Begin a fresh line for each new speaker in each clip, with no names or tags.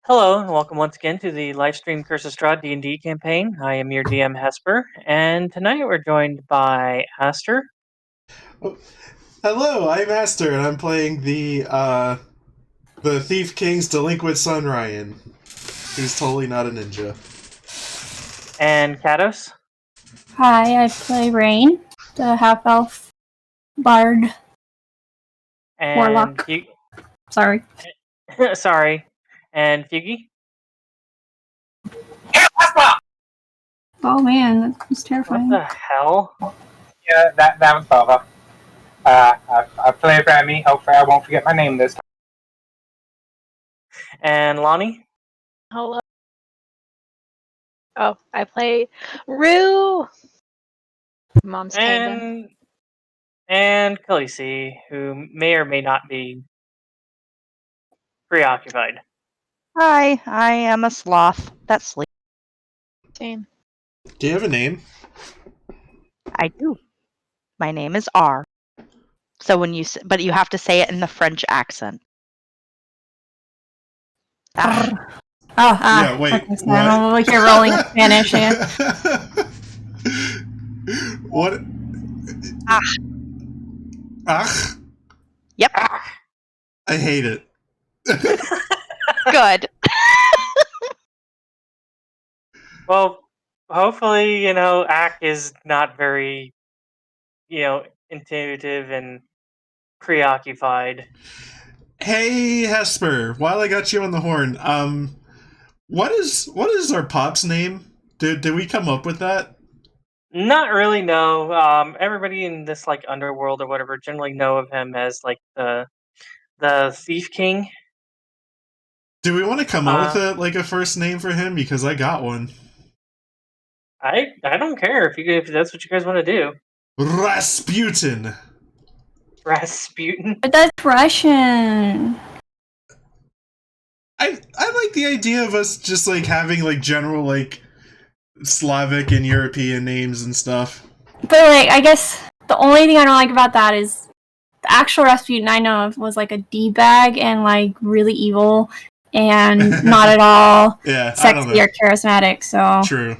Hello, and welcome once again to the Lifestream Curse of Strahd D&D campaign. I am your DM, Hesper, and tonight we're joined by Aster.
Oh, hello, I'm Aster, and I'm playing the Thief King's delinquent son Ryan, who's totally not a ninja.
And Cados.
Hi, I play Raine, the half-elf bard
And
warlock. Sorry.
Sorry. And Feugy.
Oh man, that was
What
terrifying.
the hell?
Yeah, that was Baba. I play Remy. Hopefully, I won't forget my name this time.
And Lani.
Hello. Oh, I play Roux. Mom's kingdom.
And Khaleesi, who may or may not be preoccupied.
Hi, I am a sloth that sleeps.
Same.
Do you have a name?
I do. My name is R. So but you have to say it in the French accent. Ah,
Yeah, wait,
Okay, so
what?
I'm like you're rolling Spanish here.
What?
Ah.
Ach?
Yep.
I hate it.
Good.
Well, hopefully, Ack is not very, intuitive and preoccupied.
Hey, Hesper, while I got you on the horn, what is our pop's name? Did we come up with that?
Not really, no. Everybody in this underworld or whatever generally know of him as the Thief King.
Do we want to come up with a first name for him? Because I got one.
I don't care if that's what you guys want to do.
Rasputin.
Rasputin.
But that's Russian.
I like the idea of us just having general Slavic and European names and stuff.
But I guess the only thing I don't like about that is the actual Rasputin I know of was a D-bag and really evil and not at all
Yeah,
sexy or charismatic. So
true.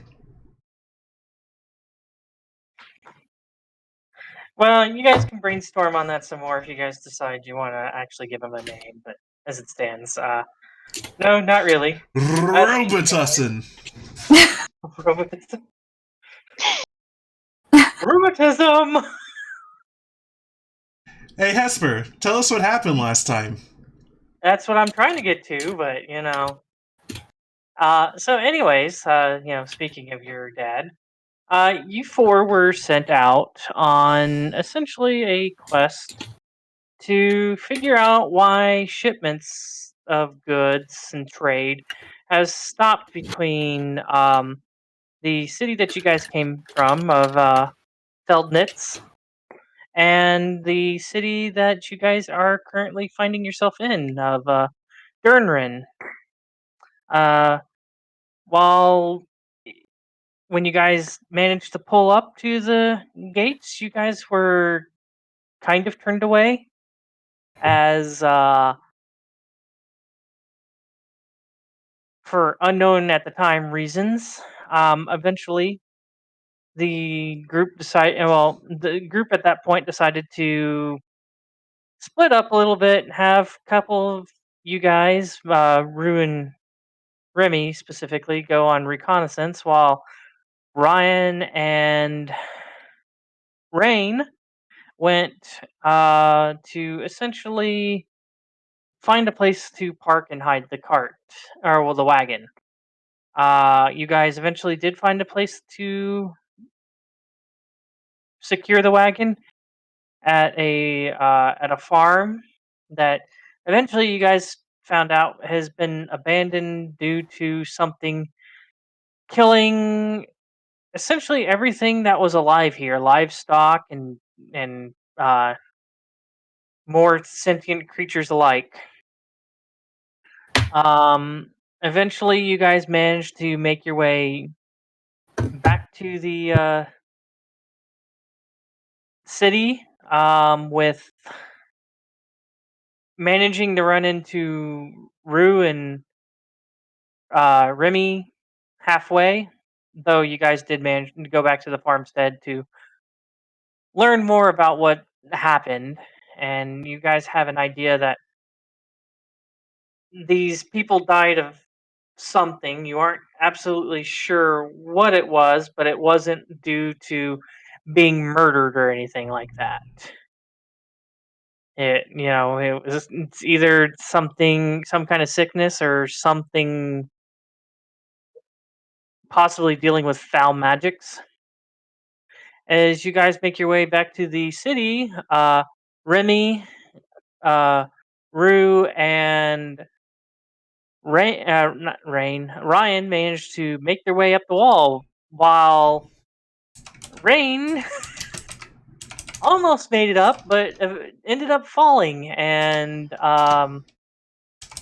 Well, you guys can brainstorm on that some more if you guys decide you want to actually give him a name. But as it stands, no, not really.
Robitussin.
Rheumatism. Rheumatism.
Hey Hesper, tell us what happened last time.
That's what I'm trying to get to, but So, anyways, speaking of your dad, you four were sent out on essentially a quest to figure out why shipments of goods and trade has stopped between the city that you guys came from of Feldnitz and the city that you guys are currently finding yourself in of Dunreen. While when you guys managed to pull up to the gates, you guys were kind of turned away as for unknown at the time reasons. Eventually, the group at that point decided to split up a little bit, have a couple of you guys, Roux and Remy specifically, go on reconnaissance, while Ryan and Raine went to essentially find a place to park and hide the cart, or the wagon. You guys eventually did find a place to secure the wagon at a farm that eventually you guys found out has been abandoned due to something killing essentially everything that was alive here, livestock and more sentient creatures alike. Eventually, you guys managed to make your way back to the city with managing to run into Roux and Remy halfway, though you guys did manage to go back to the farmstead to learn more about what happened, and you guys have an idea that these people died of something. You aren't absolutely sure what it was, but it wasn't due to being murdered or anything like that. It's either something, some kind of sickness, or something possibly dealing with foul magics. As you guys make your way back to the city, Remy, uh, Roux, and not Raine, Ryan managed to make their way up the wall, while Raine almost made it up, but ended up falling and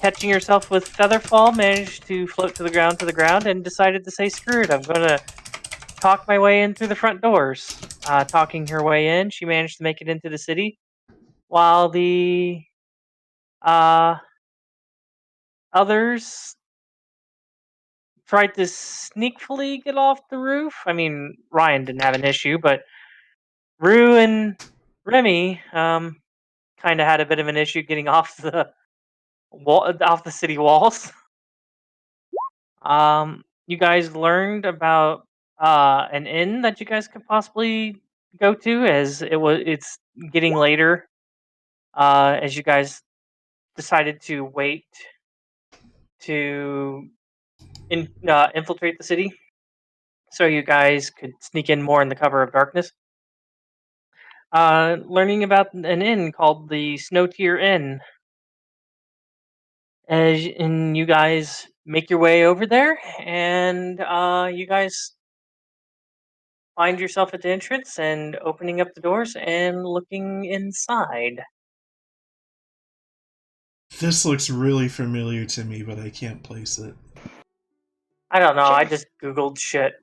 catching herself with featherfall, managed to float to the ground, and decided to say, "Screw it! I'm gonna talk my way in through the front doors." Talking her way in, she managed to make it into the city, while the uh, others tried to sneakily get off the roof. I mean, Ryan didn't have an issue, but Roux and Remy kind of had a bit of an issue getting off the off the city walls. You guys learned about an inn that you guys could possibly go to, as it's getting later. As you guys decided to wait to infiltrate the city, so you guys could sneak in more in the cover of darkness. Learning about an inn called the Snow Tier Inn. And you guys make your way over there, and you guys find yourself at the entrance and opening up the doors and looking inside.
This looks really familiar to me, but I can't place it.
I don't know.
Sure.
I just Googled shit.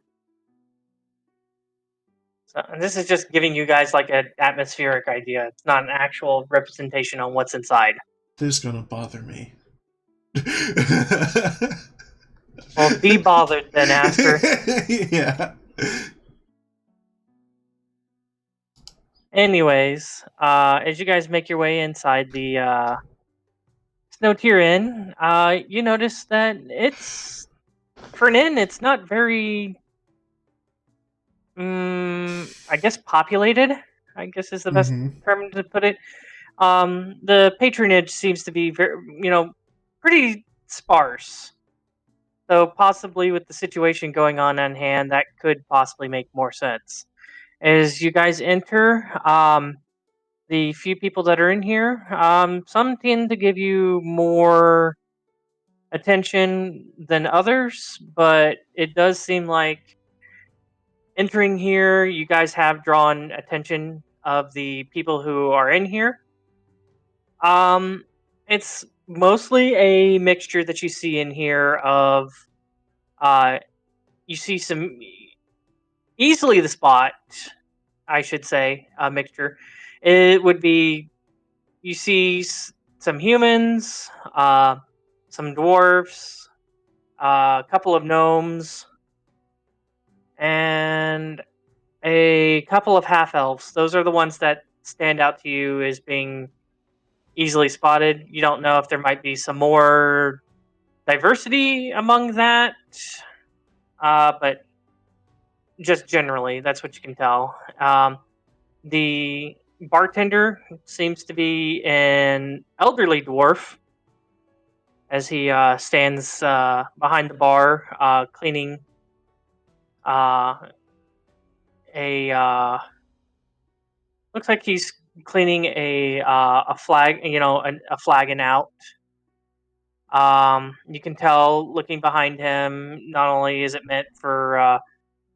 So, and this is just giving you guys like an atmospheric idea. It's not an actual representation on what's inside.
This is gonna bother me.
Well, be bothered then, Aster.
Yeah.
Anyways, as you guys make your way inside the Snow Tier Inn, you notice that it's for an inn. It's not very, I guess, populated. I guess is the best
Mm-hmm.
term to put it. The patronage seems to be very, pretty sparse. So possibly with the situation going on hand, that could possibly make more sense. As you guys enter, the few people that are in here, some tend to give you more attention than others, but it does seem like entering here, you guys have drawn attention of the people who are in here. Um, it's mostly a mixture that you see in here of, uh, you see some easily the spot, I should say, a mixture. It would be you see some humans, some dwarves, a couple of gnomes, and a couple of half elves. Those are the ones that stand out to you as being easily spotted. You don't know if there might be some more diversity among that, but just generally, that's what you can tell. The bartender seems to be an elderly dwarf, as he stands behind the bar, cleaning uh, a. Looks like he's cleaning a flag, a flagon out. You can tell looking behind him. Not only is it meant for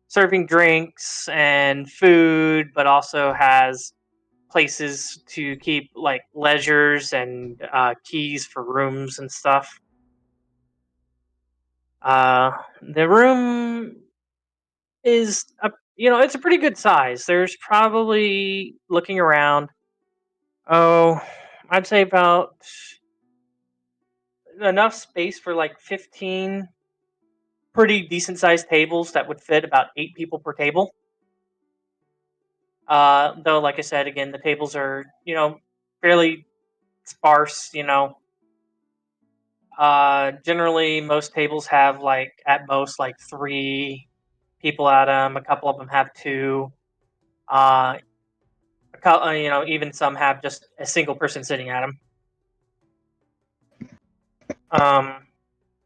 serving drinks and food, but also has places to keep like leisures and keys for rooms and stuff. The room is it's a pretty good size. There's probably, looking around, oh, I'd say about enough space for like 15 pretty decent sized tables that would fit about 8 people per table. Though, like I said, again, the tables are, fairly sparse, generally most tables have at most 3 people at them. A couple of them have 2. Even some have just a single person sitting at them.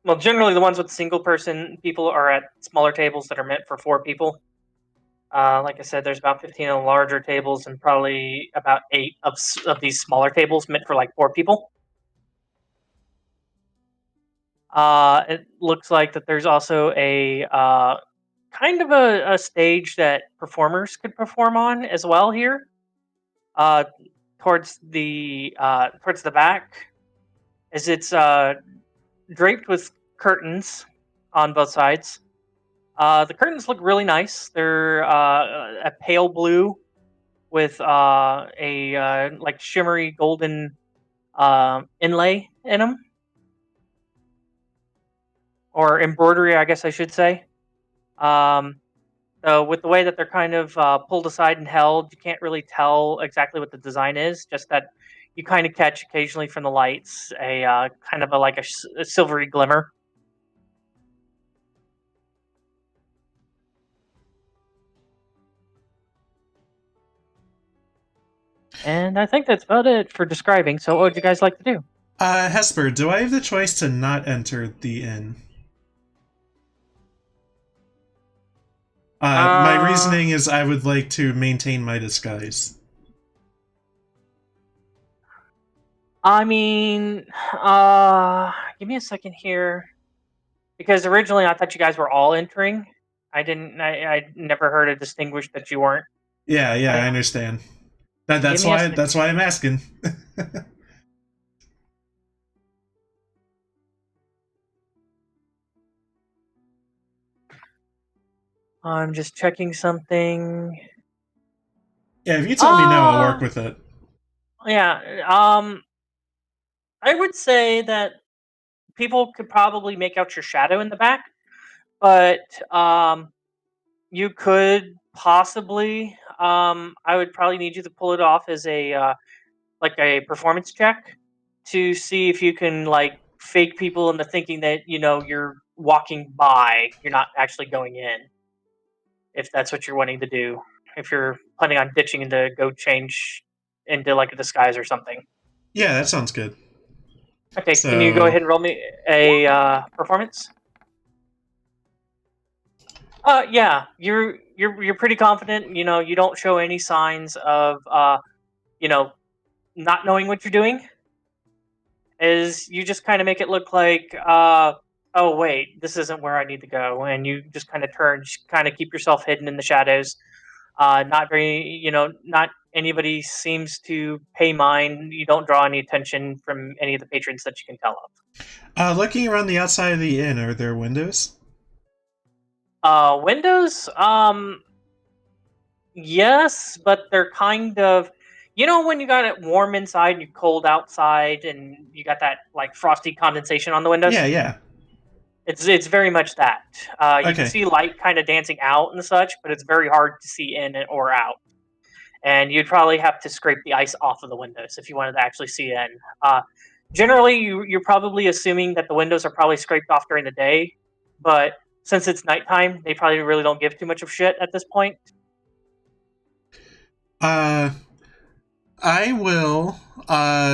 Well, generally the ones with single person people are at smaller tables that are meant for 4 people. Like I said, there's about 15 of the larger tables and probably about 8 of these smaller tables meant for 4 people. It looks like that there's also a kind of a stage that performers could perform on as well here. Towards the back, as it's draped with curtains on both sides. The curtains look really nice. They're a pale blue with a shimmery golden inlay in them, or embroidery, I guess I should say. So with the way that they're kind of pulled aside and held, you can't really tell exactly what the design is. Just that you kind of catch occasionally from the lights a kind of a silvery glimmer. And I think that's about it for describing. So what would you guys like to do?
Hesper, do I have the choice to not enter the inn? My reasoning is I would like to maintain my disguise.
I mean, give me a second here, because originally I thought you guys were all entering. I never heard it distinguished that you weren't.
Yeah, I understand. That's why I'm asking.
I'm just checking something.
Yeah, if you tell me no, I'll work with it.
Yeah, I would say that people could probably make out your shadow in the back, but you could possibly. I would probably need you to pull it off as a performance check to see if you can fake people into thinking that you're walking by, you're not actually going in. If that's what you're wanting to do, if you're planning on ditching and to go change into a disguise or something.
Yeah, that sounds good.
Okay, so, can you go ahead and roll me a performance? Yeah, you're pretty confident. You don't show any signs of not knowing what you're doing. Is you just kind of make it look like, oh wait, this isn't where I need to go, and you just kind of turn, kind of keep yourself hidden in the shadows. Not very, not anybody seems to pay mind. You don't draw any attention from any of the patrons that you can tell
of. Looking around the outside of the inn, are there windows?
Windows, yes, but they're kind of, when you got it warm inside and you cold outside, and you got that frosty condensation on the windows.
Yeah.
It's very much that. You can see light kind of dancing out and such, but it's very hard to see in or out. And you'd probably have to scrape the ice off of the windows if you wanted to actually see in. Generally, you're probably assuming that the windows are probably scraped off during the day, but since it's nighttime, they probably really don't give too much of shit at this point.
I will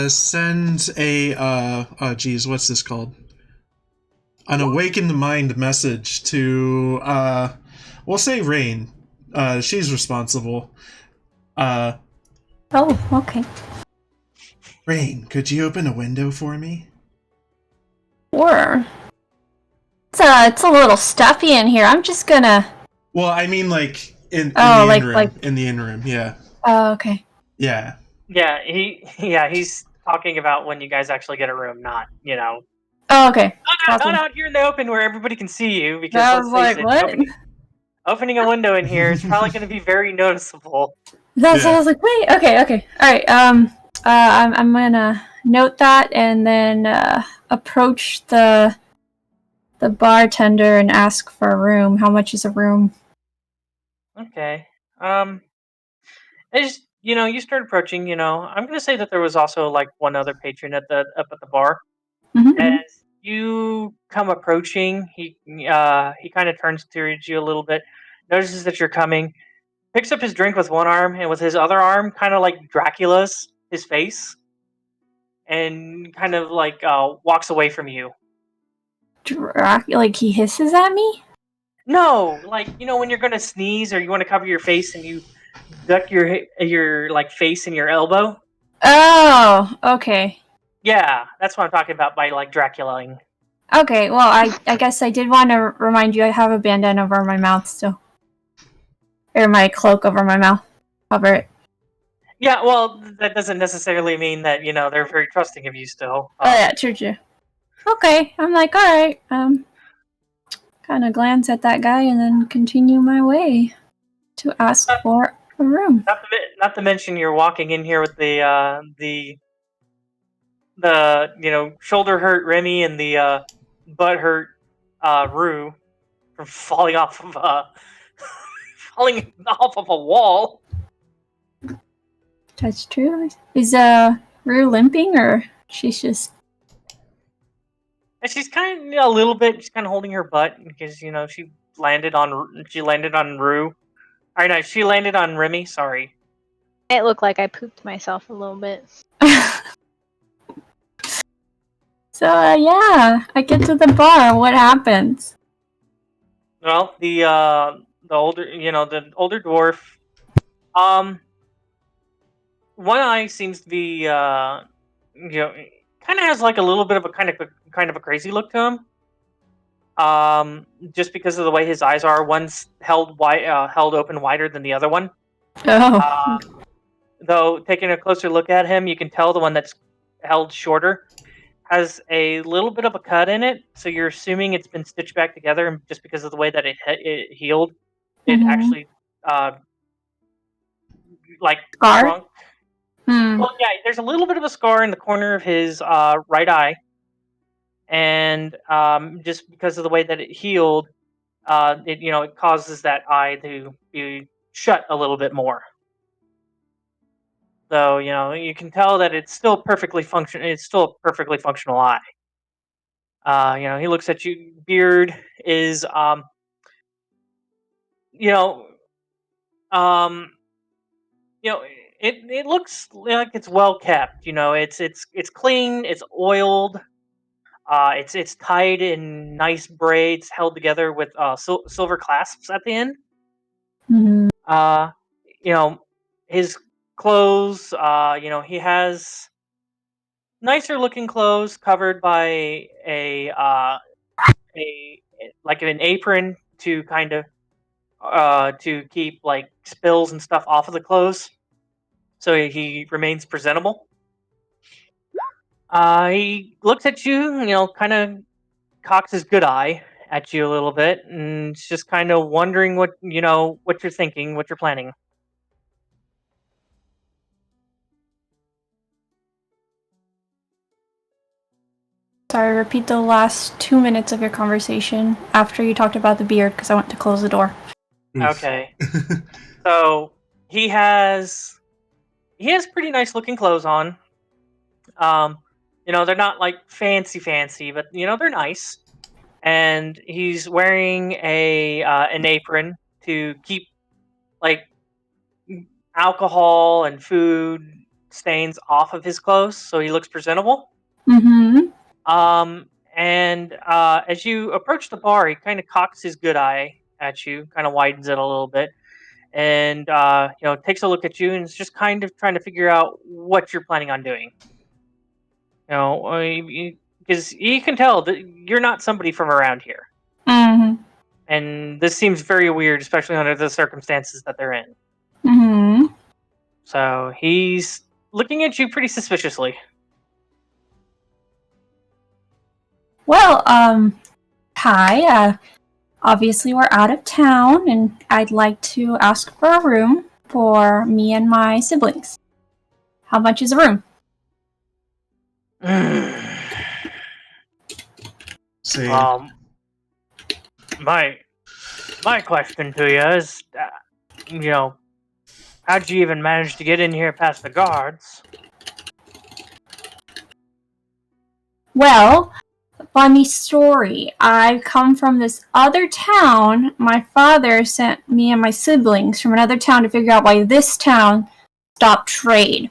send a what's this called? An awakened mind message to we'll say Raine. She's responsible.
Oh, okay.
Raine, could you open a window for me?
Sure. It's a little stuffy in here. I'm just gonna.
Well, I mean, in the inn room, yeah.
Oh, okay.
Yeah.
Yeah, he's talking about when you guys actually get a room, not
Oh, okay.
Not out here in the open where everybody can see you, because
I was like, what?
Opening a window in here is probably going to be very noticeable.
That's what I was like, wait, okay. Alright, I'm gonna note that and then approach the the bartender and ask for a room. How much is a room?
Okay. As you start approaching. I'm gonna say that there was also like one other patron up at the bar.
Mm-hmm.
As you come approaching, he kind of turns towards you a little bit, notices that you're coming, picks up his drink with one arm, and with his other arm, kind of like Dracula's his face, and kind of like walks away from you.
Like he hisses at me?
No, like when you're gonna sneeze or you want to cover your face and you duck your like face in your elbow.
Oh, okay.
Yeah, that's what I'm talking about by like Draculaing.
Okay, well, I guess I did want to remind you I have a bandana over my mouth still. Or my cloak over my mouth. Cover it.
Yeah, well, that doesn't necessarily mean that they're very trusting of you still.
Oh yeah, true. Okay, I'm like, alright, kind of glance at that guy and then continue my way to ask for a room.
Not to mention, you're walking in here with the shoulder hurt Remy and the butt hurt Roux from falling off of falling off of a wall.
That's true. Is Roux limping or she's just?
And she's kind of a little bit. She's kind of holding her butt because she landed on Roux. Or no, she landed on Remy. Sorry.
It looked like I pooped myself a little bit.
So yeah, I get to the bar. What happens?
Well, the older dwarf, one eye seems to be kind of has like a little bit of a kind of a crazy look to him. Just because of the way his eyes are, one's held open wider than the other one.
Oh.
Though taking a closer look at him, you can tell the one that's held shorter has a little bit of a cut in it, so you're assuming it's been stitched back together, and just because of the way that it healed, it actually like
Scar?
shrunk. Well, yeah, there's a little bit of a scar in the corner of his right eye, and just because of the way that it healed, it causes that eye to be shut a little bit more. So you can tell that it's still perfectly function. It's still a perfectly functional eye. He looks at you. Beard is you know um it looks like it's well kept. It's clean. It's oiled. It's tied in nice braids, held together with silver clasps at the end.
Mm-hmm.
His clothes. He has nicer looking clothes covered by a like an apron to kind of to keep like spills and stuff off of the clothes, so he remains presentable. He looks at you, kind of cocks his good eye at you a little bit, and is just kind of wondering what you're thinking, what you're planning.
Sorry, repeat the last 2 minutes of your conversation after you talked about the beard, because I went to close the door.
Okay. So he has pretty nice looking clothes on. They're not like fancy, but they're nice. And he's wearing an apron to keep like alcohol and food stains off of his clothes, so he looks presentable.
Mm-hmm.
And as you approach the bar, he kind of cocks his good eye at you, kind of widens it a little bit, and takes a look at you, and is just kind of trying to figure out what you're planning on doing. Because he can tell that you're not somebody from around here.
Mm-hmm.
And this seems very weird, especially under the circumstances that they're in.
Mm-hmm.
So he's looking at you pretty suspiciously.
Well, hi. Obviously we're out of town, and I'd like to ask for a room for me and my siblings. How much is a room?
Same.
My question to you is, how'd you even manage to get in here past the guards?
Well, funny story. I come from this other town. My father sent me and my siblings from another town to figure out why this town stopped trade.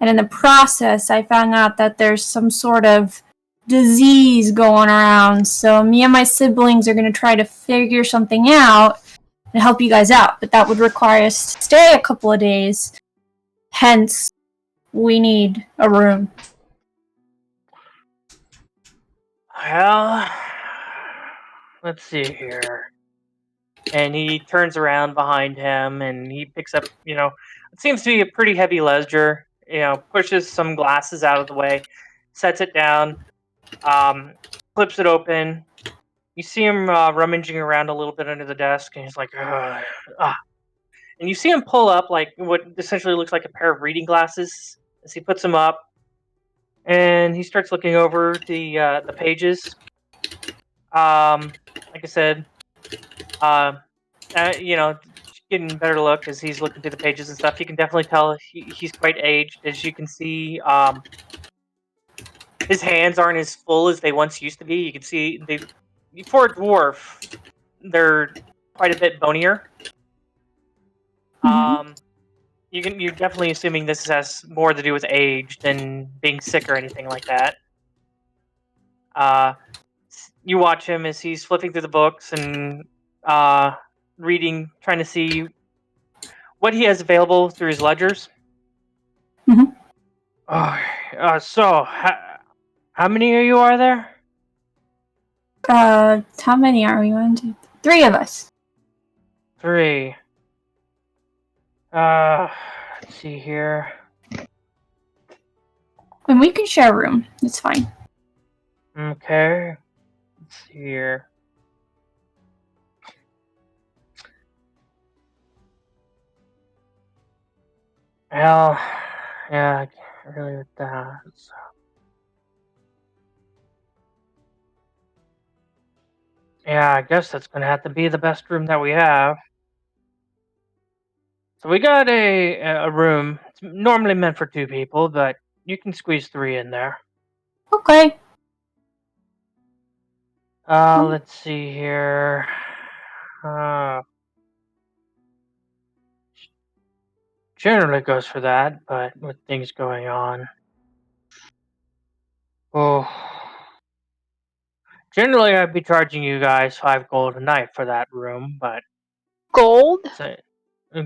And in the process, I found out that there's some sort of disease going around. So me and my siblings are going to try to figure something out and help you guys out. But that would require us to stay a couple of days. Hence, we need a room.
Well, let's see here. And he turns around behind him and he picks up, it seems to be a pretty heavy ledger, pushes some glasses out of the way, sets it down, flips it open. You see him rummaging around a little bit under the desk, and he's like, "Ugh, ah." And you see him pull up like what essentially looks like a pair of reading glasses as he puts them up, and he starts looking over the pages. Like I said, getting a better look as he's looking through the pages and stuff. You can definitely tell he's quite aged. As you can see, his hands aren't as full as they once used to be. You can see for a dwarf, they're quite a bit bonier.
Mm-hmm.
You're definitely assuming this has more to do with age than being sick or anything like that. You watch him as he's flipping through the books and reading, trying to see what he has available through his ledgers.
Mhm.
So, how many of you are there?
How many are we? 1, 2, 3 of us.
3. Let's see here.
And we can share a room. It's fine.
Okay. Let's see here. Well, yeah, I can't really with that. So. Yeah, I guess that's gonna have to be the best room that we have. So we got a room. It's normally meant for 2 people, but you can squeeze 3 in there.
Okay.
Let's see here. Generally goes for that, but with things going on. Oh. Generally, I'd be charging you guys 5 gold a night for that room, but
Gold?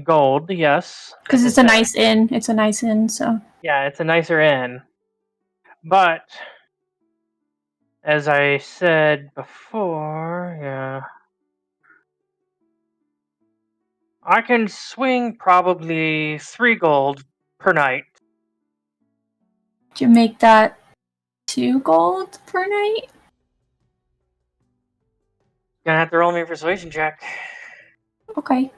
gold, yes.
Because
like I
it's a
said.
nice inn. It's a nice inn, so.
Yeah, it's a nicer inn. But as I said before, yeah, I can swing probably 3 gold per night.
Do you make that 2 gold per night?
Gonna have to roll me a persuasion check.
Okay.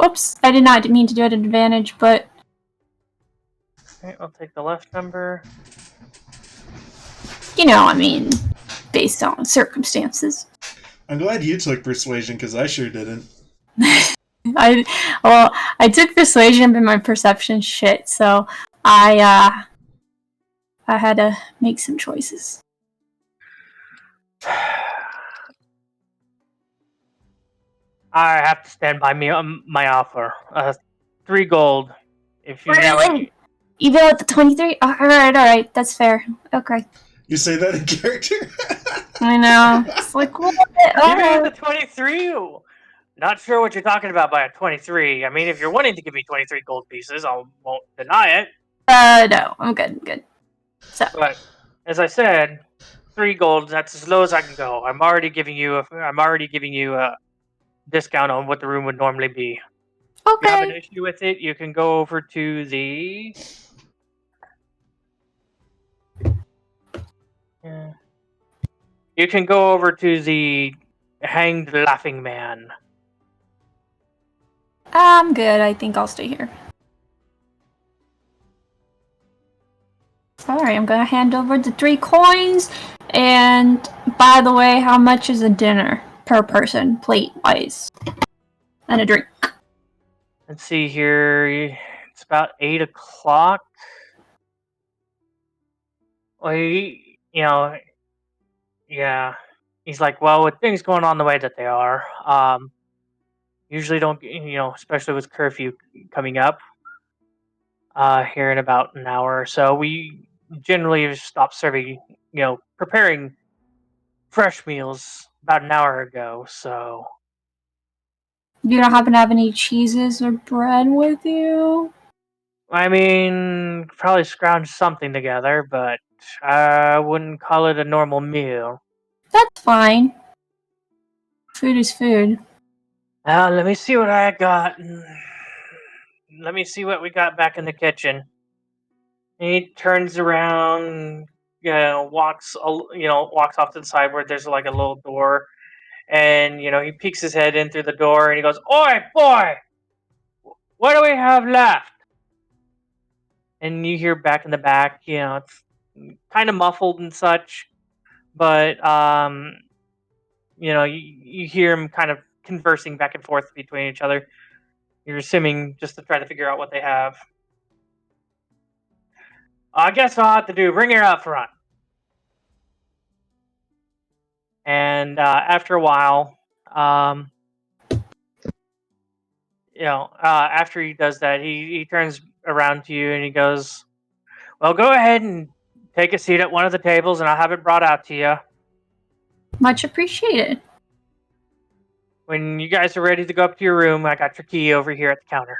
Oops, I did not mean to do it at advantage, but
Okay, I'll take the left number.
based on circumstances.
I'm glad you took persuasion because I sure didn't.
I took persuasion, but my perception shit, so I had to make some choices.
I have to stand by me my offer. 3 gold. If you
Really? Even with the 23? Alright, that's fair. Okay.
You say that in character?
I know. It's like, what?
Even with the 23? Not sure what you're talking about by a 23. I mean, if you're wanting to give me 23 gold pieces, I won't deny it.
No, I'm good. So.
But, as I said, 3 gold, that's as low as I can go. I'm already giving you a discount on what the room would normally be. If you have an
Okay.
issue with it, you can go over to the... Yeah. You can go over to the Hanged Laughing Man.
I'm good. I think I'll stay here. Alright. Alright, I'm gonna hand over the 3 coins. And by the way, how much is a dinner per person, plate-wise? And a drink.
Let's see here. It's about 8 o'clock. Well, yeah. He's like, well, with things going on the way that they are, usually don't, especially with curfew coming up here in about an hour or so, we generally stop serving, preparing fresh meals about an hour ago. So,
You don't happen to have any cheeses or bread with you?
I mean, probably scrounge something together, but I wouldn't call it a normal meal.
That's fine. Food is food.
Let me see what I got. Let me see what we got back in the kitchen. He turns around, walks off to the side where there's like a little door, and he peeks his head in through the door, and he goes, "Oi, boy, what do we have left?" And you hear back in the back, it's kind of muffled and such, but you hear him kind of conversing back and forth between each other. You're assuming just to try to figure out what they have. I guess I'll have to do bring her up front. And after a while, after he does that, he turns around to you and he goes, "Well, go ahead and take a seat at one of the tables, and I'll have it brought out to you.
Much appreciated.
When you guys are ready to go up to your room, I got your key over here at the counter."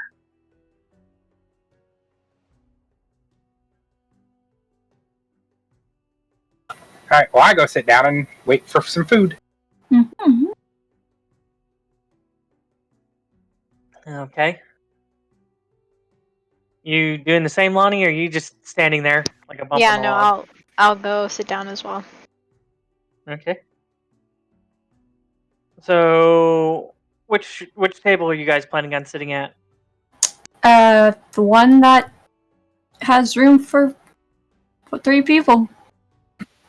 All right. Well, I go sit down and wait for some food.
Mm-hmm.
Okay. You doing the same, Lani, or are you just standing there like a bump
Yeah,
on the
no,
log?
I'll go sit down as well.
Okay. So, which table are you guys planning on sitting at?
The one that has room for 3 people.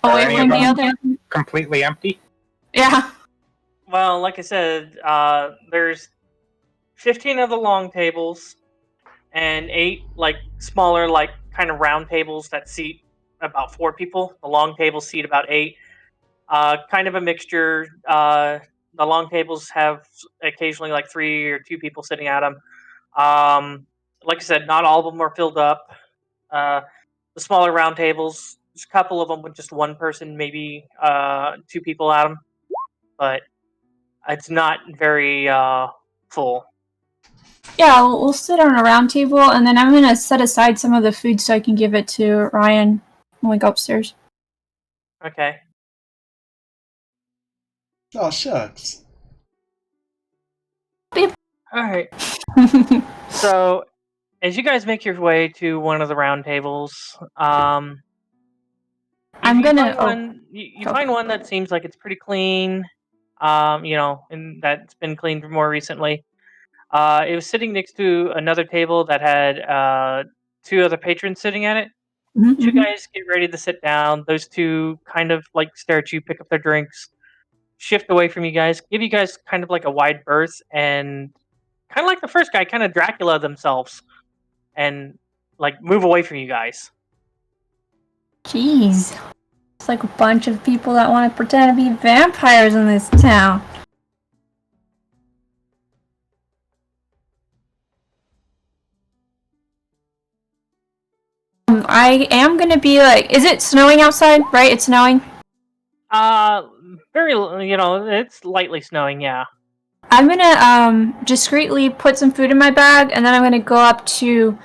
Are
Away
any
from
of
the
them
other.
completely empty?
Yeah.
Well, like I said, there's 15 of the long tables and 8 like smaller, like kind of round tables that seat about 4 people. The long tables seat about 8. Kind of a mixture. The long tables have occasionally like 3 or 2 people sitting at them. Like I said, not all of them are filled up. Uh, the smaller round tables, there's a couple of them with just 1 person, maybe 2 people at them, but it's not very full.
Yeah, we'll sit on a round table, and then I'm gonna set aside some of the food so I can give it to Ryan when we go upstairs.
Okay.
Oh, shucks.
All right. So, as you guys make your way to one of the round tables,
I'm
you
gonna.
find one. You find one that seems like it's pretty clean. And that's been cleaned more recently. It was sitting next to another table that had 2 other patrons sitting at it.
Mm-hmm.
You guys get ready to sit down. Those 2 kind of like stare at you, pick up their drinks, shift away from you guys, give you guys kind of like a wide berth, and kind of like the first guy, kind of Dracula themselves, and like move away from you guys.
Jeez. It's like a bunch of people that want to pretend to be vampires in this town. I am gonna be like, is it snowing outside? Right? It's snowing?
Very, it's lightly snowing, yeah.
I'm gonna discreetly put some food in my bag, and then I'm gonna go up to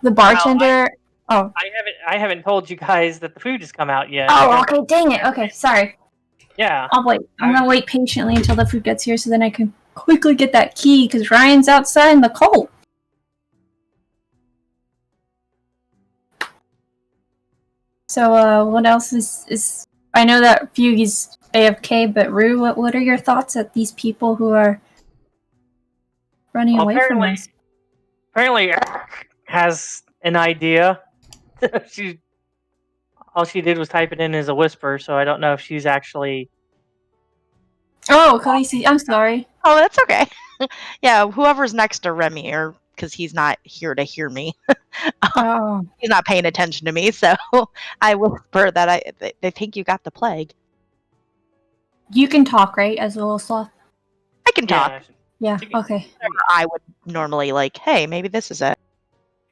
the bartender.
I haven't told you guys that the food has come out yet.
Oh, okay, dang it. Okay, sorry.
Yeah.
I'll wait. I'm gonna wait patiently until the food gets here so then I can quickly get that key because Ryan's outside in the cold. So, what else is... I know that Feugy's AFK, but Roux, what are your thoughts at these people who are running away from us?
Apparently, Eric has an idea. She all she did was type it in as a whisper, so I don't know if she's actually.
Oh, Khaleesi, I'm sorry.
Oh, that's okay. Yeah, whoever's next to Remy, or because he's not here to hear me.
Oh,
He's not paying attention to me, so I whisper that they think you got the plague.
you can talk, right, as a little sloth?
I can talk.
Yeah, okay.
I would normally like, hey, maybe this is it.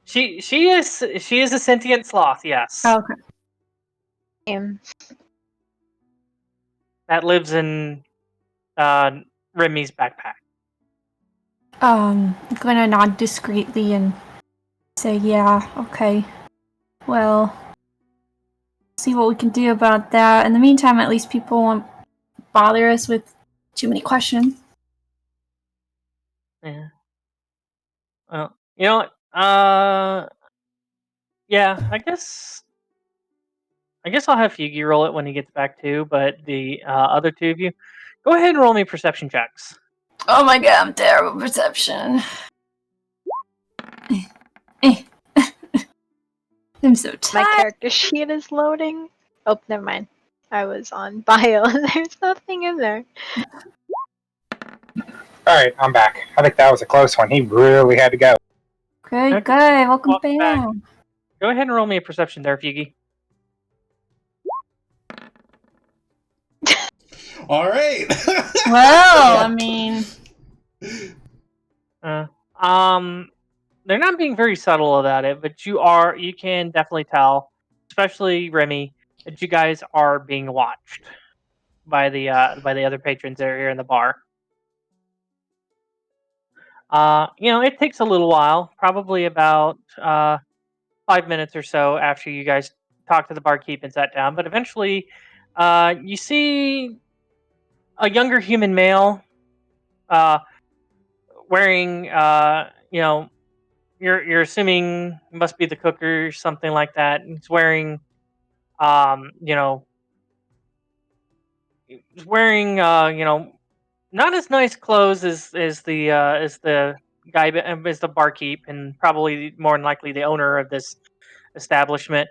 She is a sentient sloth. Yes,
Oh, okay.
that lives in Remy's backpack.
I'm gonna nod discreetly and say, yeah, okay. Well, see what we can do about that. In the meantime, at least people won't bother us with too many questions.
Yeah. Well, you know what? Yeah, I guess I'll have Feugy roll it when he gets back too. But the other two of you, go ahead and roll me perception checks.
Oh my god, I'm terrible perception. I'm so
My
tired.
character sheet is loading. Oh, never mind. I was on bio and there's nothing in there.
Alright, I'm back. I think that was a close one. He really had to go.
Good,
Okay.
good. Welcome
Welcome back.
back.
Go ahead and roll me a perception there, Feugy.
All right.
Well, I mean,
They're not being very subtle about it, but you can definitely tell, especially Remy, that you guys are being watched by the other patrons that are here in the bar. It takes a little while, probably about 5 minutes or so after you guys talk to the barkeep and sat down, but eventually you see a younger human male wearing you're assuming must be the cook or something like that. He's wearing um you know he's wearing not as nice clothes as the guy as the barkeep, and probably more than likely the owner of this establishment.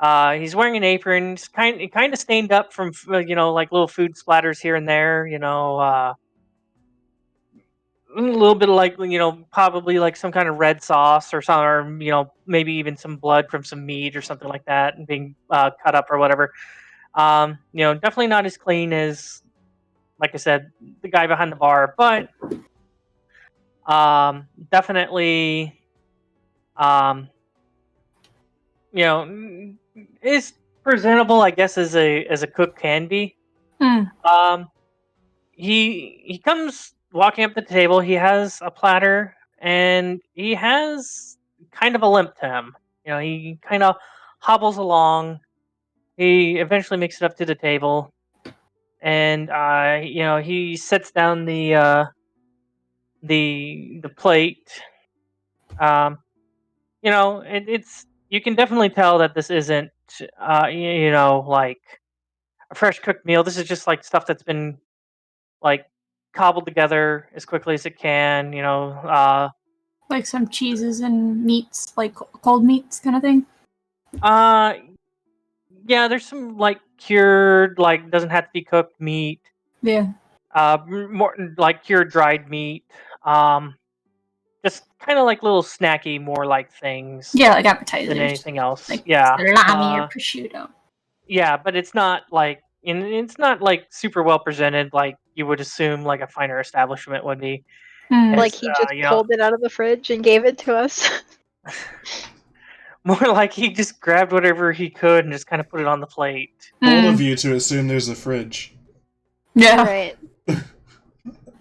He's wearing an apron. It's kind of stained up from like little food splatters here and there. A little bit of like probably like some kind of red sauce or some, or maybe even some blood from some meat or something like that, and being cut up or whatever. Definitely not as clean as, like I said, the guy behind the bar, but definitely um, is presentable, I guess, as a cook can be. Um, he comes walking up to the table. He has a platter, and he has kind of a limp to him. He kind of hobbles along. He eventually makes it up to the table, and he sets down the plate. Um, it's you can definitely tell that this isn't like a fresh cooked meal. This is just like stuff that's been like cobbled together as quickly as it can.
like some cheeses and meats, like cold meats kind of thing.
Uh, yeah. There's some like cured, like doesn't have to be cooked meat.
Yeah.
More like cured dried meat. Just kind of like little snacky, more like things
Yeah, like appetizers.
than anything else.
Like
Yeah.
salami or prosciutto.
Yeah, but it's not like it's not like super well presented like you would assume like a finer establishment would be.
Like he just pulled it out of the fridge and gave it to us.
More like he just grabbed whatever he could and just kind of put it on the plate.
Bold of you to assume there's a fridge.
Yeah.
Right.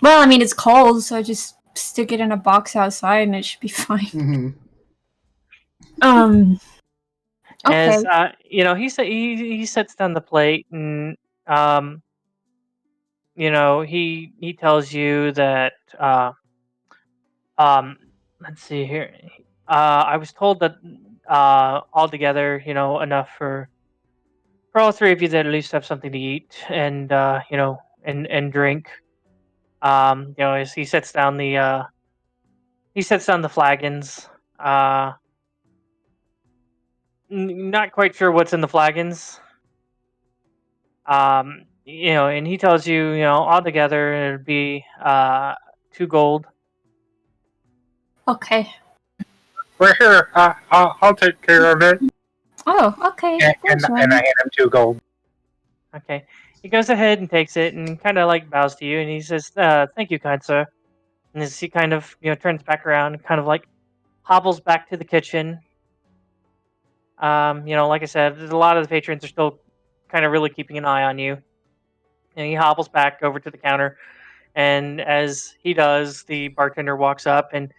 Well, I mean, it's cold, so just stick it in a box outside and it should be fine.
Mm-hmm.
Okay.
As he sets down the plate, and he tells you that let's see here. I was told that altogether, enough for all three of you that at least have something to eat and and drink. As he sets down the flagons. not quite sure what's in the flagons. And he tells you, altogether it'd be 2 gold.
Okay.
We're here. I'll take care of it.
Oh, okay.
And
Thanks,
I
Remy.
hand him 2 gold.
Okay. He goes ahead and takes it and kind of like bows to you and he says, "Thank you, kind sir." And as he kind of turns back around and kind of like hobbles back to the kitchen. Like I said, a lot of the patrons are still kind of really keeping an eye on you. And he hobbles back over to the counter, and as he does, the bartender walks up and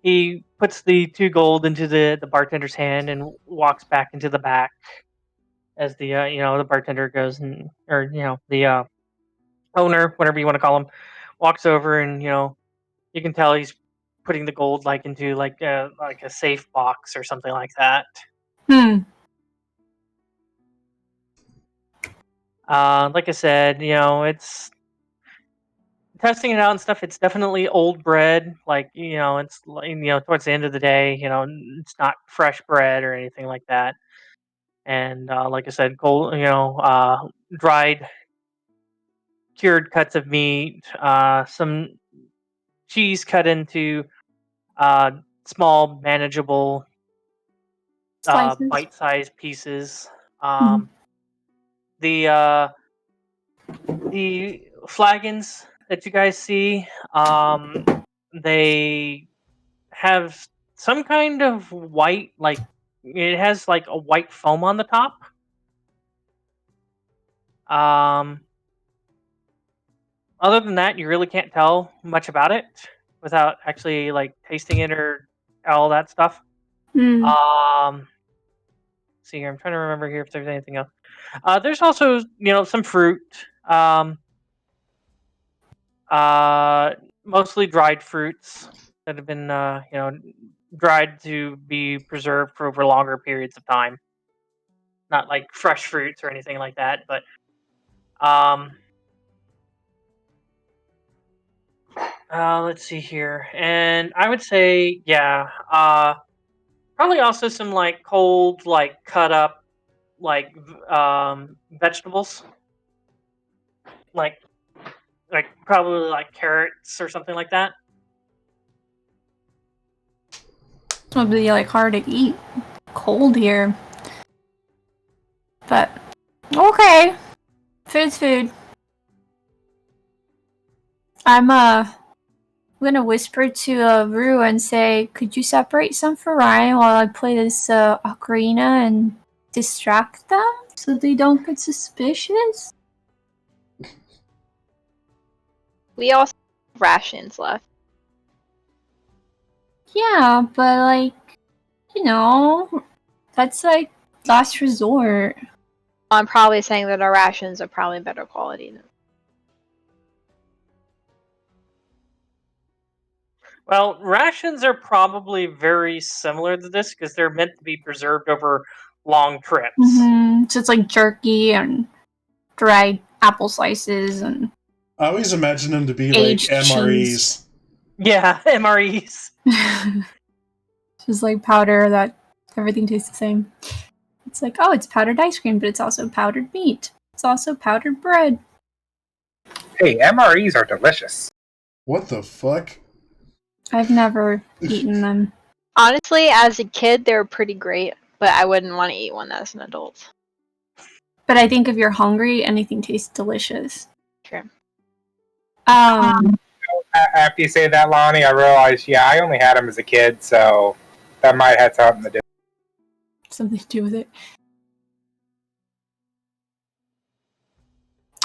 he puts the 2 gold into the bartender's hand and walks back into the back as the bartender goes and or the owner, whatever you want to call him, walks over and you can tell he's putting the gold like into like a safe box or something like that. Like I said, it's testing it out and stuff. It's definitely old bread. Like it's towards the end of the day, it's not fresh bread or anything like that. And like I said, gold, dried, cured cuts of meat, some cheese cut into uh, small, manageable,
Slices.
bite-sized pieces.
Mhm.
The flagons that you guys see, they have some kind of white, like it has like a white foam on the top. Um, Other than that, you really can't tell much about it without actually like tasting it or all that stuff.
Hmm.
See here, I'm trying to remember here if there's anything else. There's also some fruit. Mostly dried fruits that have been dried to be preserved for over longer periods of time. Not like fresh fruits or anything like that, but let's see here. And I would say, yeah, probably also some like cold, like cut up, like vegetables, like probably like carrots or something like that.
It's gonna be like hard to eat cold here. But okay. Food's food. I'm gonna whisper to Roux and say, could you separate some for Ryan while I play this ocarina and distract them so they don't get suspicious?
We also have rations left.
Yeah, but like, that's like last resort.
I'm probably saying that our rations are probably better quality than.
Well, rations are probably very similar to this because they're meant to be preserved over long trips.
Mm-hmm. So it's like jerky and dried apple slices and
I always imagine them to be like
aged
MREs.
cheese.
Yeah, MREs.
Just like powder that everything tastes the same. It's like, oh, it's powdered ice cream, but it's also powdered meat. It's also powdered bread.
Hey, MREs are delicious.
What the fuck?
I've never eaten them.
Honestly, as a kid, they were pretty great, but I wouldn't want to eat one as an adult.
But I think if you're hungry, anything tastes delicious.
Sure.
After you say that, Lani, I realized, yeah, I only had them as a kid, so that might have something to do.
Something to do with it.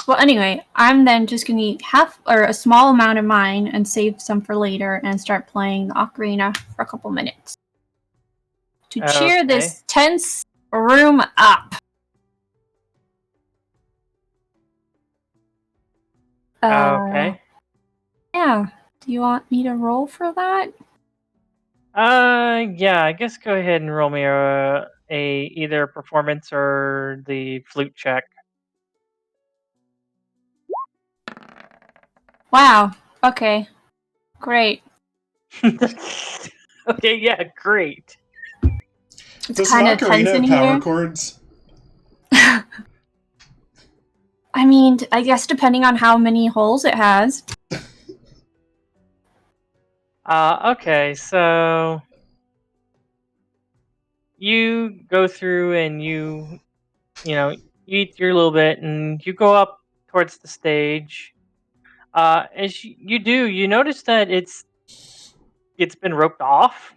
Well, anyway, I'm then just gonna eat half or a small amount of mine and save some for later and start playing the ocarina for a couple minutes to cheer this tense room up.
Okay.
Yeah. Do you want me to roll for that?
Yeah. I guess go ahead and roll me a either performance or the flute check.
Wow. Okay. Great.
Okay. Yeah. Great.
It's
Does an
kind of tense
ocarina
in
have power
here.
chords?
I mean, I guess depending on how many holes it has.
Okay, so you go through and you eat your little bit, and you go up towards the stage. As you do, you notice that it's been roped off.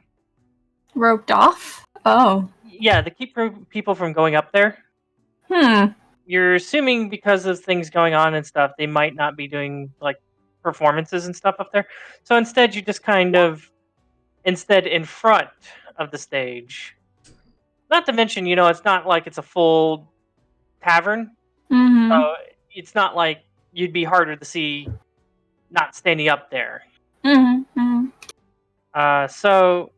Roped off? Oh.
Yeah, to keep people from going up there.
Hmm.
You're assuming because of things going on and stuff, they might not be doing like performances and stuff up there. So instead, you just kind of in front of the stage. Not to mention, it's not like it's a full tavern, so
Mm-hmm.
it's not like you'd be harder to see not standing up there.
Mm-hmm. Mm-hmm.
So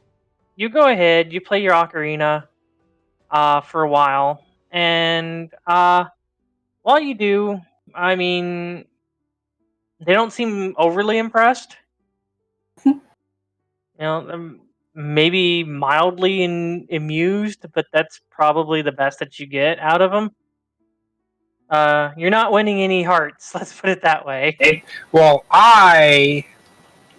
you go ahead, you play your ocarina for a while, and while you do, I mean, they don't seem overly impressed. Maybe mildly amused, but that's probably the best that you get out of them. You're not winning any hearts. Let's put it that way.
Well, I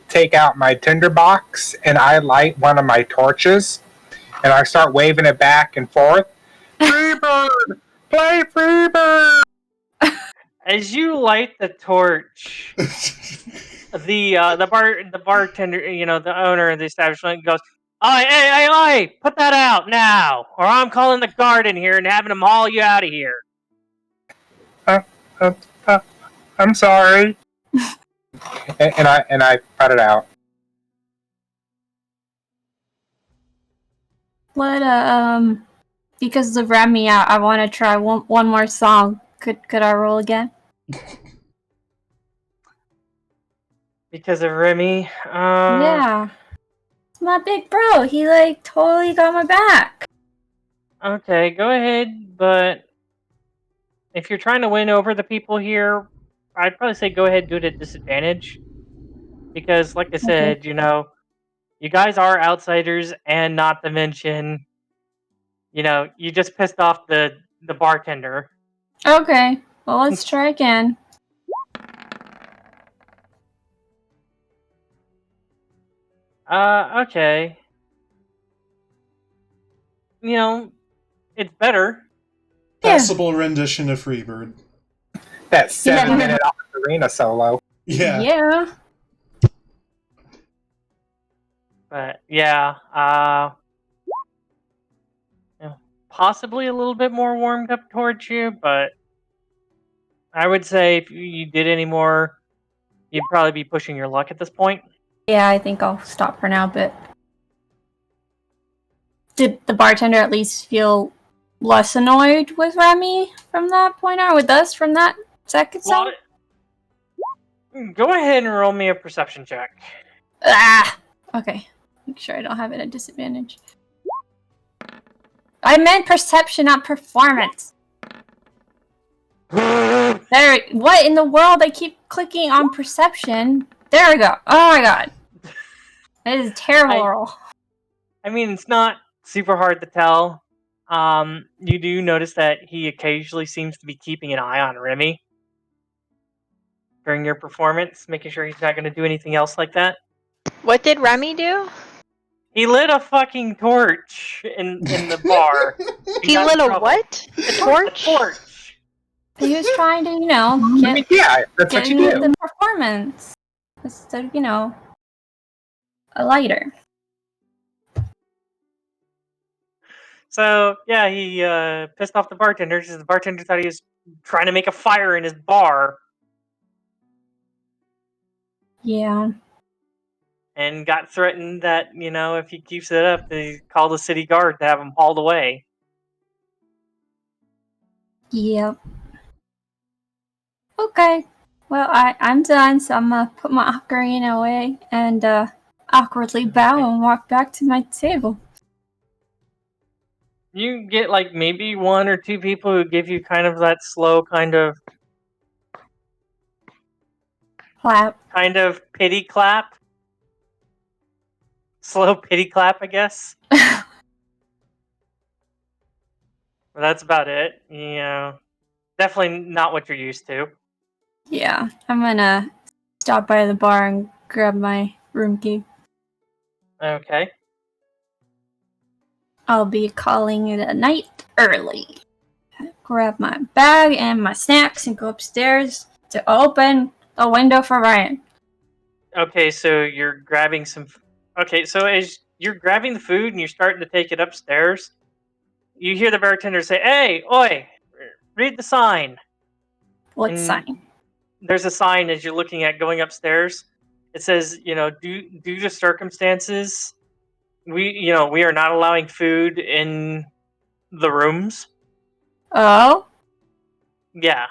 take out my tinderbox and I light one of my torches and I start waving it back and forth. Freebird! Play Freebird!
As you light the torch, the bartender, the owner of the establishment goes, "Hey, put that out now, or I'm calling the guard in here and having them haul you out of here."
Uh, uh, uh, I'm sorry. and I put it out.
What because of Remy, I want to try one more song. Could I roll again?
Because of Remy.
Yeah. It's my big bro. He totally got my back.
Okay, go ahead, but if you're trying to win over the people here, I'd probably say go ahead and do it at disadvantage. Because, like I said, you guys are outsiders, and not to mention, you just pissed off the bartender.
Okay. Well, let's try again.
Okay. It's better.
Passable rendition of Freebird.
That 7-minute arena solo.
Yeah.
Yeah.
But yeah, possibly a little bit more warmed up towards you, but I would say if you did any more, you'd probably be pushing your luck at this point.
Yeah, I think I'll stop for now, but did the bartender at least feel less annoyed with Remy from that point on, or with us from that second song?
Go ahead and roll me a perception check.
Ah! Okay. Make sure I don't have it at disadvantage. I meant perception, not performance. There. What in the world? I keep clicking on perception. There we go. Oh my god. That is a terrible roll.
I mean, it's not super hard to tell. You do notice that he occasionally seems to be keeping an eye on Remy during your performance, making sure he's not going to do anything else like that.
What did Remy do?
He lit a fucking torch in the bar.
He lit a what? A torch?
A torch.
He was trying to, get,
Yeah, that's
get
what you
into
do.
the performance. Instead of, a lighter.
So yeah, he pissed off the bartender because the bartender thought he was trying to make a fire in his bar.
Yeah.
And got threatened that, if he keeps it up, they call the city guard to have him hauled away.
Yep. Okay. Well, I'm done, so I'm gonna put my ocarina away and awkwardly bow and walk back to my table.
You get maybe one or two people who give you kind of that slow kind of
Clap.
pity clap. Slow pity clap, I guess. That's about it. Definitely not what you're used to.
Yeah, I'm gonna stop by the bar and grab my room key.
Okay.
I'll be calling it a night early. Grab my bag and my snacks and go upstairs to open the window for Ryan.
Okay, so you're grabbing some. Okay, so as you're grabbing the food and you're starting to take it upstairs, you hear the bartender say, "Hey, oi, read the sign."
What
And
sign?
there's a sign as you're looking at going upstairs. It says, due to circumstances, we are not allowing food in the rooms.
Oh?
Yeah.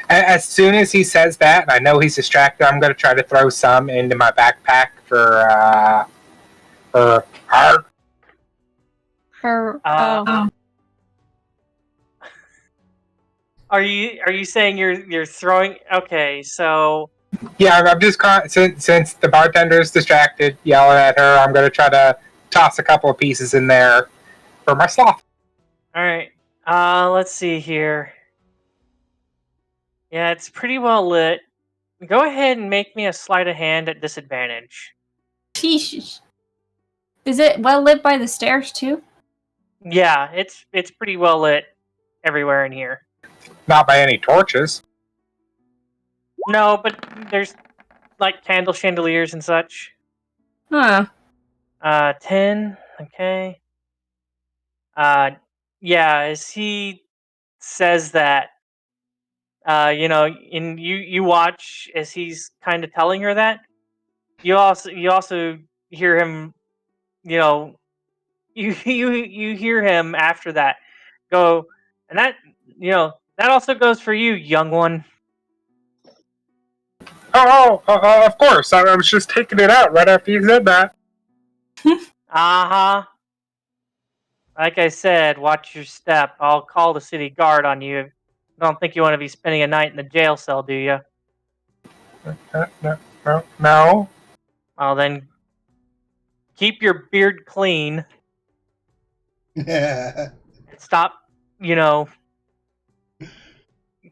As soon as he says that, and I know he's distracted, I'm going to try to throw some into my backpack for her.
Oh.
Are you saying you're throwing? Okay, so
Yeah, I'm just since the bartender's distracted, yelling at her, I'm going to try to toss a couple of pieces in there for my sloth.
all right. Let's see here. Yeah, it's pretty well lit. Go ahead and make me a sleight of hand at disadvantage.
Sheesh. Is it well lit by the stairs too?
Yeah, it's pretty well lit everywhere in here.
Not by any torches.
No, but there's like candle chandeliers and such.
Huh.
10. Okay. Yeah, as he says that, and you watch as he's kind of telling her that. You also hear him, you know, you hear him after that go, and that also goes for you, young one.
Of course. I was just taking it out right after you said that.
Uh-huh. Like I said, watch your step. I'll call the city guard on you. I don't think you want to be spending a night in the jail cell, do you?
No.
Well, then keep your beard clean.
Yeah.
Stop,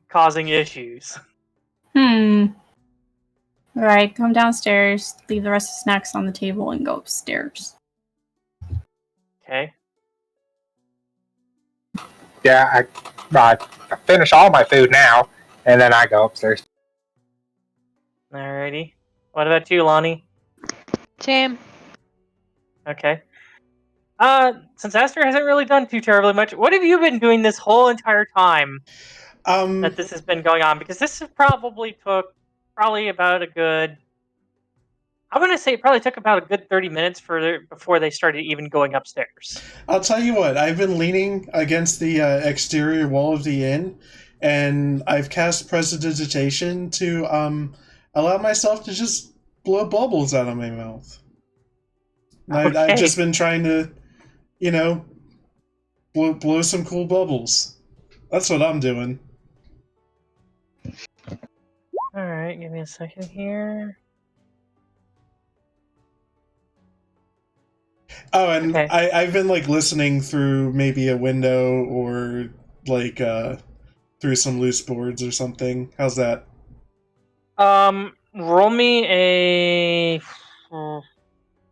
causing issues.
Alright, come downstairs, leave the rest of the snacks on the table, and go upstairs.
Okay.
Yeah, I finish all my food now, and then I go upstairs.
Alrighty. What about you, Lani?
Same.
Okay. Since Aster hasn't really done too terribly much, what have you been doing this whole entire time that this has been going on? Because this has probably took about a good. I'm gonna say it probably took about a good 30 minutes before they started even going upstairs.
I'll tell you what, I've been leaning against the exterior wall of the inn, and I've cast Prestidigitation to allow myself to just blow bubbles out of my mouth. And I've just been trying to, blow some cool bubbles. That's what I'm doing.
Alright, give me a second here.
Oh, and
Okay.
I've been listening through maybe a window or through some loose boards or something. How's that?
Roll me a.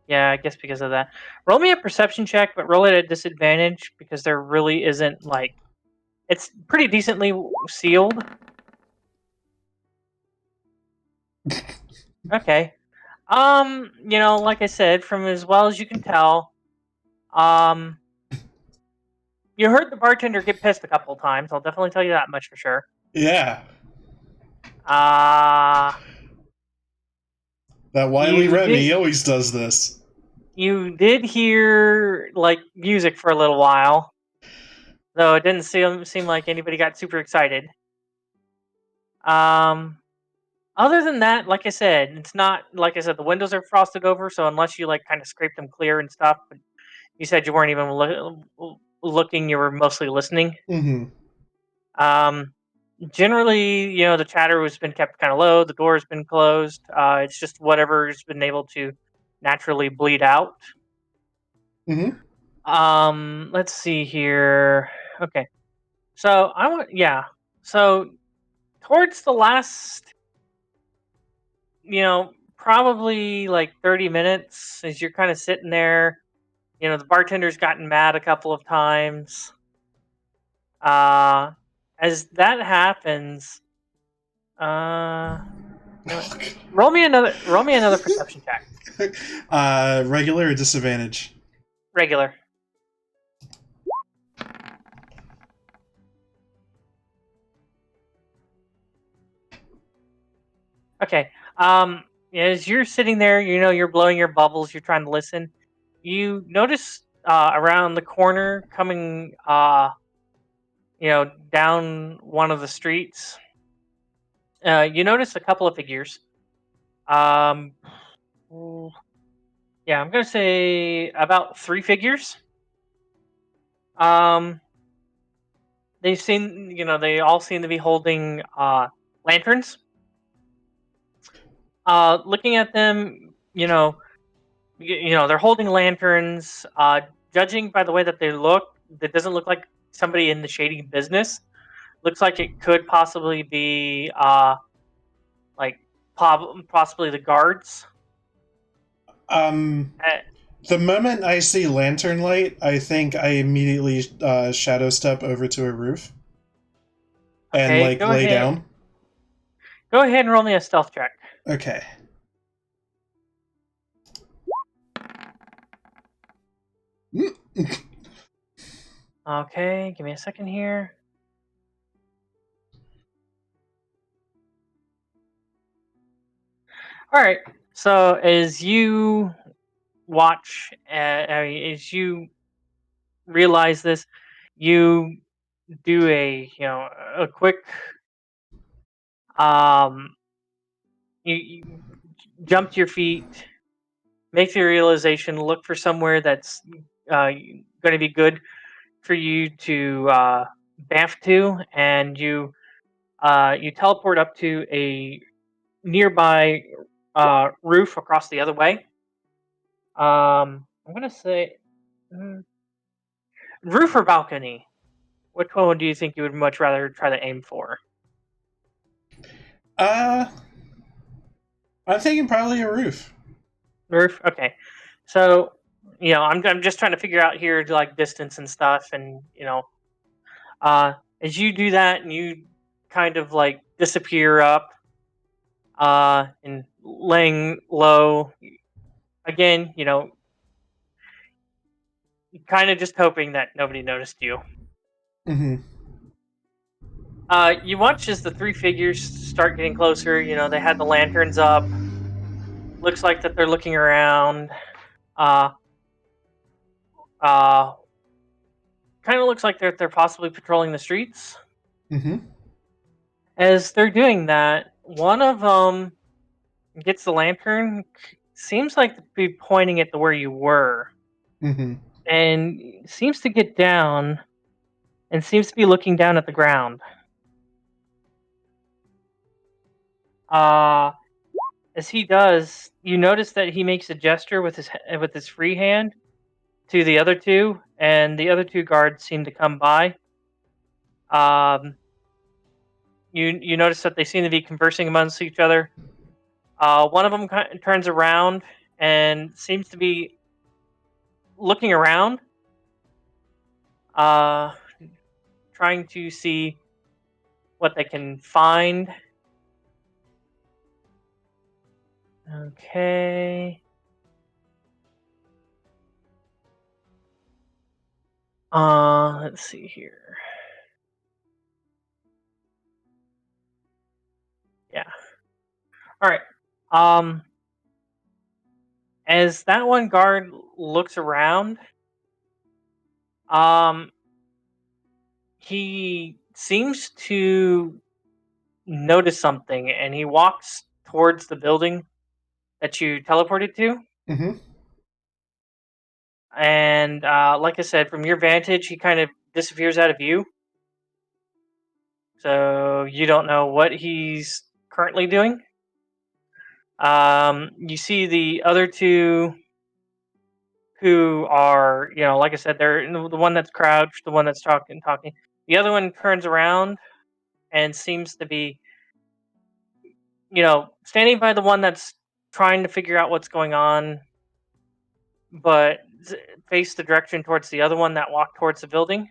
Yeah, I guess because of that. Roll me a perception check, but roll it at disadvantage because there really isn't it's pretty decently sealed. Okay. Like I said, from as well as you can tell, you heard the bartender get pissed a couple times. I'll definitely tell you that much for sure.
Yeah. That wily Remy, he always does this.
You did hear music for a little while, though it didn't seem like anybody got super excited. Other than that, like I said, it's not like I said. The windows are frosted over, so unless you kind of scrape them clear and stuff, but you said you weren't even looking; you were mostly listening.
Mm-hmm.
Generally, the chatter has been kept kind of low. The door has been closed. It's just whatever's been able to naturally bleed out.
Mm-hmm.
Let's see here. Okay. So I want, yeah. So towards the last, probably like 30 minutes, as you're kind of sitting there, the bartender's gotten mad a couple of times. As that happens, roll me another perception check.
Regular or disadvantage?
Regular. Okay. As you're sitting there, you're blowing your bubbles. You're trying to listen. You notice around the corner, coming, down one of the streets. You notice a couple of figures. Um, yeah, I'm gonna say about 3 figures. Um, they all seem to be holding lanterns. Looking at them, they're holding lanterns. Judging by the way that they look, it doesn't look like somebody in the shady business. Looks like it could possibly be like possibly the guards.
Um,
Uh,
the moment I see lantern light, I think I immediately shadow step over to a roof and
okay,
like lay down.
Go ahead and roll me a stealth check.
Okay.
Okay, give me a second here. All right. So as you watch, as you realize this, you do a quick um you jump to your feet, make the realization, look for somewhere that's going to be good for you to bamf to, and you teleport up to a nearby roof across the other way. I'm gonna say roof or balcony. Which one do you think you would much rather try to aim for?
Uh, I'm thinking probably a roof.
Roof. Okay. So I'm just trying to figure out here like distance and stuff, and as you do that and you kind of like disappear up, and laying low again, kind of just hoping that nobody noticed you.
Mm-hmm.
You watch as the 3 figures start getting closer. They had the lanterns up. Looks like that they're looking around. Uh, uh, Kind of looks like they're possibly patrolling the streets.
Mm-hmm.
As they're doing that, one of them gets the lantern. Seems like to be pointing it to where you were,
Mm-hmm.
and seems to get down and seems to be looking down at the ground. Uh, as he does, you notice that he makes a gesture with his free hand to the other two, and the other two guards seem to come by. Um, you notice that they seem to be conversing amongst each other. One of them turns around and seems to be looking around, uh, trying to see what they can find. Okay. Let's see here. Yeah. All right. Um, as that one guard looks around, um, he seems to notice something, and he walks towards the building that you teleported to.
Mm-hmm.
And like I said, from your vantage, he kind of disappears out of view. So you don't know what he's currently doing. You see the other two who are, like I said, they're the one that's crouched, the one that's talking. The other one turns around and seems to be, standing by the one that's trying to figure out what's going on, but face the direction towards the other one that walked towards the building.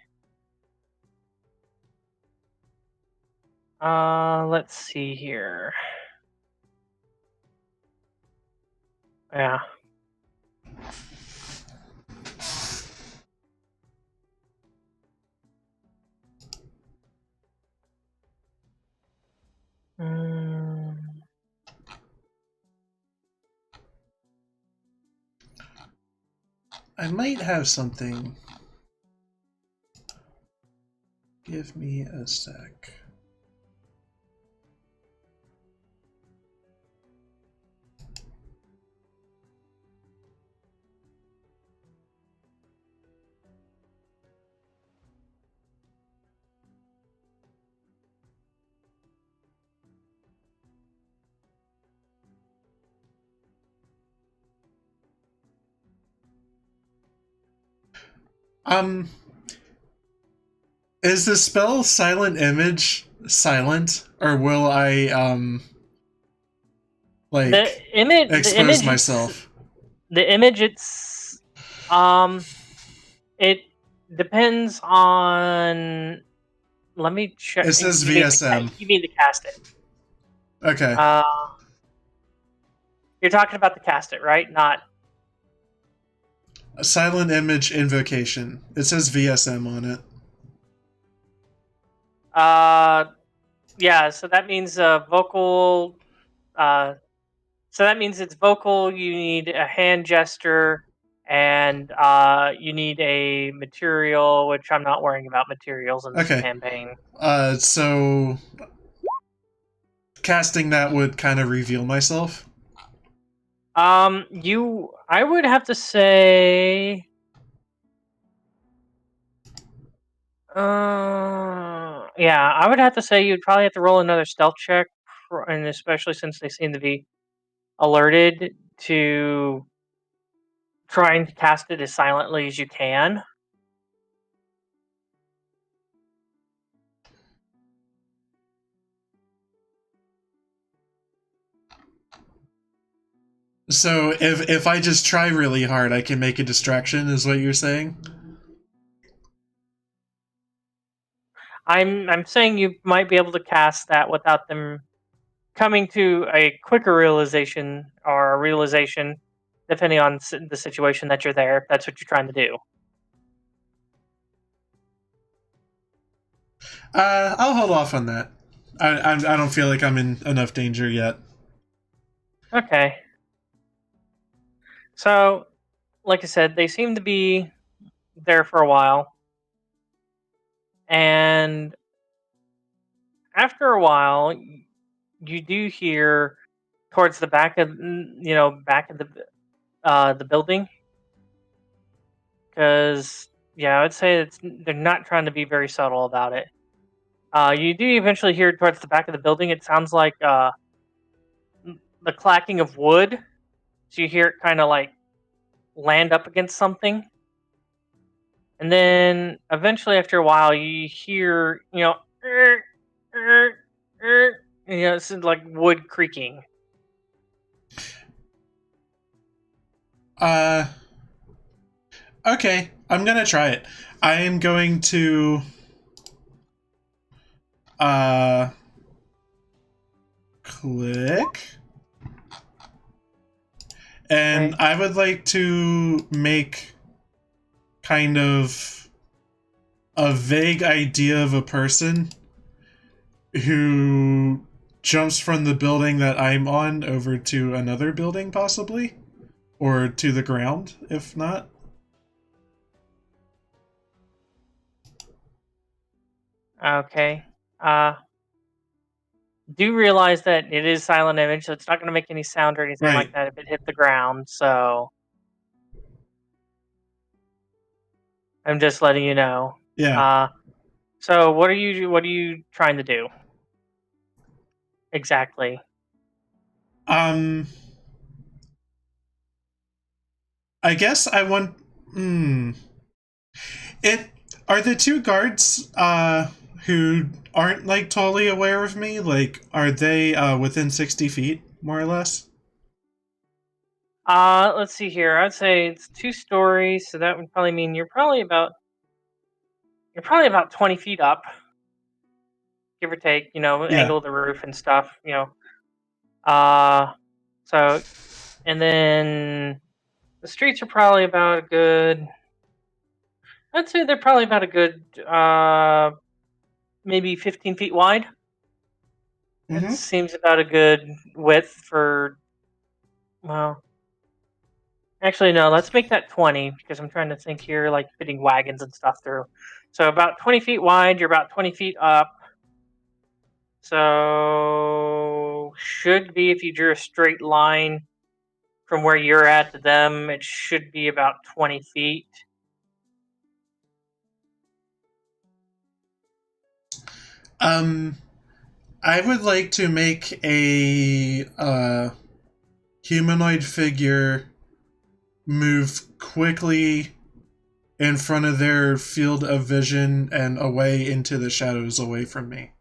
Let's see here. Yeah.
I might have something. Give me a sec. Is the spell Silent Image silent, or will I expose myself?
The image, it depends on. Let me check.
It says VSM.
You mean to cast it?
Okay.
You're talking about the cast it, right? Not
a Silent Image Invocation. It says VSM on it.
Yeah. So that means vocal. So that means it's vocal. You need a hand gesture, and you need a material, which I'm not worrying about materials in this campaign.
So casting that would kind of reveal myself.
I would have to say, yeah, I would have to say you'd probably have to roll another stealth check, and especially since they seem to be alerted, to trying to cast it as silently as you can.
So if I just try really hard, I can make a distraction, is what you're saying?
I'm saying you might be able to cast that without them coming to a quicker realization, or a realization, depending on the situation that you're there, if that's what you're trying to do.
I'll hold off on that. I don't feel like I'm in enough danger yet.
Okay. So, like I said, they seem to be there for a while. And after a while, you do hear towards the back of the building, because I would say they're not trying to be very subtle about it. You do eventually hear towards the back of the building. It sounds like the clacking of wood. So you hear it kind of like land up against something, and then eventually, after a while, you hear it's like wood creaking.
Okay, I'm gonna try it. I am going to click, and I would like to make kind of a vague idea of a person who jumps from the building that I'm on over to another building, possibly, or to the ground, if not.
Okay. Do realize that it is silent image, so it's not going to make any sound or anything like that if it hit the ground. So I'm just letting you know.
Yeah.
So what are you trying to do exactly?
I guess I want. It. Are the two guards who aren't like totally aware of me, like, are they within 60 feet, more or less?
Let's see here. I'd say it's 2 stories, so that would probably mean you're probably about 20 feet up, give or take.
Yeah.
Angle of the roof and stuff. Uh, so and then the streets are probably about a good. I'd say they're probably about a good maybe 15 feet wide. It
Mm-hmm.
seems about a good width for. Well, actually, no. Let's make that 20 because I'm trying to think here, like fitting wagons and stuff through. So about 20 feet wide. You're about 20 feet up. So should be if you drew a straight line from where you're at to them, it should be about 20 feet.
I would like to make a humanoid figure move quickly in front of their field of vision and away into the shadows away from me.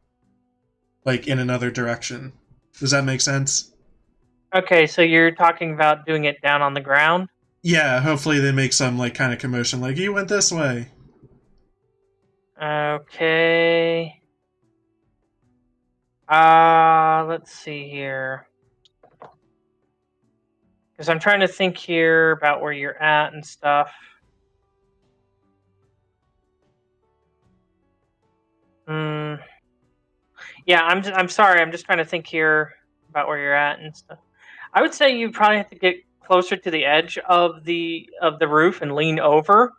Like in another direction. Does that make sense?
Okay, so you're talking about doing it down on the ground?
Yeah, hopefully they make some like kind of commotion, like you went this way.
Okay. Let's see here. Because I'm trying to think here about where you're at and stuff. Hmm. Yeah, I'm sorry. I'm just trying to think here about where you're at and stuff. I would say you probably have to get closer to the edge of the roof and lean over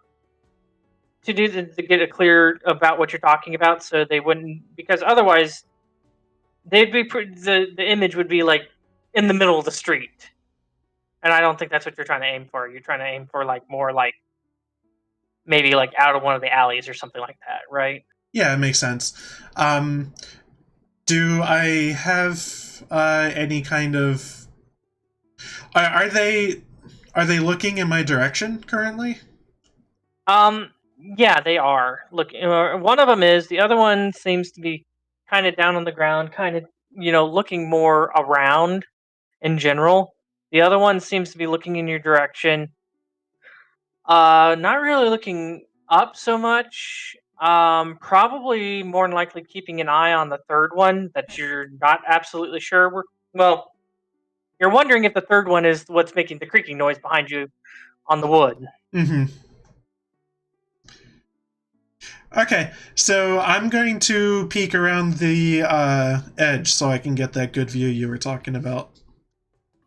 to get a clear about what you're talking about, so they wouldn't, because otherwise they'd be the image would be like in the middle of the street, and I don't think that's what you're trying to aim for. You're trying to aim for like more like maybe like out of one of the alleys or something like that, right?
Yeah, it makes sense. Do I have any kind of are they looking in my direction currently?
Yeah, they are. Look, one of them is. The other one seems to be kind of down on the ground, kind of looking more around in general. The other one seems to be looking in your direction. Not really looking up so much. Probably more than likely keeping an eye on the third one that you're not absolutely sure. Well, you're wondering if the third one is what's making the creaking noise behind you on the wood.
Mm-hmm. Okay, so I'm going to peek around the edge so I can get that good view you were talking about.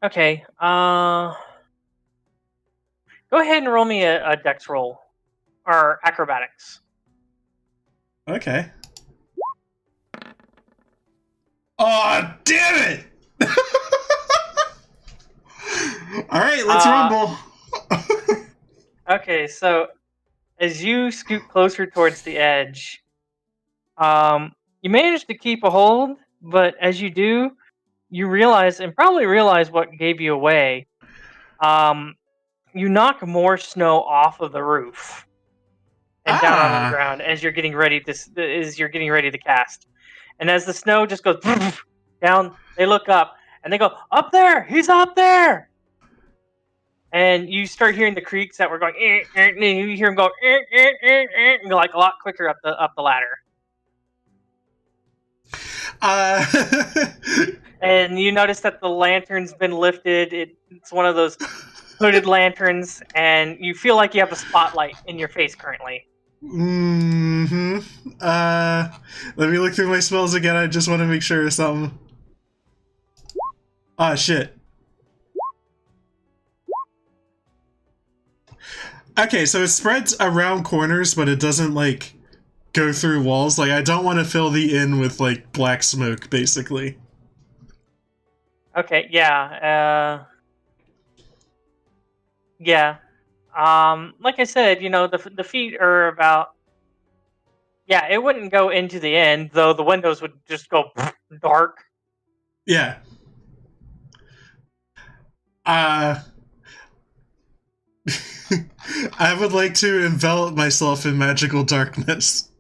Okay. Go ahead and roll me a dex roll or acrobatics.
Okay. Oh, damn it! All right, let's rumble.
Okay, so as you scoot closer towards the edge, you manage to keep a hold, but as you do, you realize and probably realize what gave you away. You knock more snow off of the roof and down onto the ground as you're getting ready to cast. And as the snow just goes down, they look up and they go, "Up there! He's up there!" And you start hearing the creaks that were going, and you hear them go, like a lot quicker up the ladder. And you notice that the lantern's been lifted. It's one of those hooded lanterns, and you feel like you have a spotlight in your face currently.
Mm-hmm. Let me look through my spells again. I just want to make sure of something. Ah, shit. Okay, so it spreads around corners, but it doesn't, like, go through walls. Like, I don't want to fill the inn with, like, black smoke, basically.
Okay, yeah. Yeah. Like I said, the feet are about. Yeah, it wouldn't go into the end, though the windows would just go dark.
Yeah. I would like to envelop myself in magical darkness.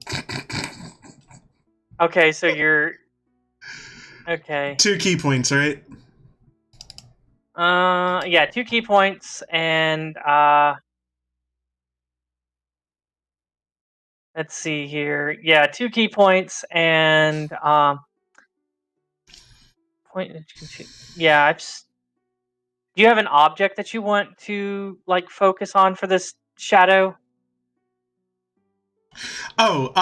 Okay, so you're okay.
2 key points, right?
Yeah, 2 key points, and let's see here. Yeah, 2 key points, and point. Yeah, do you have an object that you want to like focus on for this shadow?
Oh,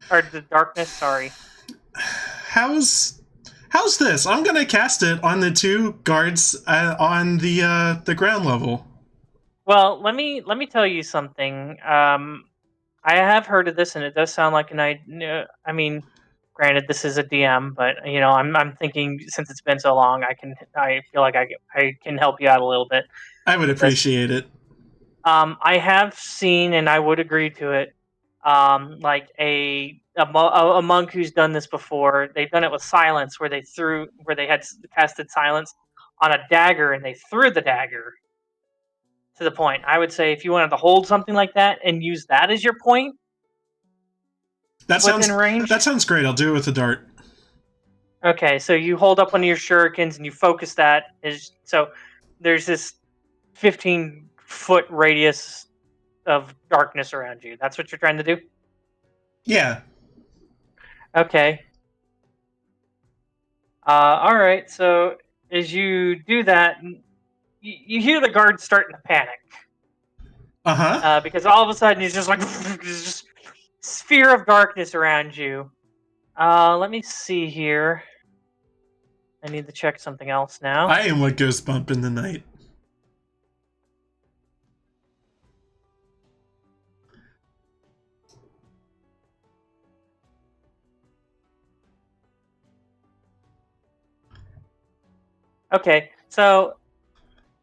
Or the darkness, sorry.
how's this? I'm gonna cast it on the 2 guards on the ground level.
Well, let me tell you something. I have heard of this, and it does sound like an idea. I mean, granted, this is a DM, but I'm thinking since it's been so long, I feel like I can help you out a little bit.
I would
with this.
appreciate it.
I have seen, and I would agree to it. Like a monk who's done this before. They've done it with silence, where they had casted silence on a dagger, and they threw the dagger to the point. I would say if you wanted to hold something like that and use that as your point within range.
That sounds great. I'll do it with a dart.
Okay, so you hold up one of your shurikens and you focus that. So there's this 15-foot radius of darkness around you. That's what you're trying to do?
Yeah.
Okay. All right. So as you do that, you hear the guards starting to panic.
Uh-huh.
Because all of a sudden it's just like there's just sphere of darkness around you. Let me see here. I need to check something else now.
I am what goes bump in the night.
Okay, so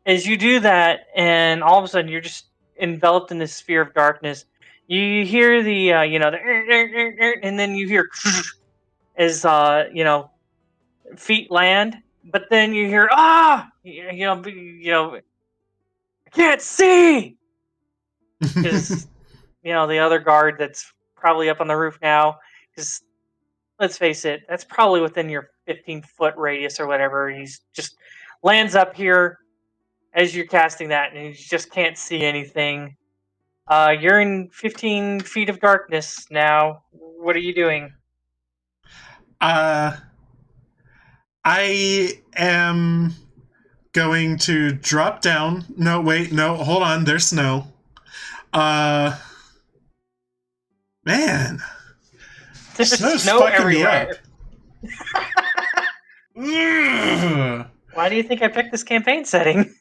as you do that, and all of a sudden you're just enveloped in this sphere of darkness, you hear the and then you hear as feet land, but then you hear I can't see because the other guard that's probably up on the roof now. Because let's face it, that's probably within your 15-foot radius or whatever. He's just lands up here as you're casting that, and you just can't see anything. You're in 15 feet of darkness now. What are you doing?
I am going to drop down. No, wait, no, hold on. There's snow. Man.
There's
Snow's
snow
fucking
everywhere.
me up.
Why do you think I picked this campaign setting?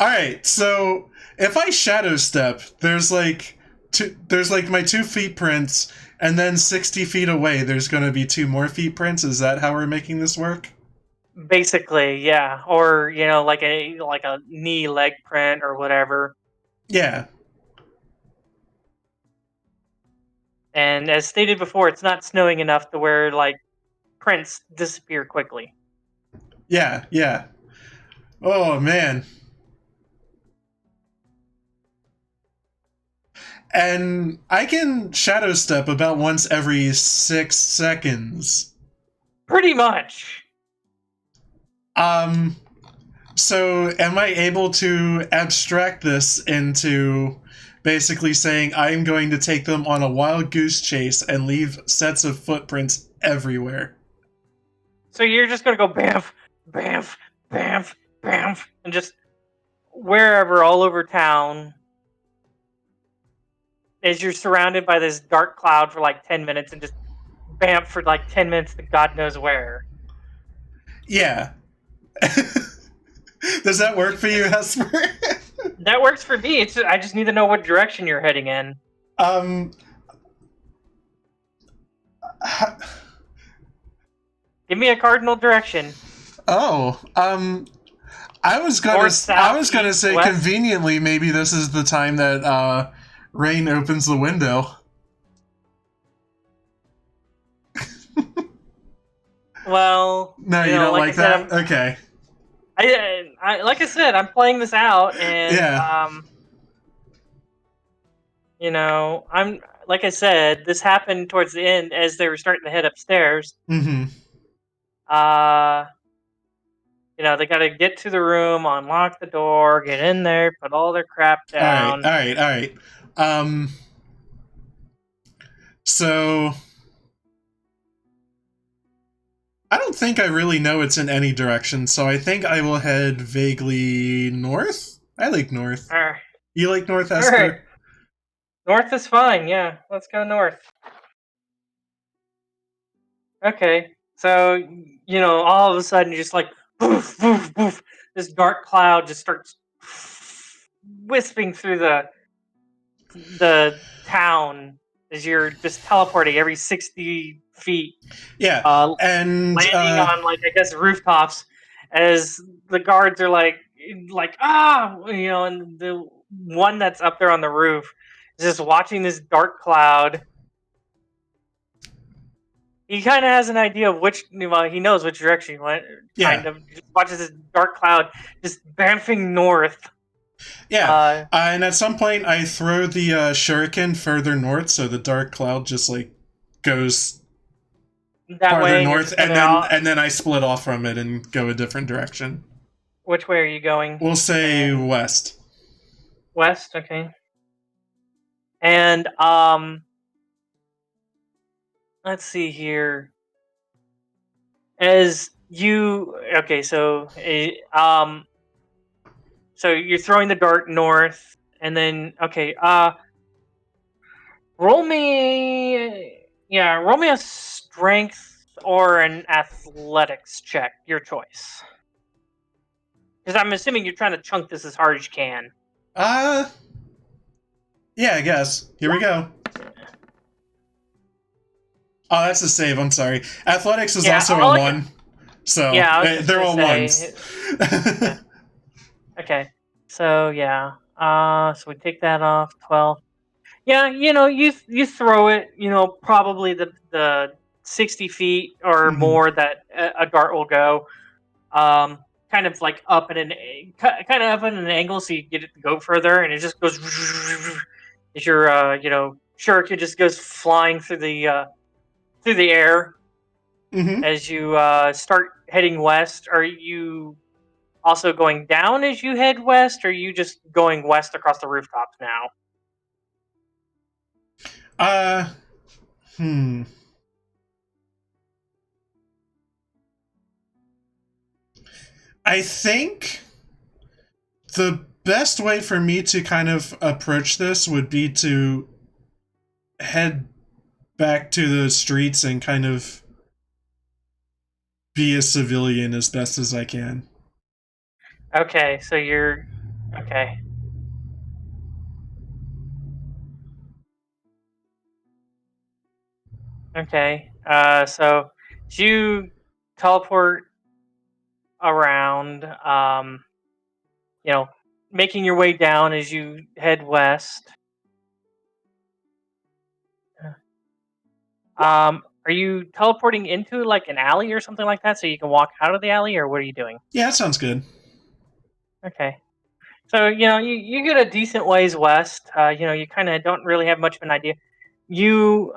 Alright, so if I shadow step, there's like my 2 feet prints, and then 60 feet away there's gonna be 2 more feet prints. Is that how we're making this work?
Basically, yeah. Or, like a knee leg print or whatever.
Yeah.
And as stated before, it's not snowing enough to where like prints disappear quickly.
Yeah, yeah. Oh man. And I can shadow step about once every 6 seconds.
Pretty much.
So am I able to abstract this into basically saying I'm going to take them on a wild goose chase and leave sets of footprints everywhere?
So you're just gonna go bamf, bamf, bamf, bamf, and just wherever all over town as you're surrounded by this dark cloud for like 10 minutes and just bamf for like 10 minutes to God knows where.
Yeah. Does that work for you, Hesper?
That works for me. I just need to know what direction you're heading in. Give me a cardinal direction.
Oh, I was gonna say
west?
conveniently maybe this is the time that Raine opens the window.
Well,
No, you don't like that? Okay.
I like I said, I'm playing this out, and
Yeah.
you know, I'm like I said, this happened towards the end as they were starting to head upstairs.
Mm-hmm.
You know, they got to get to the room, unlock the door, get in there, put all their crap
All right.
down.
All right. All right. So I don't think I really know it's in any direction, so I think I will head vaguely north. I like north.
All right.
You like north,
All
Hesper?
right. North is fine. Yeah, let's go north. Okay. So, you know, all of a sudden, just like poof, poof, poof, this dark cloud just starts wisping through the town as you're just teleporting every 60 feet,
Yeah. And
landing on, like, I guess rooftops, as the guards are like you know, and the one that's up there on the roof is just watching this dark cloud. He kind of has an idea of which, well, he knows which direction he went. Kind
yeah.
of just watches this dark cloud just bamfing north.
Yeah. And at some point, I throw the shuriken further north, so the dark cloud just like goes
That
farther
way, and
north, and then I split off from it and go a different direction.
which way are you going?
We'll say west.
West, okay. And let's see here. As you so you're throwing the dart north, and then roll me a strength or an athletics check, your choice. Because I'm assuming you're trying to chunk this as hard as you can.
Yeah, I guess. Here we go. Oh, that's a save. I'm sorry. Athletics is also a 1. So, they're all 1s.
Yeah. Okay. So, yeah. So we take that off. 12. Yeah, you know, you throw it, you know, probably the 60 feet or more that a dart will go. Kind of like up at an angle, so you get it to go further, and it just goes as your you know, shuriken just goes flying through the air. As you start heading west. Are you also going down as you head west, or are you just going west across the rooftops now?
I think the best way for me to kind of approach this would be to head back to the streets and kind of be a civilian as best as I can.
Okay, so you're okay. Okay. So you teleport around, you know, making your way down as you head west. Are you teleporting into like an alley or something like that so you can walk out of the alley, or what are you doing?
Yeah, that sounds good.
Okay. So, you know, you get a decent ways west. You know, you kind of don't really have much of an idea. You,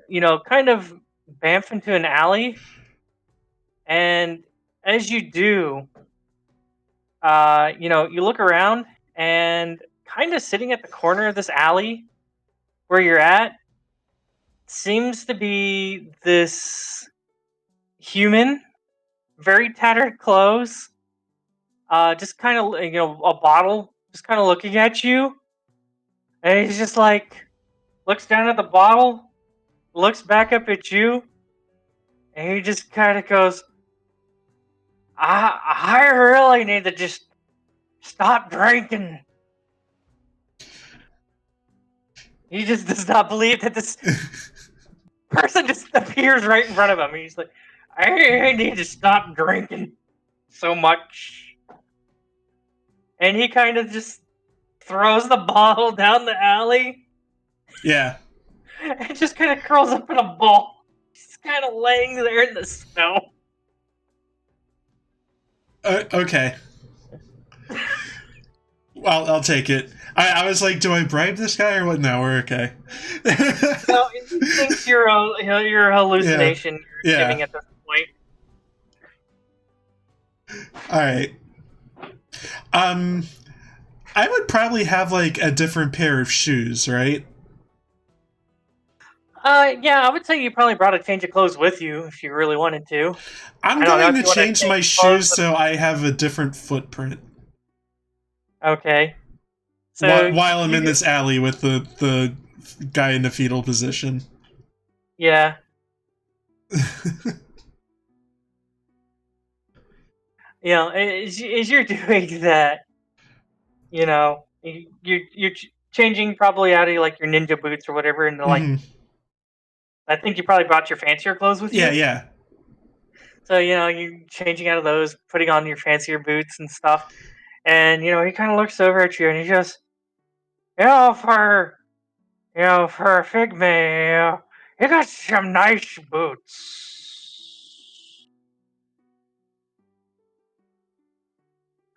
you know, kind of bamf into an alley. And as you do, you know, you look around, and kind of sitting at the corner of this alley where you're at seems to be this human, very tattered clothes, just kind of, you know, a bottle, just kind of looking at you. And he's just like, looks down at the bottle, looks back up at you, and he just kind of goes, I really need to just stop drinking. He just does not believe that this person just appears right in front of him. He's like, I need to stop drinking so much. And he kind of just throws the bottle down the alley.
Yeah.
And just kind of curls up in a ball. Just kind of laying there in the snow.
Okay. Well, I'll take it. I was like, do I bribe this guy or what? No, we're okay.
No, he thinks you're a hallucination. You're
Yeah.
giving at this point.
All right. I would probably have like a different pair of shoes, right?
Yeah, I would say you probably brought a change of clothes with you if you really wanted to.
I'm
I don't know
going
if
to
you want to
change
change
my
clothes.
shoes so I have a different footprint
Okay. So
while I'm
you
in this alley with the guy in the fetal position.
yeah. You know, as you're doing that, you know, you're changing probably out of like your ninja boots or whatever into like.
Mhm.
I think you probably brought your fancier clothes with you.
Yeah.
So, you know, you're changing out of those, putting on your fancier boots and stuff. And, you know, he kind of looks over at you and he just, for a figme, you got some nice boots.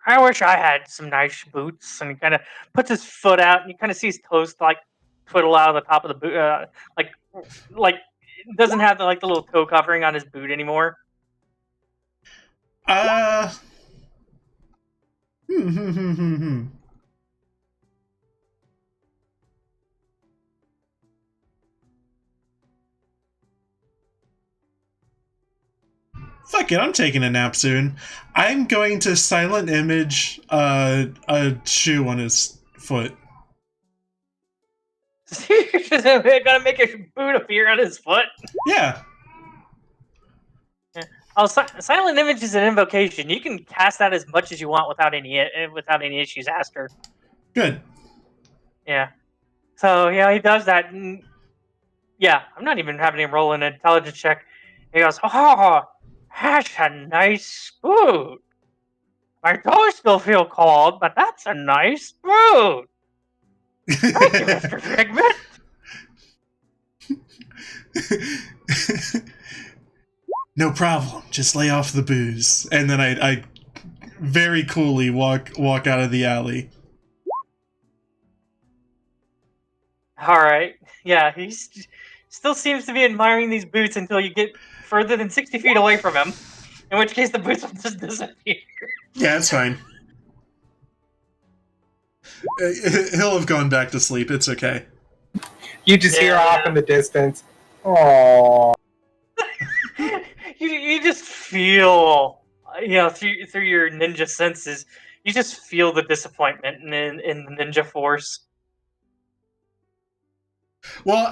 I wish I had some nice boots. And he kind of puts his foot out and you kind of see his toes like twiddle out of the top of the boot, like doesn't have the little toe covering on his boot anymore.
Uh. Hmm. Fuck it, I'm taking a nap soon. I'm going to silent image a shoe on his foot.
You're gonna make a boot appear on his foot.
Yeah.
Oh, silent image is an invocation. You can cast that as much as you want without any issues. Aster.
Good.
Yeah. So yeah, he does that. And yeah, I'm not even having him roll an intelligence check. He goes, "Oh, that's a nice boot. My toes still feel cold, but that's a nice boot. Thank you, Mr. Figment."
No problem. Just lay off the booze, and then I very coolly walk out of the alley.
All right. Yeah, he still seems to be admiring these boots until you get further than 60 feet away from him. In which case, the boots will just disappear.
Yeah, it's fine. He'll have gone back to sleep. It's okay.
You just hear
Yeah,
off
yeah.
in the distance. Oh.
You just feel, through your ninja senses, you just feel the disappointment in the ninja force.
Well,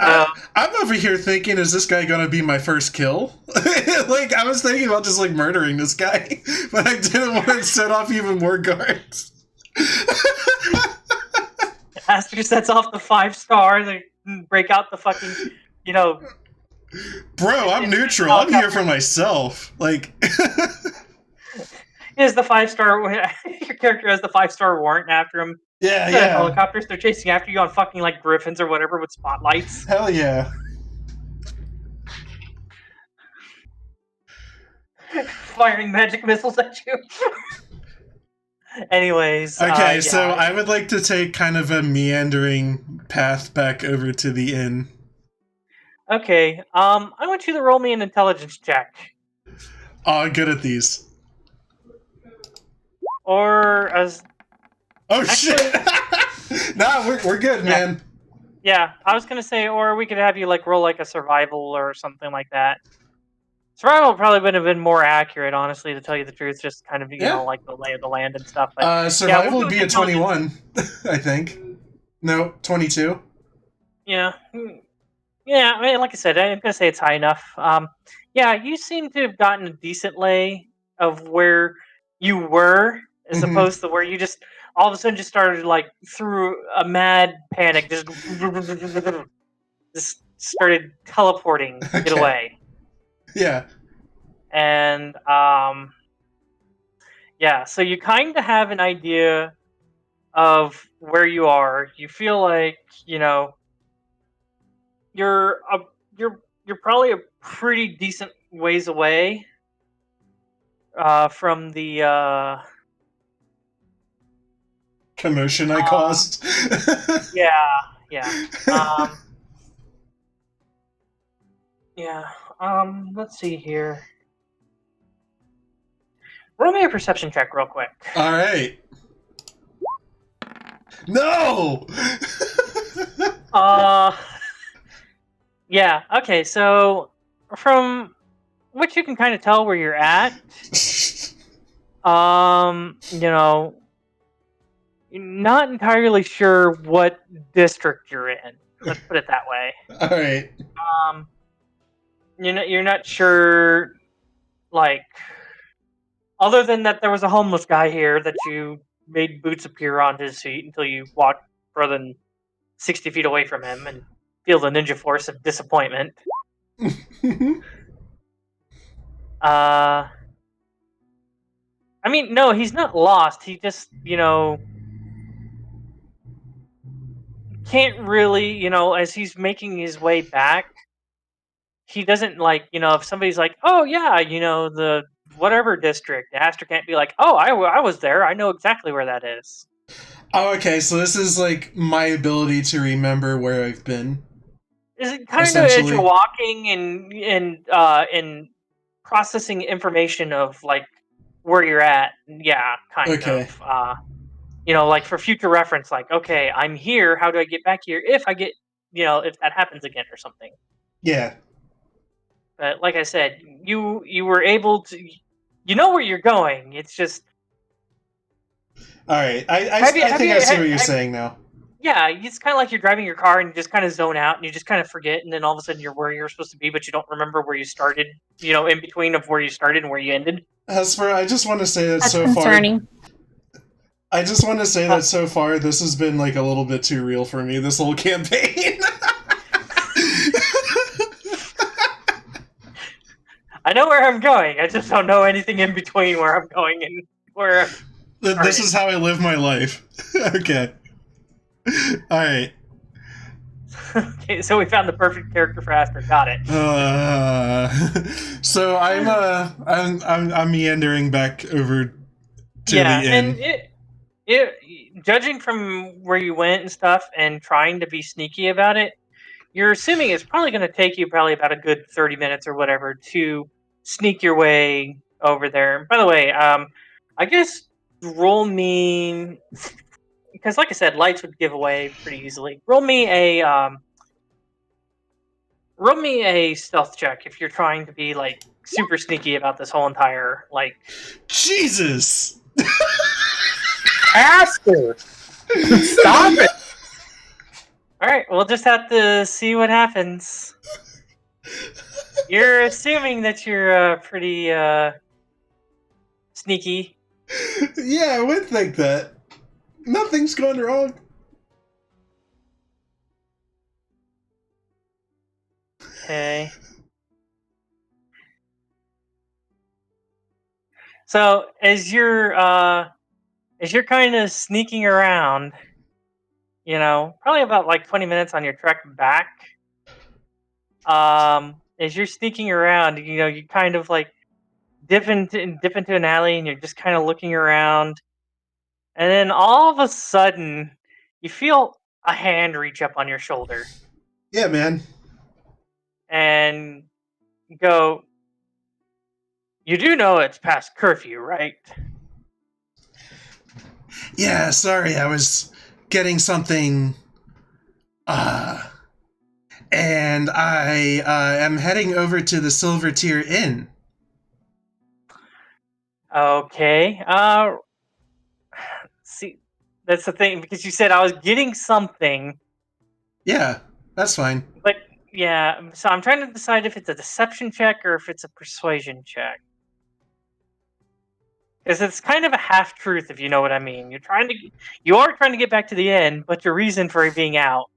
I'm over here thinking, is this guy gonna be my first kill? Like, I was thinking about just like murdering this guy, but I didn't want to set off even more guards.
Aster sets off the 5-star. They break out the fucking,
Bro, I'm neutral. I'm here for myself. Like,
is the 5-star. Your character has the 5-star warrant after him.
yeah,
Instead of
yeah.
helicopters, they're chasing after you on fucking like griffins or whatever with spotlights.
Hell yeah.
Firing magic missiles at you. Anyways.
Okay,
yeah.
so I would like to take kind of a meandering path back over to the inn.
Okay. I want you to roll me an intelligence check.
Oh, I'm good at these.
Or as.
Oh,
Actually,
shit! Nah, we're good, man.
Yeah, I was gonna say, or we could have you like roll like a survival or something like that. Survival probably would have been more accurate, honestly, to tell you the truth. Just kind of like the lay of the land and stuff. But
Survival
we'll
would be a 21, I think. No, 22.
Yeah, I mean, like I said, I'm gonna say it's high enough. Yeah, you seem to have gotten a decent lay of where you were, as
Mhm.
opposed to where you just all of a sudden just started like through a mad panic, just started teleporting it
Okay.
away.
Yeah.
And yeah, so you kind of have an idea of where you are. You feel like you're you're probably a pretty decent ways away. from the
Commotion I caused.
yeah. Yeah. Let's see here. Roll me a perception check real quick.
All right. No.
Yeah. Okay. So from what you can kind of tell where you're at, you know, you're not entirely sure what district you're in. Let's put it that way.
All right.
You're not sure, like, other than that there was a homeless guy here that you made boots appear on his feet until you walked further than 60 feet away from him and feel the ninja force of disappointment. I mean, no, he's not lost. He just, can't really, as he's making his way back, he doesn't like, if somebody's like, oh yeah, the whatever district, Aster can't be like, oh, I was there. I know exactly where that is.
Oh, okay. So this is like my ability to remember where I've been.
Is it kind of as you're walking and processing information of like where you're at? Yeah, kind of. Like for future reference, like, okay, I'm here. How do I get back here? If I get, if that happens again or something.
Yeah.
But like I said, you were able to, where you're going. It's just.
All right. I think I see what you're saying now.
Yeah, it's kind of like you're driving your car and you just kind of zone out and you just kind of forget, and then all of a sudden you're where you're supposed to be, but you don't remember where you started. In between of where you started and where you ended.
Hesper, I just want to say that
That's
so
concerning.
far. I just want to say that so far this has been like a little bit too real for me. This whole campaign.
I know where I'm going. I just don't know anything in between where I'm going and where.
This is how I live my life. Okay. All right.
Okay, so we found the perfect character for Aster. Got it.
So I'm meandering back over to the inn.
And judging from where you went and stuff, and trying to be sneaky about it, you're assuming it's probably going to take you probably about a good 30 minutes or whatever to sneak your way over there. By the way, I guess roll me, because like I said, lights would give away pretty easily. Roll me a stealth check if you're trying to be like super sneaky about this whole entire like.
Jesus.
Aster! Stop it!
All right, we'll just have to see what happens. You're assuming that you're pretty sneaky.
Yeah, I would think that. Nothing's gone wrong.
Okay. So as you're kind of sneaking around, probably about like 20 minutes on your trek back. As you're sneaking around, you kind of like dip into an alley, and you're just kind of looking around, and then all of a sudden, you feel a hand reach up on your shoulder,
Yeah, man.
and you go, "You do know it's past curfew, right?"
Yeah, sorry, I was getting something. And I am heading over to the Silver Tier Inn.
Okay. See, that's the thing, because you said I was getting something.
Yeah, that's fine.
But yeah, so I'm trying to decide if it's a deception check or if it's a persuasion check. Because it's kind of a half truth, if you know what I mean. You are trying to get back to the end, but your reason for being out.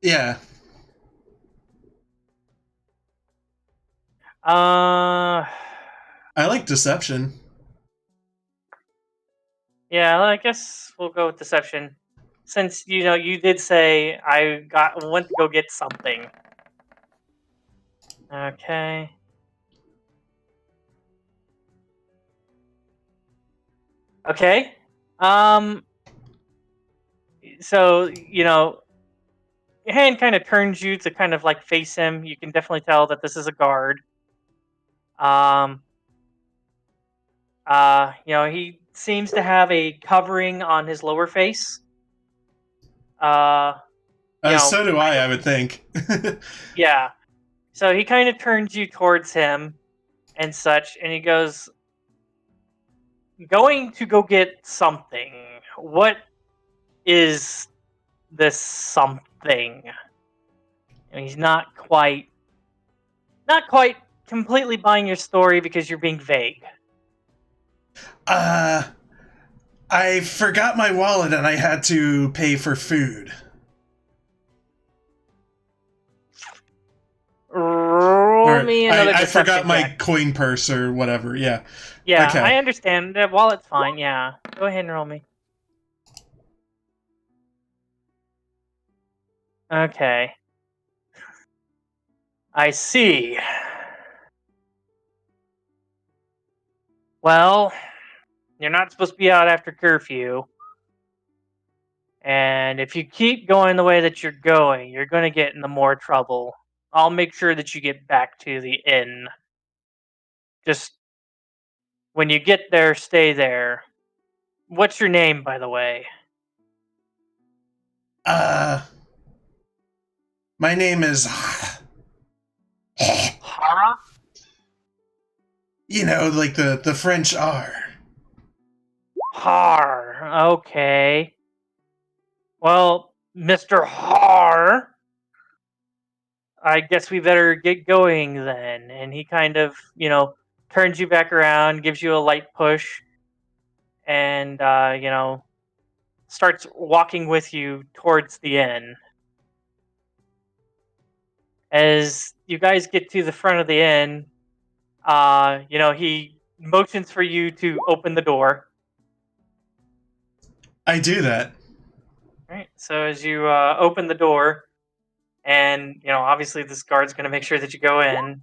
Yeah.
I
like deception.
Yeah, I guess we'll go with deception. Since you did say I went to go get something. Okay. Okay. So, your hand kind of turns you to kind of like face him. You can definitely tell that this is a guard. He seems to have a covering on his lower face.
So do I would think.
Yeah. So he kind of turns you towards him and such, and he goes, "Going to go get something. What is this something?" And he's not quite completely buying your story because you're being vague.
I forgot my wallet and I had to pay for food.
Roll me another
I
deception
forgot my
check.
coin purse or whatever, yeah.
Yeah,
Okay.
I understand. That wallet's fine, yeah. Go ahead and roll me. Okay. I see. Well, you're not supposed to be out after curfew. And if you keep going the way that you're going, you're going to get into more trouble. I'll make sure that you get back to the inn. Just when you get there, stay there. What's your name, by the way?
My name is...
Hara?
like the French R.
Har. Okay. Well, Mr. Har, I guess we better get going then. And he kind of, turns you back around, gives you a light push, and, starts walking with you towards the inn. As you guys get to the front of the inn, he motions for you to open the door.
I do that.
All right. So as you open the door, and obviously this guard's going to make sure that you go in.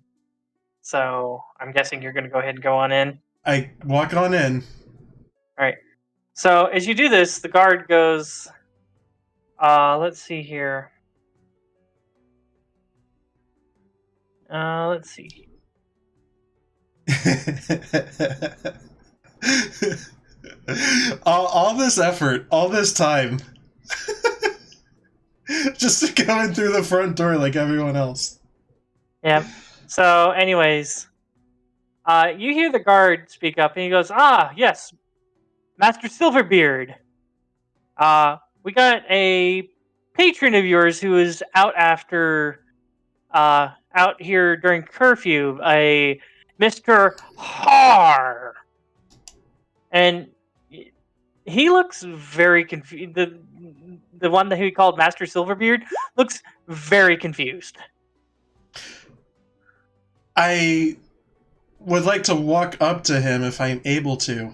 So I'm guessing you're going to go ahead and go on in.
I walk on in.
All right. So as you do this, the guard goes, let's see here. Let's see.
all this effort, all this time, just to go in through the front door like everyone else.
Yeah. So, anyways, you hear the guard speak up, and he goes, "Ah, yes, Master Silverbeard. We got a patron of yours who is out here during curfew, a Mr. Har." And he looks very confused. The one that he called Master Silverbeard looks very confused.
I would like to walk up to him if I'm able to.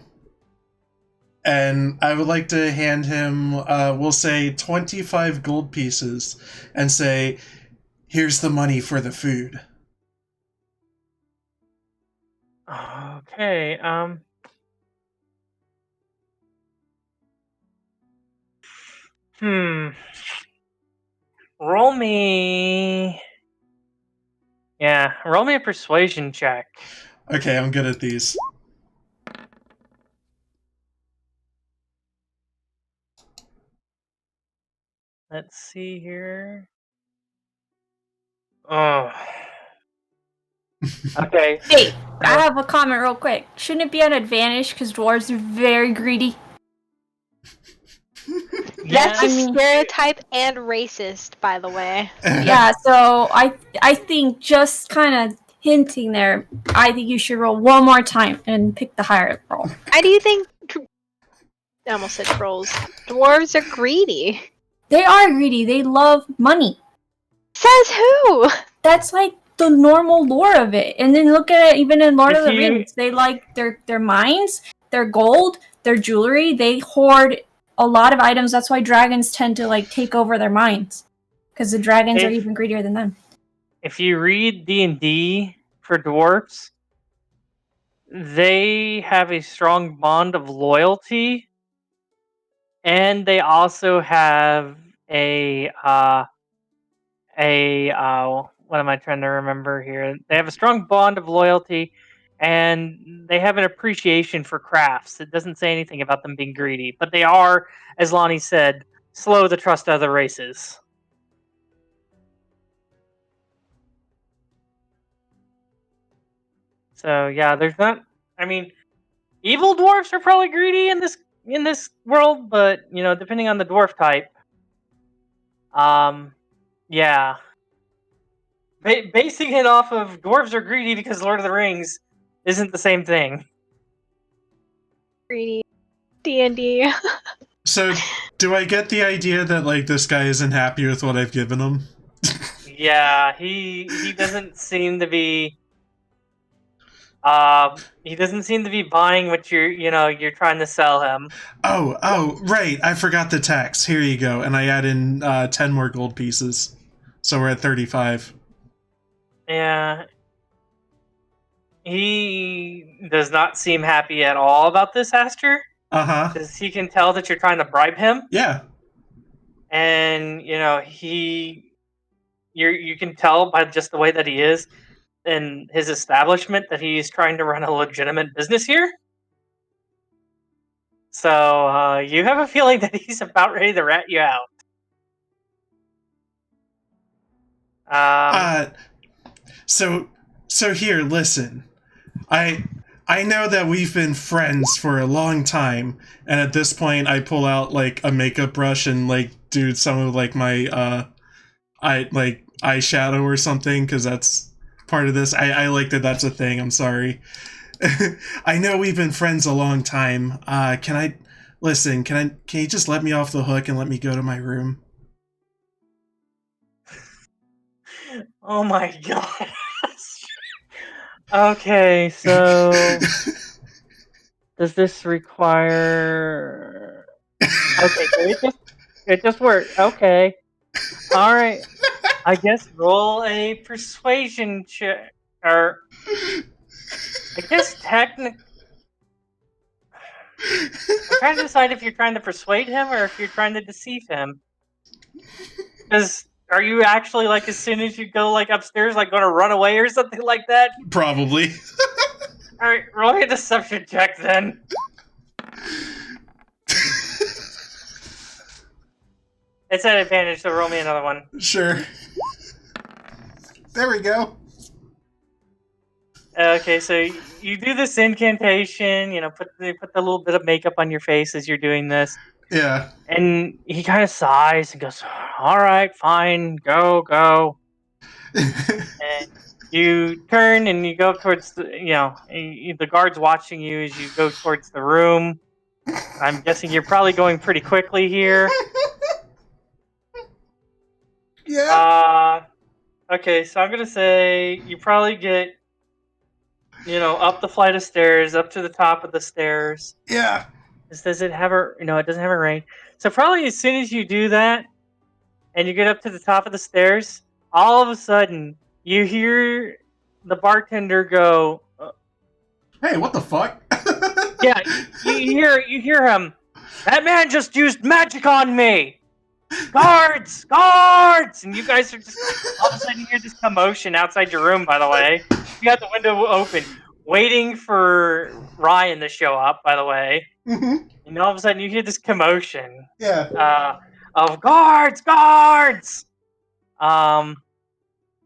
And I would like to hand him, we'll say, 25 gold pieces and say, "Here's the money for the food."
Okay, Roll me... Yeah, roll me a persuasion check.
Okay, I'm good at these.
Let's see here. Oh. Okay.
Hey, I have a comment real quick. Shouldn't it be an advantage because dwarves are very greedy?
That's a
I mean-
stereotype and racist, by the way.
Yeah, so I think just kind of hinting there, I think you should roll one more time and pick the higher roll.
Why do you think... I almost said trolls. Dwarves are greedy.
They are greedy. They love money.
Says who?
That's like the normal lore of it. And then look at it even in Lord
If
of the
you-
Rings. They like their mines, their gold, their jewelry. They hoard a lot of items. That's why dragons tend to like take over their mines. Because the dragons are even greedier than them.
If you read D&D for dwarves, they have a strong bond of loyalty, and they also have what am I trying to remember here? They have a strong bond of loyalty, and they have an appreciation for crafts. It doesn't say anything about them being greedy, but they are, as Lani said, slow to trust other races. So yeah, there's not. I mean, evil dwarfs are probably greedy in this world, but depending on the dwarf type, yeah, basing it off of dwarves are greedy because Lord of the Rings isn't the same thing.
Greedy D&D.
So, do I get the idea that like this guy isn't happy with what I've given him?
Yeah, he doesn't seem to be. He doesn't seem to be buying what you're trying to sell him.
Oh, right. I forgot the tax. Here you go. And I add in 10 more gold pieces. So we're at 35.
Yeah. He does not seem happy at all about this, Aster.
Uh-huh.
Because he can tell that you're trying to bribe him.
Yeah.
And, you can tell by just the way that he is and his establishment that he's trying to run a legitimate business here. So you have a feeling that he's about ready to rat you out.
So here, listen. I know that we've been friends for a long time, and at this point I pull out like a makeup brush and like do some of like my eyeshadow or something, because that's part of this. I like that that's a thing. I'm sorry. I know we've been friends a long time. Can you just let me off the hook and let me go to my room?
Oh my god. Okay, so does this require? Okay, so it just worked. Okay, all right. I guess roll a persuasion check, or I guess technically. I'm trying to decide if you're trying to persuade him or if you're trying to deceive him. Because are you actually like as soon as you go like upstairs, like going to run away or something like that?
Probably.
All right, roll a deception check then. It's an advantage, so roll me another one.
Sure. There we go.
Okay, so you do this incantation, put the little bit of makeup on your face as you're doing this.
Yeah.
And he kind of sighs and goes, "All right, fine, go." And you turn and you go towards the guard's watching you as you go towards the room. I'm guessing you're probably going pretty quickly here.
Yeah.
Okay, so I'm gonna say you probably get, up the flight of stairs, up to the top of the stairs.
Yeah.
Does it have a? No, it doesn't have a range. So probably as soon as you do that, and you get up to the top of the stairs, all of a sudden you hear the bartender go,
Hey, what the fuck?
"Yeah, you hear him. That man just used magic on me. Guards! And you guys are just all of a sudden you hear this commotion outside your room. By the way, you got the window open, waiting for Ryan to show up. By the way,
Mm-hmm.
and all of a sudden you hear this commotion.
Yeah.
Of guards!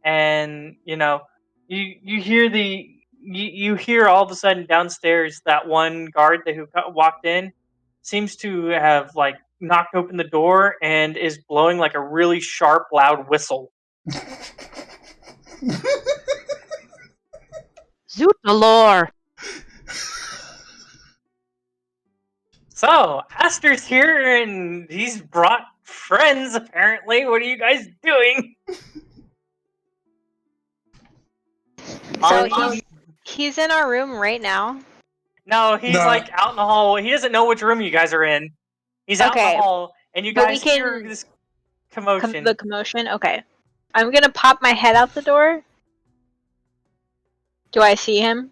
And you hear you hear all of a sudden downstairs that one guard who walked in seems to have like knocked open the door and is blowing like a really sharp, loud whistle.
Zoot galore.
So Aster's here and he's brought friends. Apparently, what are you guys doing?
So he's in our room right now.
No, he's like out in the hall. He doesn't know which room you guys are in. He's out in the hall, and you guys hear this commotion.
The commotion? Okay. I'm gonna pop my head out the door. Do I see him?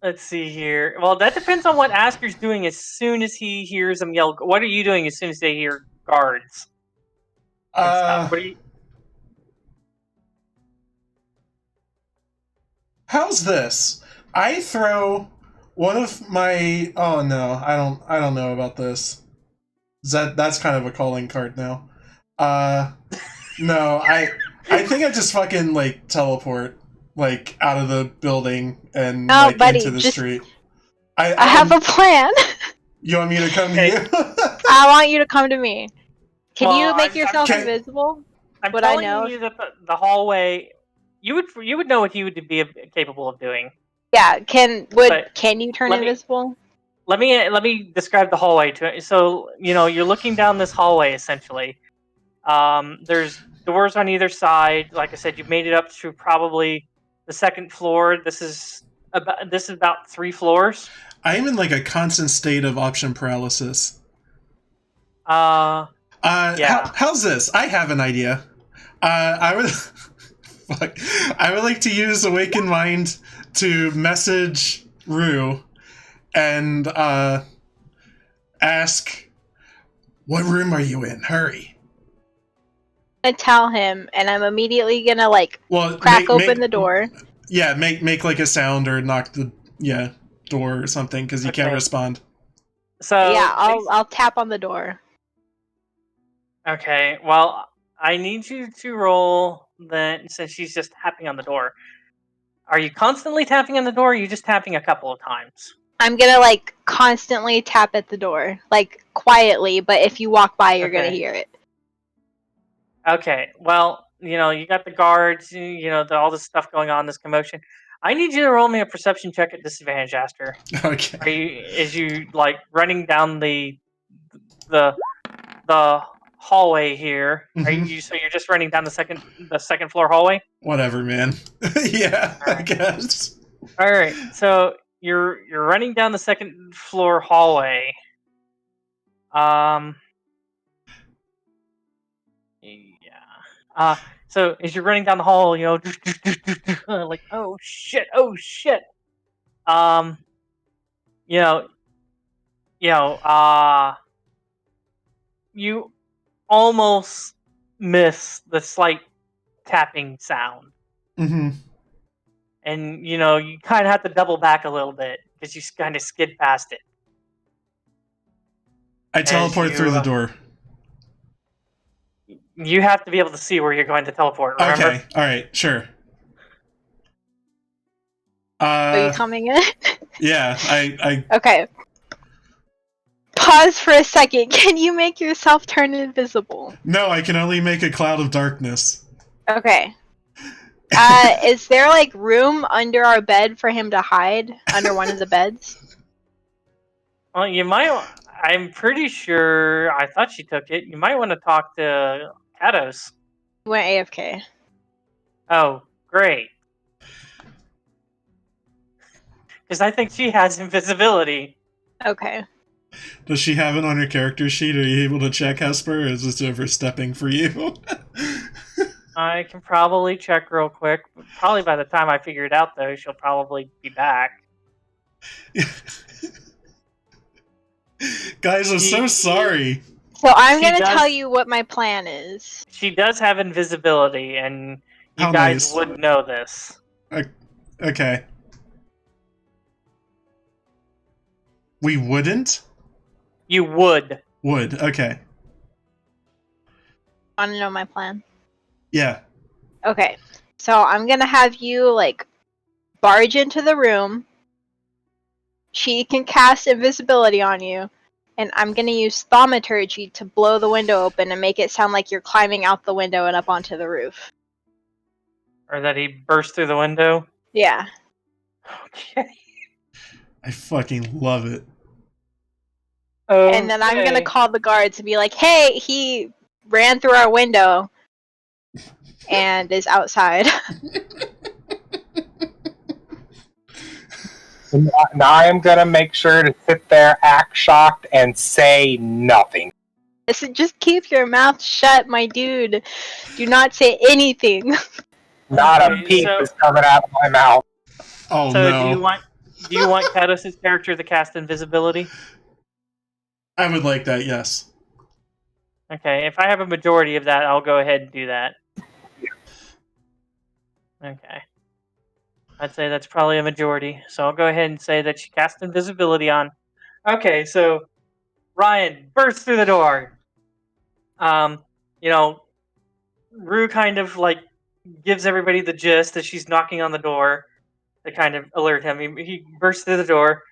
Let's see here. Well, that depends on what Aster's doing as soon as he hears them yell. What are you doing as soon as they hear guards and stuff? What are you?
How's this? I throw one of my. Oh no, I don't know about this. That's kind of a calling card now. No, I think I just fucking like teleport like out of the building and like
buddy,
into the street. I
have a plan.
You want me to come to you?
I want you to come to me. Can you make yourself
I'm
invisible?
I'm
Would I
telling
know?
you that the hallway. You would know what he would be capable of doing.
Yeah. Can you turn
let me-
invisible?
Let me describe the hallway to it. So you're looking down this hallway essentially. There's doors on either side. Like I said, you've made it up to probably the second floor. This is about 3 floors.
I am in like a constant state of option paralysis.
Yeah.
How's this? I have an idea. I would like to use Awakened Mind to message Roux and ask, "What room are you in? Hurry!"
I tell him, and I'm immediately gonna crack open the door.
Yeah, make like a sound or knock the door or something because you can't respond.
So
yeah, I'll tap on the door.
Okay, well, I need you to roll then, since she's just tapping on the door. Are you constantly tapping on the door, or are you just tapping a couple of times?
I'm gonna constantly tap at the door, quietly, but if you walk by, you're gonna hear it.
Okay, well, you got the guards, all this stuff going on, this commotion. I need you to roll me a perception check at disadvantage, Aster.
Okay.
Is you running down the hallway here?
Mm-hmm.
So you're just running down the second floor hallway?
Whatever, man. Yeah, right. I guess.
All right, so you're running down the second floor hallway. So as you're running down the hall, like, oh shit. You almost miss the slight tapping sound.
Mm-hmm.
And, you kind of have to double back a little bit because you kind of skid past it.
I teleport through the door.
You have to be able to see where you're going to teleport, remember?
Okay, alright, sure.
Are you coming in?
Yeah, I...
Okay. Pause for a second. Can you make yourself turn invisible?
No, I can only make a cloud of darkness.
Okay. Is there room under our bed for him to hide under one of the beds?
Well, you might. I'm pretty sure. I thought she took it. You might want to talk to Cados.
He went AFK.
Oh, great. Because I think she has invisibility.
Okay.
Does she have it on her character sheet? Are you able to check, Hesper, or is this overstepping for you?
I can probably check real quick. Probably by the time I figure it out, though, she'll probably be back.
Guys, I'm so sorry.
So I'm going to tell you what my plan is.
She does have invisibility, and you guys would know this.
Okay. We wouldn't?
You would.
Would, okay.
Want to know my plan?
Yeah.
Okay. So I'm going to have you, barge into the room. She can cast invisibility on you. And I'm going to use thaumaturgy to blow the window open and make it sound like you're climbing out the window and up onto the roof.
Or that he burst through the window?
Yeah.
Okay.
I fucking love it.
Okay.
And then I'm going to call the guards and be like, hey, he ran through our window and is outside.
Now I am gonna make sure to sit there, act shocked, and say nothing.
Just keep your mouth shut, my dude. Do not say anything.
Not a
Okay,
peep
so-
is coming out of my mouth.
Oh
So
no!
do you want Cados' character to cast invisibility?
I would like that. Yes.
Okay, if I have a majority of that, I'll go ahead and do that. Okay. I'd say that's probably a majority. So I'll go ahead and say that she cast invisibility on. Okay, so Ryan bursts through the door. You know, Roux kind of like gives everybody the gist that she's knocking on the door to kind of alert him. He bursts through the door.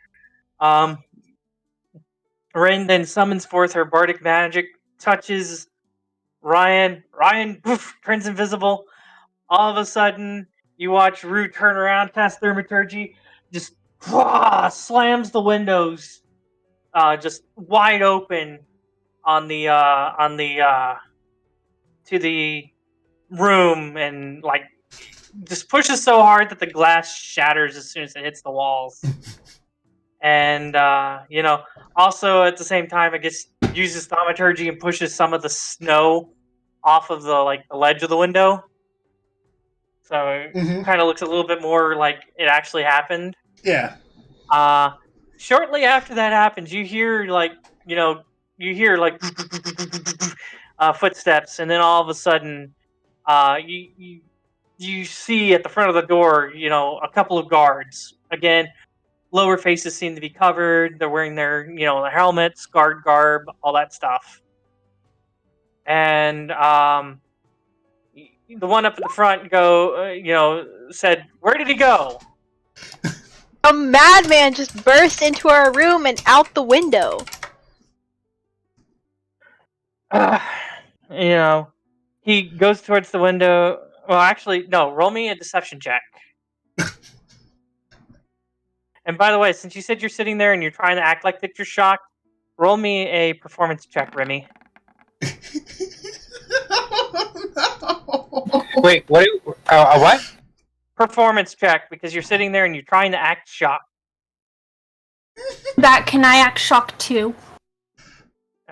Raine then summons forth her bardic magic, touches Ryan. Ryan poof, turns invisible. All of a sudden, you watch Roux turn around, cast thaumaturgy, just slams the windows just wide open on the to the room, and like just pushes so hard that the glass shatters as soon as it hits the walls. And also at the same time, it gets uses thaumaturgy and pushes some of the snow off of the ledge of the window. So it
Mm-hmm.
kind of looks a little bit more like it actually happened.
Yeah.
Shortly after that happens, you hear footsteps, and then all of a sudden, you see at the front of the door, a couple of guards. Again, lower faces seem to be covered. They're wearing their their helmets, guard garb, all that stuff. And the one up at the front said, "Where did he go?"
A madman just burst into our room and out the window.
He goes towards the window. Well, actually, no. Roll me a deception check. And by the way, since you said you're sitting there and you're trying to act like that you're shocked, roll me a performance check, Remy.
Oh, no.
Wait, what? What?
Performance check, because you're sitting there and you're trying to act shocked.
That can I act shocked too?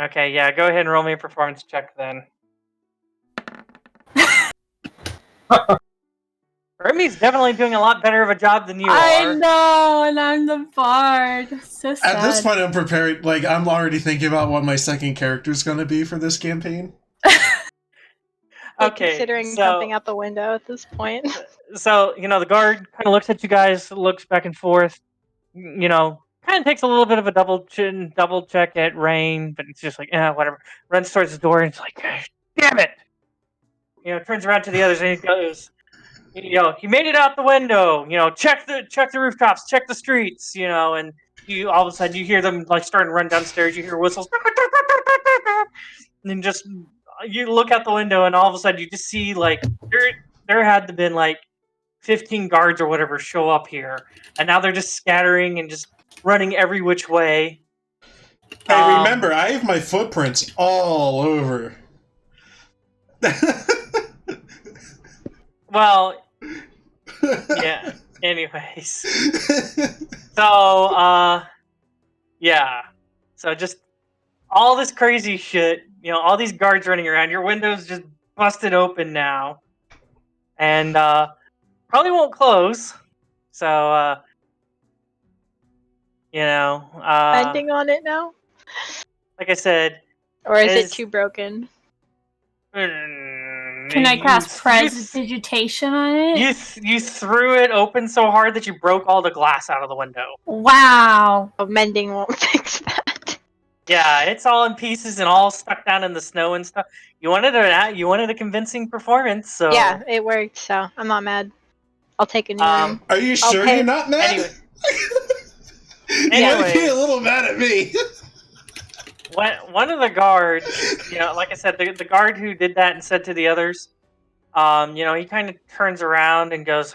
Okay, yeah, go ahead and roll me a performance check then. Remy's definitely doing a lot better of a job than you
I
are.
know, and I'm the bard. So sad.
At this point, I'm prepared. Like, I'm already thinking about what my second character is going to be for this campaign.
Okay,
Considering jumping out the window at this point.
So, the guard kind of looks at you guys, looks back and forth, kind of takes a little bit of a double check at Raine, but it's just like, whatever. Runs towards the door and it's like, damn it! Turns around to the others and he goes, he made it out the window. Check the rooftops, check the streets. And you all of a sudden you hear them like starting to run downstairs. You hear whistles, and then just you look out the window and all of a sudden you just see like there had to have been like 15 guards or whatever show up here, and now they're just scattering and just running every which way.
Hey, remember, I have my footprints all over.
Well, yeah. Anyways, so yeah. So just all this crazy shit. All these guards running around. Your window's just busted open now, and probably won't close. So
Bending on it now?
like I said,
Or is it too broken?
Can I cast prestidigitation on it?
You threw it open so hard that you broke all the glass out of the window.
Wow.
Oh, mending won't fix that.
Yeah, it's all in pieces and all stuck down in the snow and stuff. You wanted a convincing performance, so
Yeah, it worked, so I'm not mad. I'll take a new room.
Are you sure you're not mad?
Anyway.
You might be a little mad at me.
One of the guards, like I said, the guard who did that and said to the others, he kind of turns around and goes,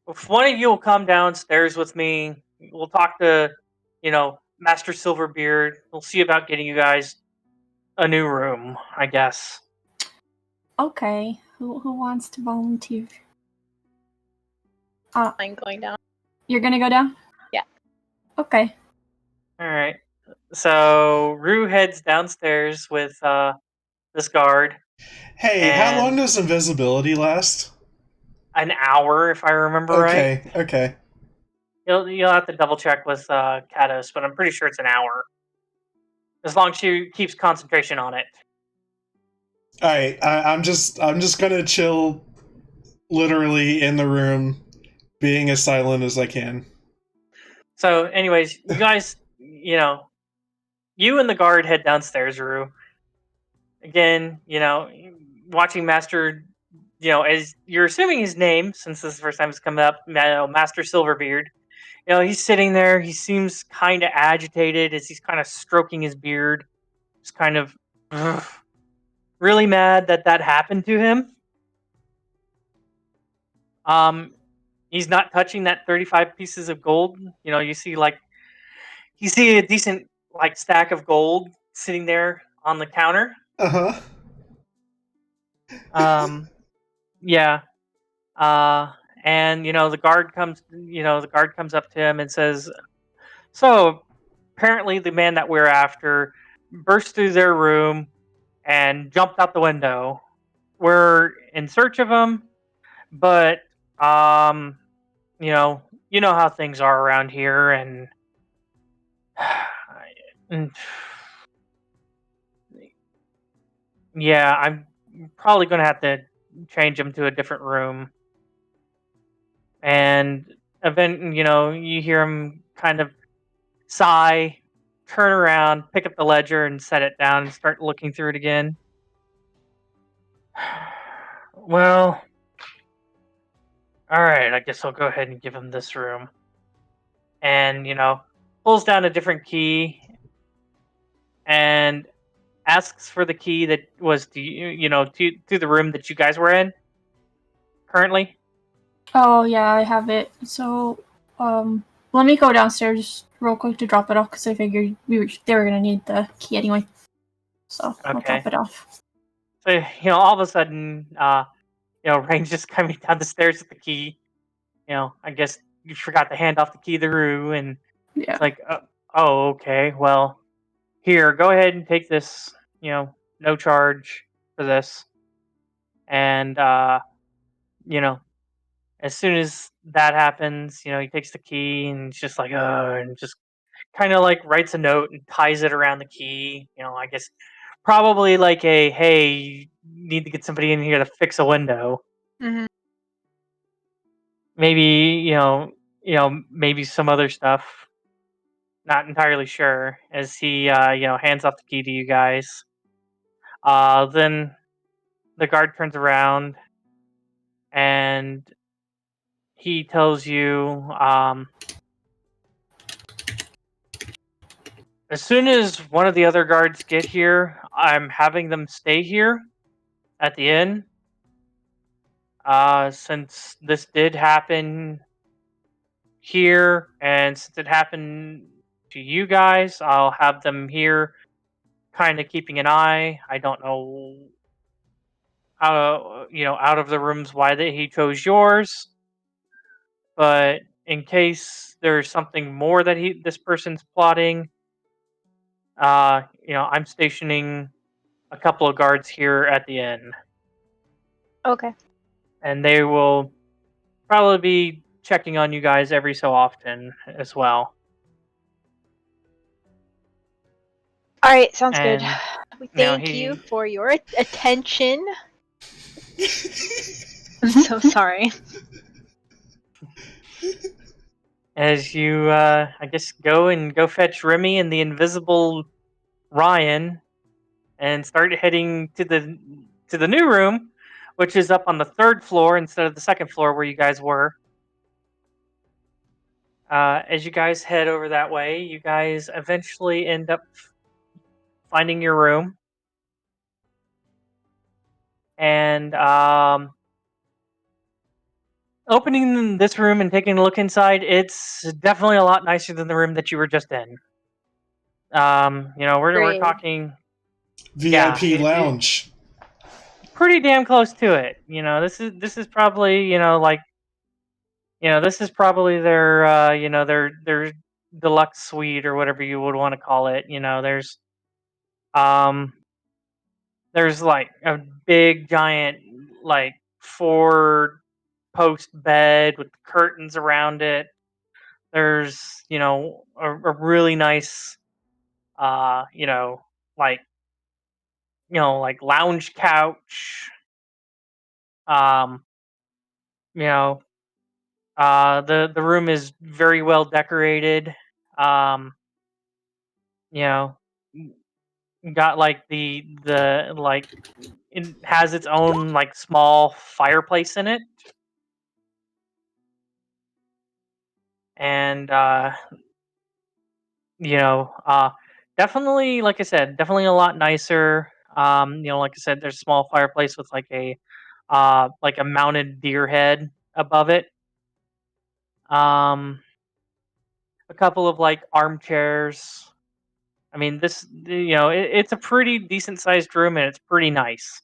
if one of you will come downstairs with me, we'll talk to, Master Silverbeard. We'll see about getting you guys a new room, I guess.
Okay. Who wants to volunteer?
I'm going down.
You're gonna go down?
Yeah.
Okay.
Alright. So Roux heads downstairs with this guard.
Hey, how long
And
does invisibility last?
an hour, if I remember right.
Okay, okay.
You'll have to double check with Cados, but I'm pretty sure it's an hour. As long as she keeps concentration on it.
Alright, I'm just gonna chill literally in the room, being as silent as I can.
So, anyways, you guys, you and the guard head downstairs, Roux. Again, watching Master, as you're assuming his name, since this is the first time it's come up, Master Silverbeard. He's sitting there. He seems kind of agitated as he's kind of stroking his beard. Just kind of really mad that happened to him. He's not touching that 35 pieces of gold. You see a decent stack of gold sitting there on the counter.
Uh-huh.
Yeah. And the guard comes up to him and says, "So apparently, the man that we're after burst through their room and jumped out the window. We're in search of him, but um, you know how things are around here, and." and yeah, I'm probably going to have to change him to a different room. And event, you hear him kind of sigh, turn around, pick up the ledger, and set it down and start looking through it again. Well, all right, I guess I'll go ahead and give him this room. And, pulls down a different key and asks for the key that was to the room that you guys were in currently.
Oh yeah, I have it. So, let me go downstairs real quick to drop it off because I figured they were gonna need the key anyway. So I'll
Okay.
drop it off.
So, all of a sudden, Raine's just coming down the stairs with the key. I guess you forgot to hand off the key to Roux, and
Yeah.
it's like, oh, okay, well, here, go ahead and take this, no charge for this. And, as soon as that happens, he takes the key and he's just like, and just kind of writes a note and ties it around the key. I guess probably like hey, you need to get somebody in here to fix a window.
Mm-hmm.
Maybe, maybe some other stuff. Not entirely sure. As he, hands off the key to you guys. Then the guard turns around and he tells you, as soon as one of the other guards get here, I'm having them stay here at the inn. Since this did happen here, and since it happened to you guys, I'll have them here, kind of keeping an eye. I don't know, out of the rooms why he chose yours, but in case there's something more that this person's plotting, I'm stationing a couple of guards here at the inn,
Okay.
and they will probably be checking on you guys every so often as well.
All right, sounds
And
good. We
now
thank you for your attention. I'm so sorry.
as you, I guess, go fetch Remy and the invisible Ryan, and start heading to the new room, which is up on the third floor instead of the second floor where you guys were. As you guys head over that way, you guys eventually end up finding your room, and opening this room and taking a look inside. It's definitely a lot nicer than the room that you were just in. We're
Great.
talking,
VIP
yeah,
lounge.
pretty damn close to it. This is probably, this is probably their their deluxe suite or whatever you would want to call it. There's there's like a big giant like 4-post bed with curtains around it. There's a really nice uh you know like like lounge couch. um you know the room is very well decorated. um you know got like the like it has its own like small fireplace in it. And you know uh definitely, like I said, definitely a lot nicer. Like I said, there's a small fireplace with like a mounted deer head above it. um a couple of like armchairs. I mean, it's a pretty decent sized room, and it's pretty nice.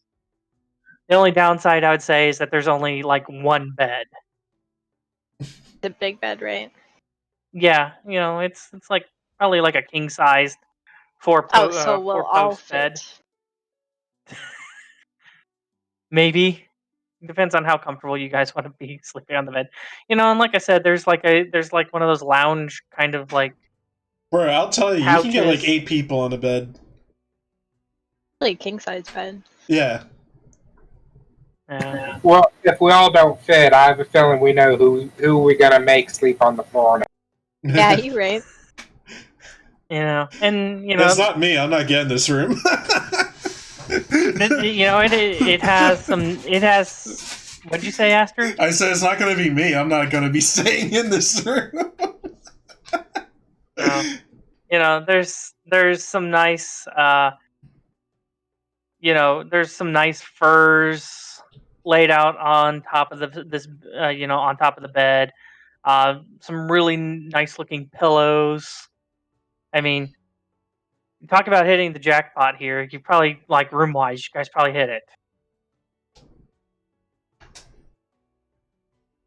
The only downside I would say is that there's only like one bed.
The big bed, right?
Yeah, it's like probably like a king sized
Oh, so we'll
four
all
post bed.
fit.
Maybe. Depends on how comfortable you guys want to be sleeping on the bed. And like I said, there's like one of those lounge kind of like
Bro, I'll tell you can get like
couches.
8 people on a bed.
Like king size bed.
Yeah.
Well, if we all don't fit, I have a feeling we know who we're gonna make sleep on the floor now.
Yeah, you're right.
And
That's not me. I'm not getting this room.
it has some. It has. What'd you say, Aster?
I said it's not going to be me. I'm not going to be staying in this room.
There's some nice. There's some nice furs laid out on top of on top of the bed. Some really nice looking pillows. I mean, talk about hitting the jackpot here. You probably, like, room wise, you guys probably hit it.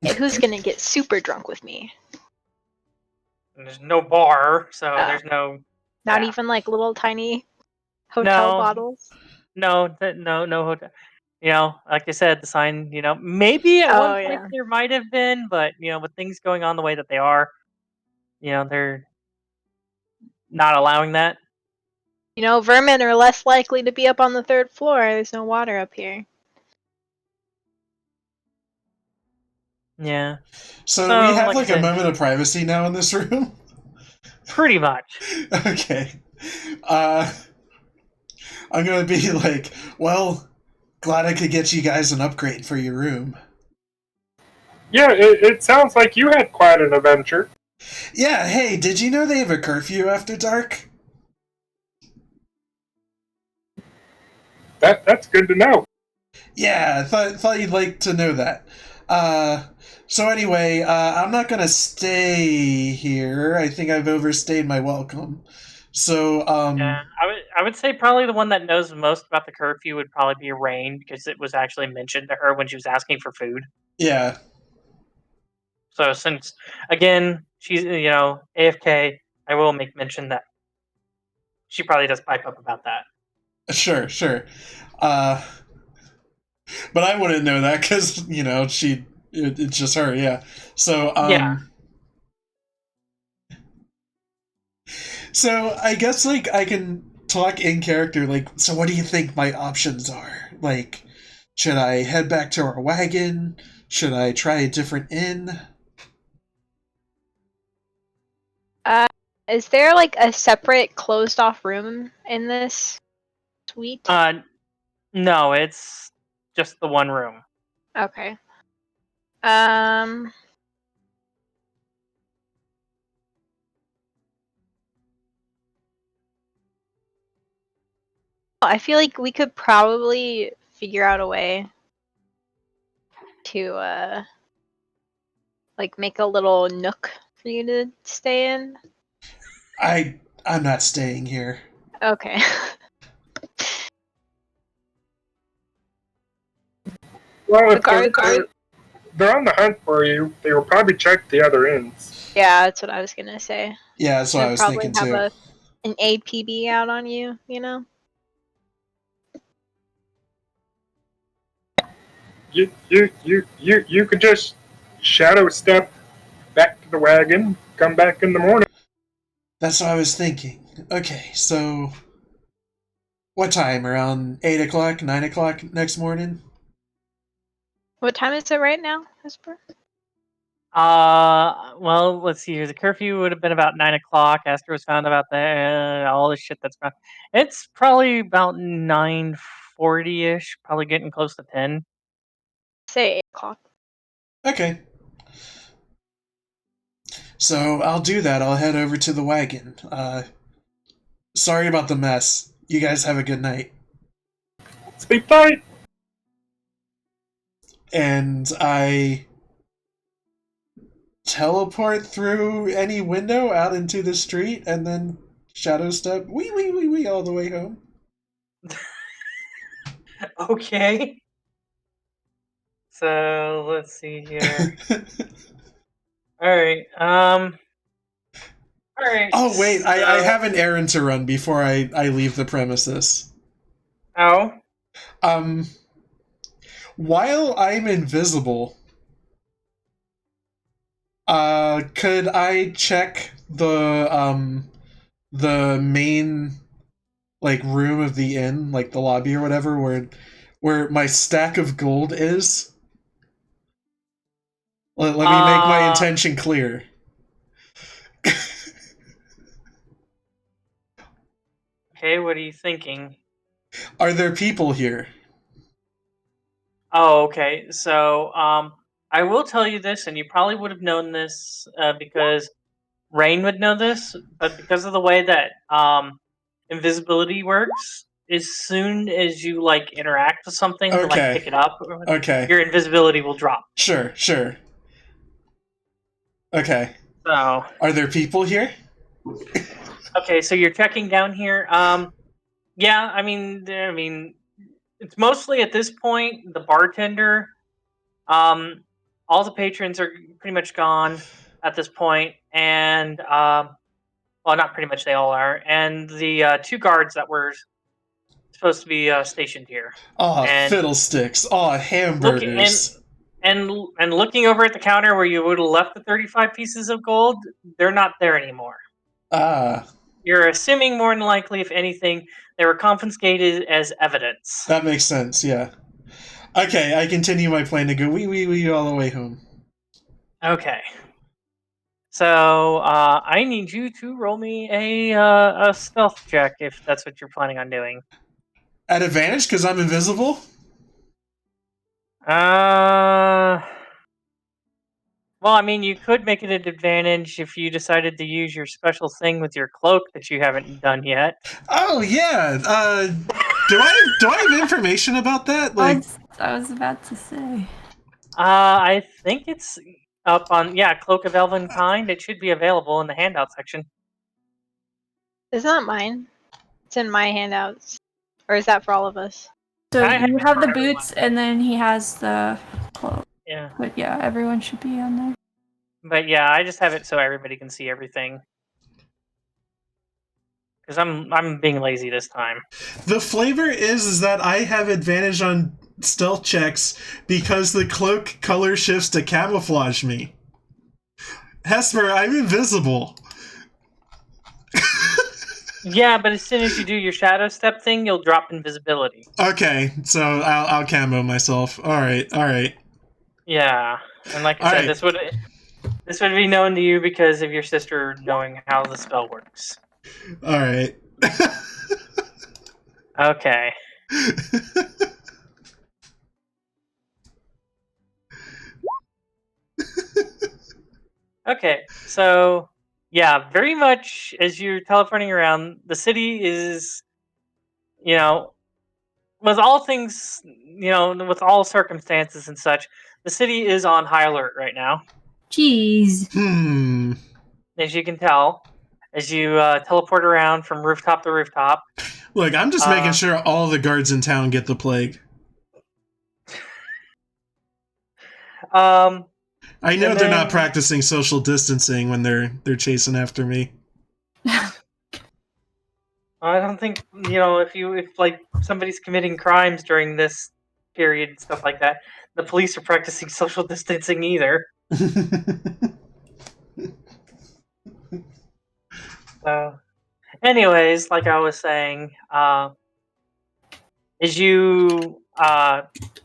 Hey, who's gonna get super drunk with me?
And there's no bar, so
Oh.
there's no.
Not
Yeah.
even like little tiny hotel bottles.
No hotel. Like I said, the sign. Maybe at one point there might have been, but with things going on the way that they are, they're not allowing that.
Vermin are less likely to be up on the 3rd floor. There's no water up here.
Yeah.
So we have like a moment of privacy now in this room?
Pretty much.
Okay. I'm gonna be like, well, glad I could get you guys an upgrade for your room.
Yeah, it sounds like you had quite an adventure.
Yeah, hey, did you know they have a curfew after dark?
That's good to know.
Yeah, I thought you'd like to know that. So anyway, I'm not gonna stay here. I think I've overstayed my welcome. So,
yeah, I would say probably the one that knows the most about the curfew would probably be Raine, because it was actually mentioned to her when she was asking for food.
Yeah.
So since, again, she's AFK, I will make mention that she probably does pipe up about that.
Sure. But I wouldn't know that because it's just her. Yeah. So
yeah.
So I guess like I can talk in character. Like, so what do you think my options are? Like, should I head back to our wagon? Should I try a different inn?
Is there like a separate closed off room in this suite?
No, it's just the one room.
Okay. I feel like we could probably figure out a way to like make a little nook for you to stay in.
I'm not staying here.
Okay.
Well, if they're on the hunt for you, they will probably check the other inns.
Yeah, that's what I was gonna say.
Yeah, that's what I was thinking too.
Probably have an APB out on you,
You could just shadow step back to the wagon, come back in the morning.
That's what I was thinking. Okay, so what time? Around 8 o'clock, 9 o'clock next morning?
What time is it right now, Hesper?
Well, let's see here. The curfew would have been about 9 o'clock. Aster was found about all this shit that's around. It's probably about 9:40ish. Probably getting close to 10.
Say 8 o'clock.
Okay. So I'll do that. I'll head over to the wagon. Sorry about the mess. You guys have a good night.
Sleep tight.
And I teleport through any window out into the street and then shadow step wee all the way home.
Okay. So let's see here. All right. All right.
Oh wait, I
so-
have an errand to run before I leave the premises.
Oh.
While I'm invisible, could I check the main like room of the inn, like the lobby or whatever, where my stack of gold is? Let me make my intention clear.
Okay. What are you thinking?
Are there people here?
Oh, okay. So, I will tell you this, and you probably would have known this because Raine would know this, but because of the way that invisibility works, as soon as you like interact with something to like
Okay.
pick it up,
Okay.
your invisibility will drop.
Sure. Okay.
So,
Are there people here?
okay, so you're checking down here. Yeah, I mean, it's mostly at this point the bartender. All the patrons are pretty much gone at this point, and well, not pretty much, they all are, and the two guards that were supposed to be stationed here.
Aw,
And
fiddlesticks. Aw,
looking
hamburgers.
and looking over at the counter where you would have left the 35 pieces of gold, they're not there anymore.
Ah,
You're assuming more than likely, if anything, they were confiscated as evidence.
that makes sense, yeah. Okay, I continue my plan to go wee all the way home.
Okay. So I need you to roll me a stealth check if that's what you're planning on doing.
At advantage, because I'm invisible?
Well, I mean, you could make it an advantage if you decided to use your special thing with your cloak that you haven't done yet.
Oh, yeah. Do I have information about that? Like,
I was about to say.
I think it's up on Cloak of Elven Kind. It should be available in the handout section.
It's not mine. It's in my handouts. Or is that for all of us?
So
I have
you
it
have
for
the
everyone.
boots, and then he has the cloak.
Yeah,
But yeah, everyone should be on there.
but yeah, I just have it so everybody can see everything. Because I'm being lazy this time.
the flavor is that I have advantage on stealth checks because the cloak color shifts to camouflage me. Hesper, I'm invisible.
Yeah, but as soon as you do your shadow step thing, you'll drop invisibility.
Okay, so I'll camo myself. All right.
Yeah, and like I
All
said,
right.
this would be known to you because of your sister knowing how the spell works.
All right.
Okay. Okay, so yeah, very much as you're teleporting around, the city is, with all things, with all circumstances and such, the city is on high alert right now,
Jeez.
as you can tell, as you teleport around from rooftop to rooftop.
Look, I'm just making sure all the guards in town get the plague. I know they're not practicing social distancing when they're chasing after me.
I don't think if like somebody's committing crimes during this period and stuff like that. The police are practicing social distancing either. So, anyways, like I was saying, as you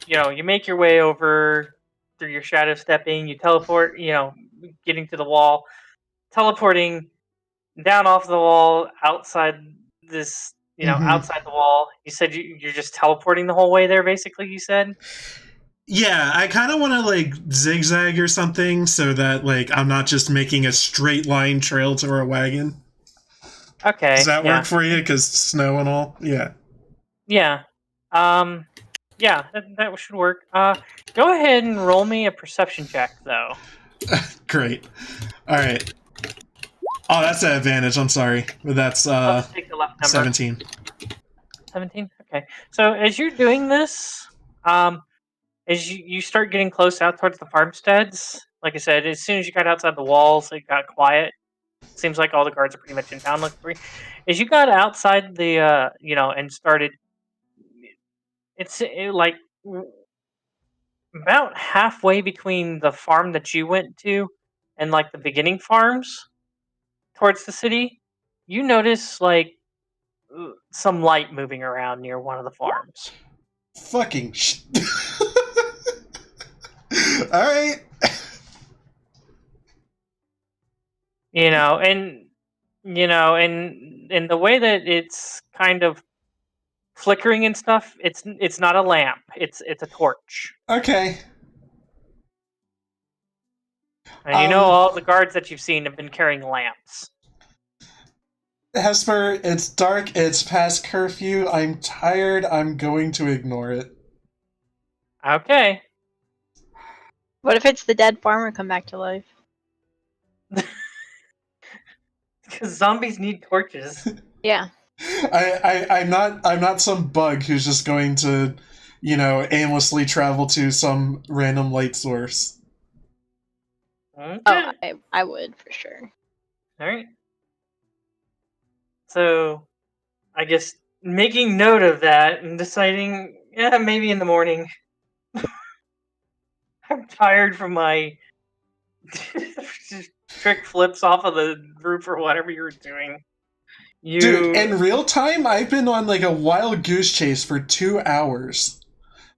you make your way over through your shadow stepping, you teleport, getting to the wall, teleporting down off the wall outside this, outside the wall. You said you're just teleporting the whole way there, basically, you said?
Yeah, I kind of want to like zigzag or something so that like I'm not just making a straight line trail to our wagon.
Okay.
Does that work for you? Because snow and all? Yeah.
Yeah. Yeah, that should work. Go ahead and roll me a perception check, though.
Great. All right. Oh, that's an advantage. I'm sorry. But that's
I'll just take the left number.
17.
17? Okay. So as you're doing this, as you start getting close out towards the farmsteads, like I said, as soon as you got outside the walls, it got quiet. Seems like all the guards are pretty much in town looking for you. As you got outside the, and started, like about halfway between the farm that you went to and like the beginning farms towards the city, you notice like some light moving around near one of the farms.
Fucking all right.
And the way that it's kind of flickering and stuff, it's not a lamp, it's a torch.
Okay.
And all the guards that you've seen have been carrying lamps.
Hesper, it's dark, it's past curfew, I'm tired, I'm going to ignore it.
Okay.
What if it's the dead farmer come back to life?
Because zombies need torches.
Yeah.
I'm not some bug who's just going to, aimlessly travel to some random light source.
Okay.
Oh, I would for sure.
Alright. So, I guess making note of that and deciding, maybe in the morning. I'm tired from my trick flips off of the roof or whatever you were doing.
Dude, in real time, I've been on like a wild goose chase for 2 hours.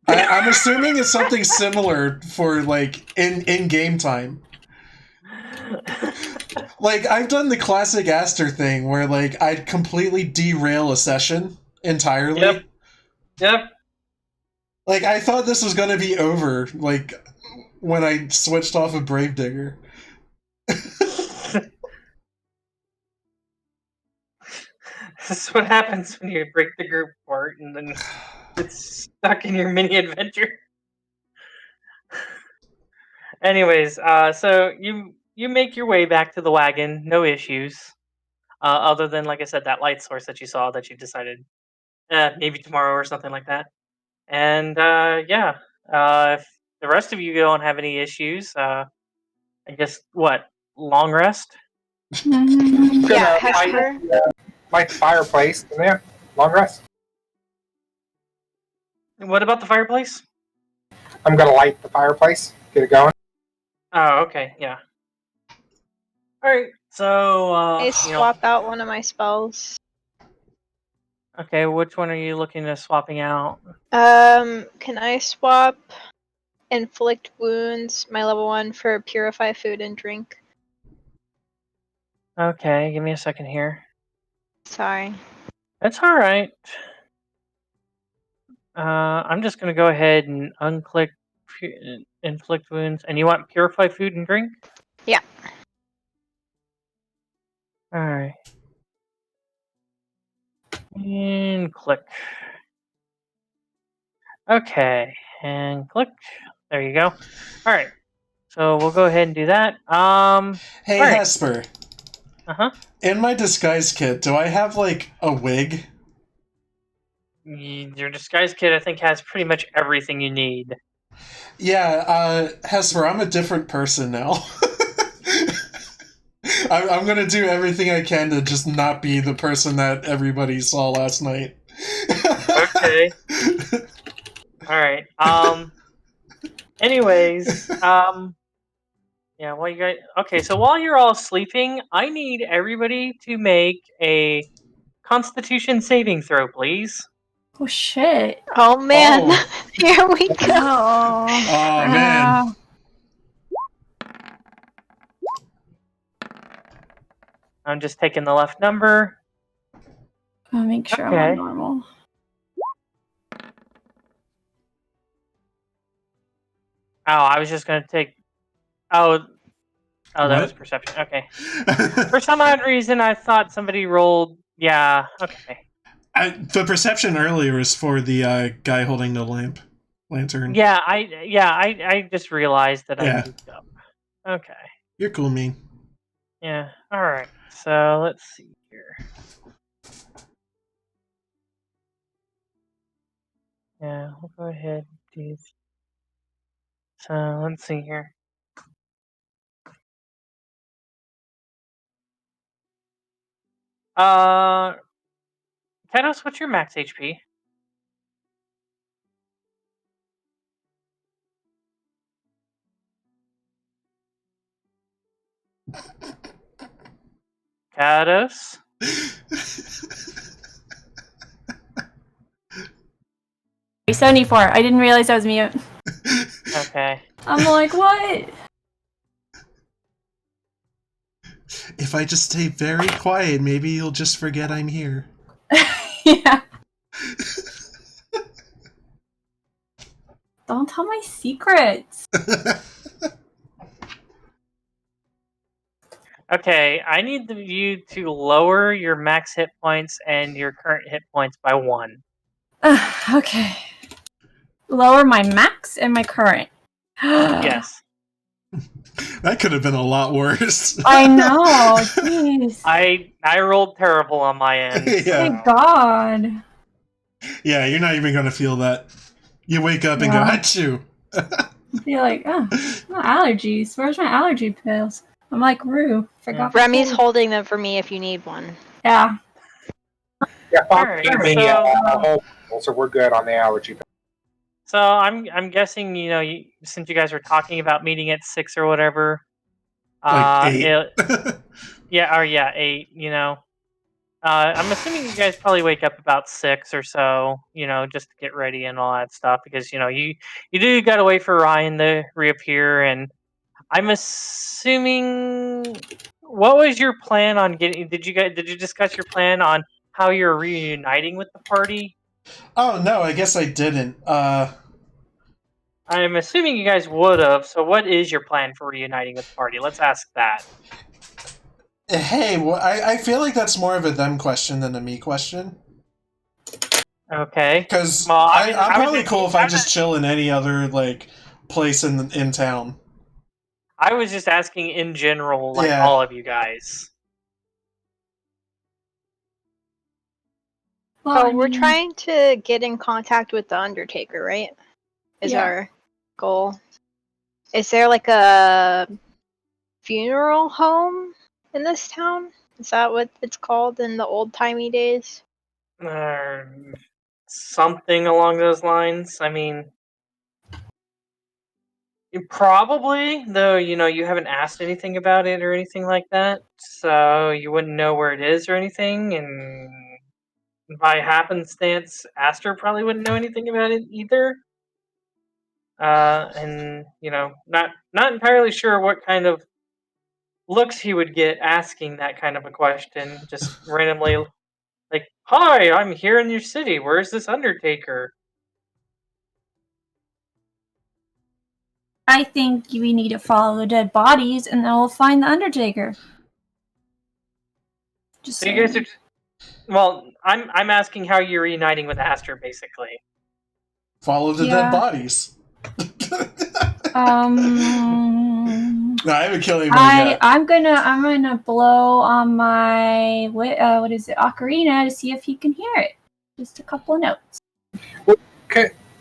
I'm assuming it's something similar for like in game time. Like, I've done the classic Aster thing where like I'd completely derail a session entirely.
Yep.
Like, I thought this was gonna be over, like, when I switched off of Gravedigger.
This is what happens when you break the group apart and then it's stuck in your mini adventure. Anyways, so you make your way back to the wagon, no issues. Other than, like I said, that light source that you saw that you decided maybe tomorrow or something like that. And if the rest of you don't have any issues, I guess long rest?
Yeah, Hesper.
Light the fireplace. Yeah, long rest.
What about the fireplace?
I'm gonna light the fireplace. Get it going.
Oh, okay, yeah. Alright, so
I swap out one of my spells.
Okay, which one are you looking at swapping out?
Can I swap Inflict Wounds, my level 1, for Purify Food and Drink?
Okay, give me a second here.
Sorry.
That's alright. I'm just gonna go ahead and unclick Inflict Wounds. And you want Purify Food and Drink?
Yeah.
Alright. And click. Okay, and click. There you go. Alright. So we'll go ahead and do that.
Hey,
right.
Hesper.
Uh-huh.
In my disguise kit, do I have, like, a wig?
Your disguise kit, I think, has pretty much everything you need.
Yeah, Hesper, I'm a different person now. I'm gonna do everything I can to just not be the person that everybody saw last night.
Okay. All right. Anyways, yeah. Well, you guys. Okay, so while you're all sleeping, I need everybody to make a Constitution saving throw, please.
Oh shit.
Oh man,
Oh.
here we go.
Oh,
Oh, man.
I'm just taking the left number.
I'll make sure I'm
Okay.
on normal.
Oh, I was just gonna take. Oh, that
What?
was perception. Okay. For some odd reason, I thought somebody rolled. Yeah. Okay.
The perception earlier was for the guy holding the lantern.
Yeah. I just realized that I
Yeah.
goofed up. Okay.
You're cool, me.
Yeah. All right. So let's see here. Yeah, we'll go ahead and do. So let's see here. Cados, what's your max HP? Cados?
74. I didn't realize I was mute.
Okay.
I'm like, what?
If I just stay very quiet, maybe you'll just forget I'm here.
Yeah. Don't tell my secrets.
Okay, I need you to lower your max hit points and your current hit points by 1.
Okay. Lower my max and my current.
Yes.
That could have been a lot worse.
I know. Jeez.
I rolled terrible on my end.
Yeah.
Thank God.
Yeah, you're not even going to feel that. You wake up and go,
Yeah.
achoo!
I feel like, oh, my allergies. Where's my allergy pills? I'm like, Roux. Forgot. my
Remy's
pills.
holding them for me if you need one.
Yeah.
Yeah,
Alright,
so we're good on the allergy.
So I'm guessing, since you guys were talking about meeting at 6 or whatever,
Like 8.
yeah, 8, I'm assuming you guys probably wake up about 6 or so, just to get ready and all that stuff, because, you do got to wait for Ryan to reappear, and I'm assuming, what was your plan on getting, did you discuss your plan on how you're reuniting with the party?
Oh, no, I guess I didn't.
I'm assuming you guys would have, so what is your plan for reuniting with the party? Let's ask that.
Hey, well, I feel like that's more of a them question than a me question.
Okay.
Because
Well,
I'm probably
just-
cool if I just chill in any other, place in town.
I was just asking in general,
Yeah.
all of you guys.
Well,
So
I
we're
mean,
trying to get in contact with the Undertaker, right? Is
Yeah.
our goal. Is there like a funeral home in this town? Is that what it's called in the old-timey days?
Something along those lines. I mean, probably, though, you haven't asked anything about it or anything like that, so you wouldn't know where it is or anything, and by happenstance, Aster probably wouldn't know anything about it either. And, not entirely sure what kind of looks he would get asking that kind of a question, just randomly, like, "Hi, I'm here in your city. Where's this Undertaker?"
I think we need to follow the dead bodies, and then we'll find the Undertaker. Just
So you guys
saying.
are. Well, I'm asking how you're reuniting with Aster, basically.
Follow the
Yeah.
dead bodies. No, I haven't killed anybody yet.
I'm gonna blow on my what is it, ocarina, to see if he can hear it. Just a couple of notes.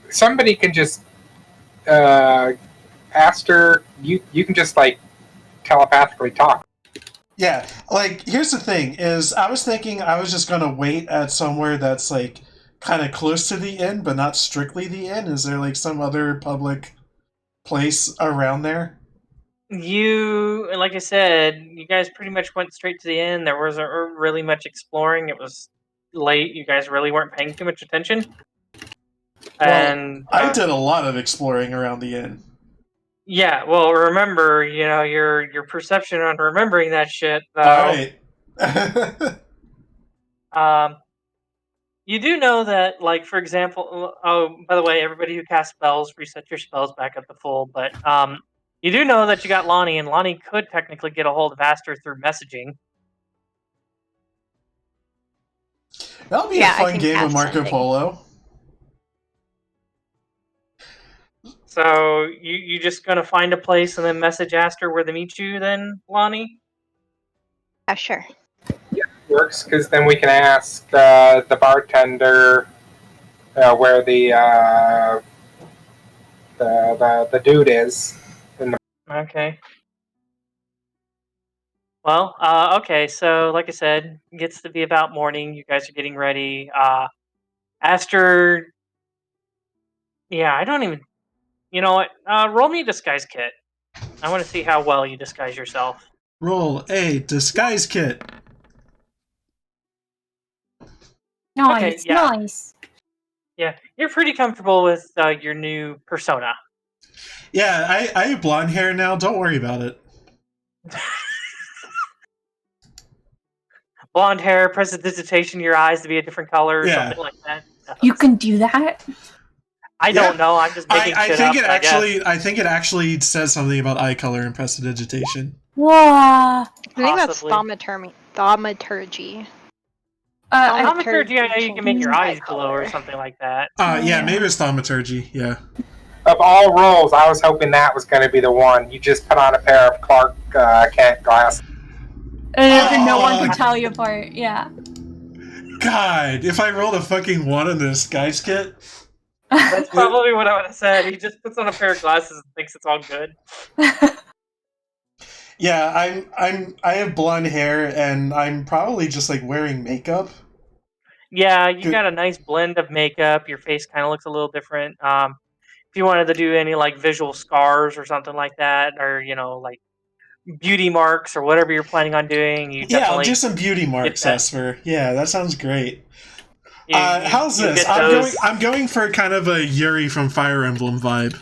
Somebody can just Aster, you can just telepathically talk.
Yeah, here's the thing, is I was thinking I was just gonna wait at somewhere that's, kind of close to the inn, but not strictly the inn? Is there like some other public place around there?
Like I said, you guys pretty much went straight to the inn. There wasn't really much exploring. It was late. You guys really weren't paying too much attention.
Well,
And
I did a lot of exploring around the inn.
yeah, well, remember, your perception on remembering that shit,
All
though.
right.
You do know that, like, for example, oh, by the way, everybody who casts spells, reset your spells back up to full, but, you do know that you got Lani, and Lani could technically get a hold of Aster through messaging.
That'll be
Yeah,
a
I
fun
can
game of
cast
Marco
sending.
Polo.
So, you just gonna find a place and then message Aster where they meet you then, Lani?
Yeah, sure.
Works because then we can ask the bartender where the dude is.
Okay. Well, okay, so, like I said, it gets to be about morning, you guys are getting ready, Aster... Yeah, I don't even... You know what? Roll me a disguise kit. I want to see how well you disguise yourself.
Roll a disguise kit.
Nice,
Okay, yeah.
nice.
Yeah, you're pretty comfortable with your new persona.
Yeah, I have blonde hair now. Don't worry about it.
Blonde hair, prestidigitation, your eyes to be a different color or
Yeah.
something like that.
You can do that?
I don't know. I'm just making
I
shit
think
up.
it
I guess.
I think it actually says something about eye color and prestidigitation.
Whoa.
I think that's
Possibly.
thaumaturgy.
Thaumaturgy, I know you can make your
Eye
eyes glow or something like that.
Yeah, maybe it's thaumaturgy. Yeah.
Of all roles, I was hoping that was going to be the one. You just put on a pair of Clark Kent glasses.
And no one can tell you apart. Yeah.
God, if I rolled a fucking 1 in the disguise kit.
That's probably what I would have said. He just puts on a pair of glasses and thinks it's all good.
Yeah, I have blonde hair and I'm probably just like wearing makeup.
Yeah, you got a nice blend of makeup. Your face kind of looks a little different. If you wanted to do any like visual scars or something like that, or like beauty marks or whatever you're planning on doing, you definitely
I'll do some beauty marks, Hesper. Yeah, that sounds great. How's
you
this? I'm going for kind of a Yuri from Fire Emblem vibe.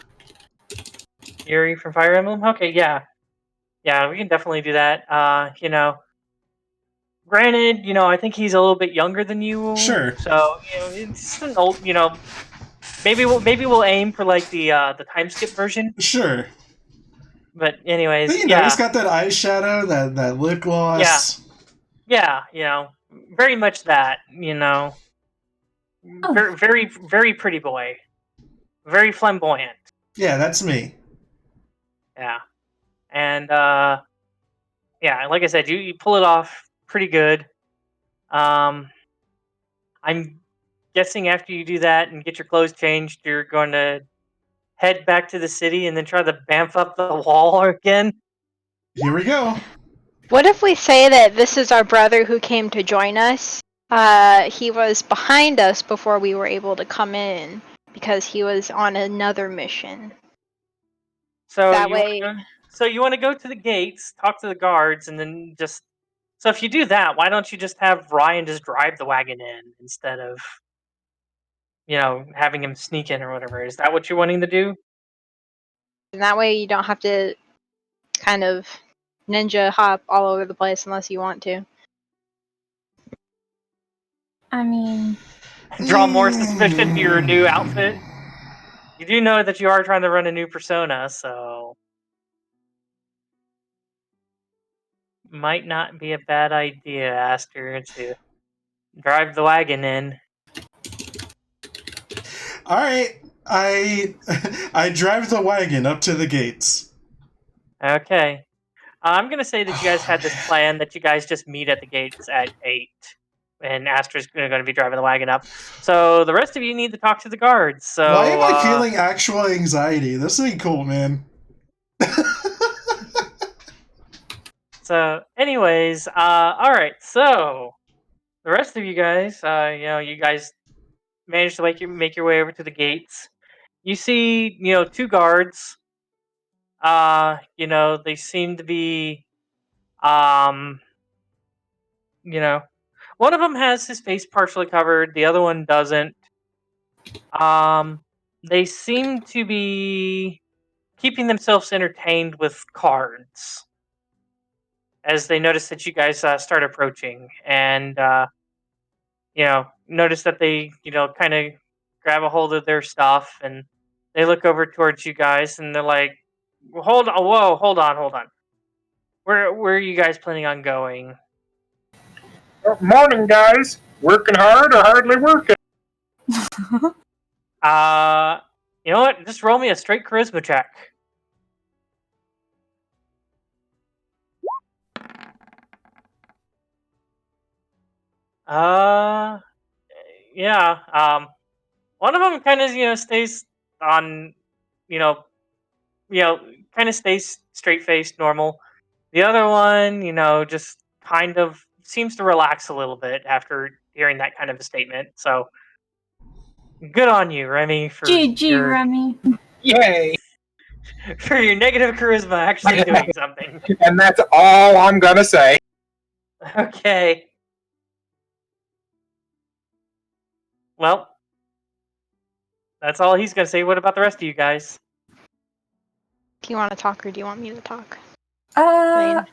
Yuri from Fire Emblem? Okay, yeah. Yeah, we can definitely do that. Granted, I think he's a little bit younger than you.
Sure.
So, it's an old, maybe we'll aim for like the time skip version.
Sure.
But anyways,
But, he's got that eyeshadow, that lip gloss.
Yeah, very much that, Very, very, very pretty boy. Very flamboyant.
Yeah, that's me.
Yeah. And, yeah, like I said, you pull it off pretty good. I'm guessing after you do that and get your clothes changed, you're going to head back to the city and then try to bamf up the wall again.
Here we go.
What if we say that this is our brother who came to join us? He was behind us before we were able to come in because he was on another mission.
So
That
you
way,
want to go to the gates, talk to the guards, and then just... So if you do that, why don't you just have Ryan just drive the wagon in instead of, having him sneak in or whatever? Is that what you're wanting to do?
and that way you don't have to kind of ninja hop all over the place unless you want to.
I mean...
Draw more suspicion to your new outfit? You do know that you are trying to run a new persona, so... Might not be a bad idea, Aster, to drive the wagon in.
Alright, I drive the wagon up to the gates.
Okay. I'm going to say that you guys had this plan that you guys just meet at the gates at 8. And Aster's going to be driving the wagon up. So the rest of you need to talk to the guards. So
why am I feeling actual anxiety? This will be cool, man.
So, anyways, all right. So the rest of you guys, you guys manage to make your way over to the gates. You see, 2 guards. They seem to be, um, you know, one of them has his face partially covered. The other one doesn't. They seem to be keeping themselves entertained with cards as they notice that you guys start approaching, and notice that they, kind of grab a hold of their stuff, and they look over towards you guys, and they're like, "Hold on, whoa, hold on, hold on. Where are you guys planning on going?"
Morning, guys. Working hard or hardly working?
You know what? Just roll me a straight charisma check. Uh, yeah. One of them kind of, stays on, you know, kind of stays straight faced, normal. The other one, just kind of seems to relax a little bit after hearing that kind of a statement. So good on you, Remy, for
GG,
your
Remy.
Yay!
for your negative charisma actually doing something.
And that's all I'm gonna say.
Okay. Well, that's all he's gonna say. What about the rest of you guys?
Do you want to talk or do you want me to talk?
I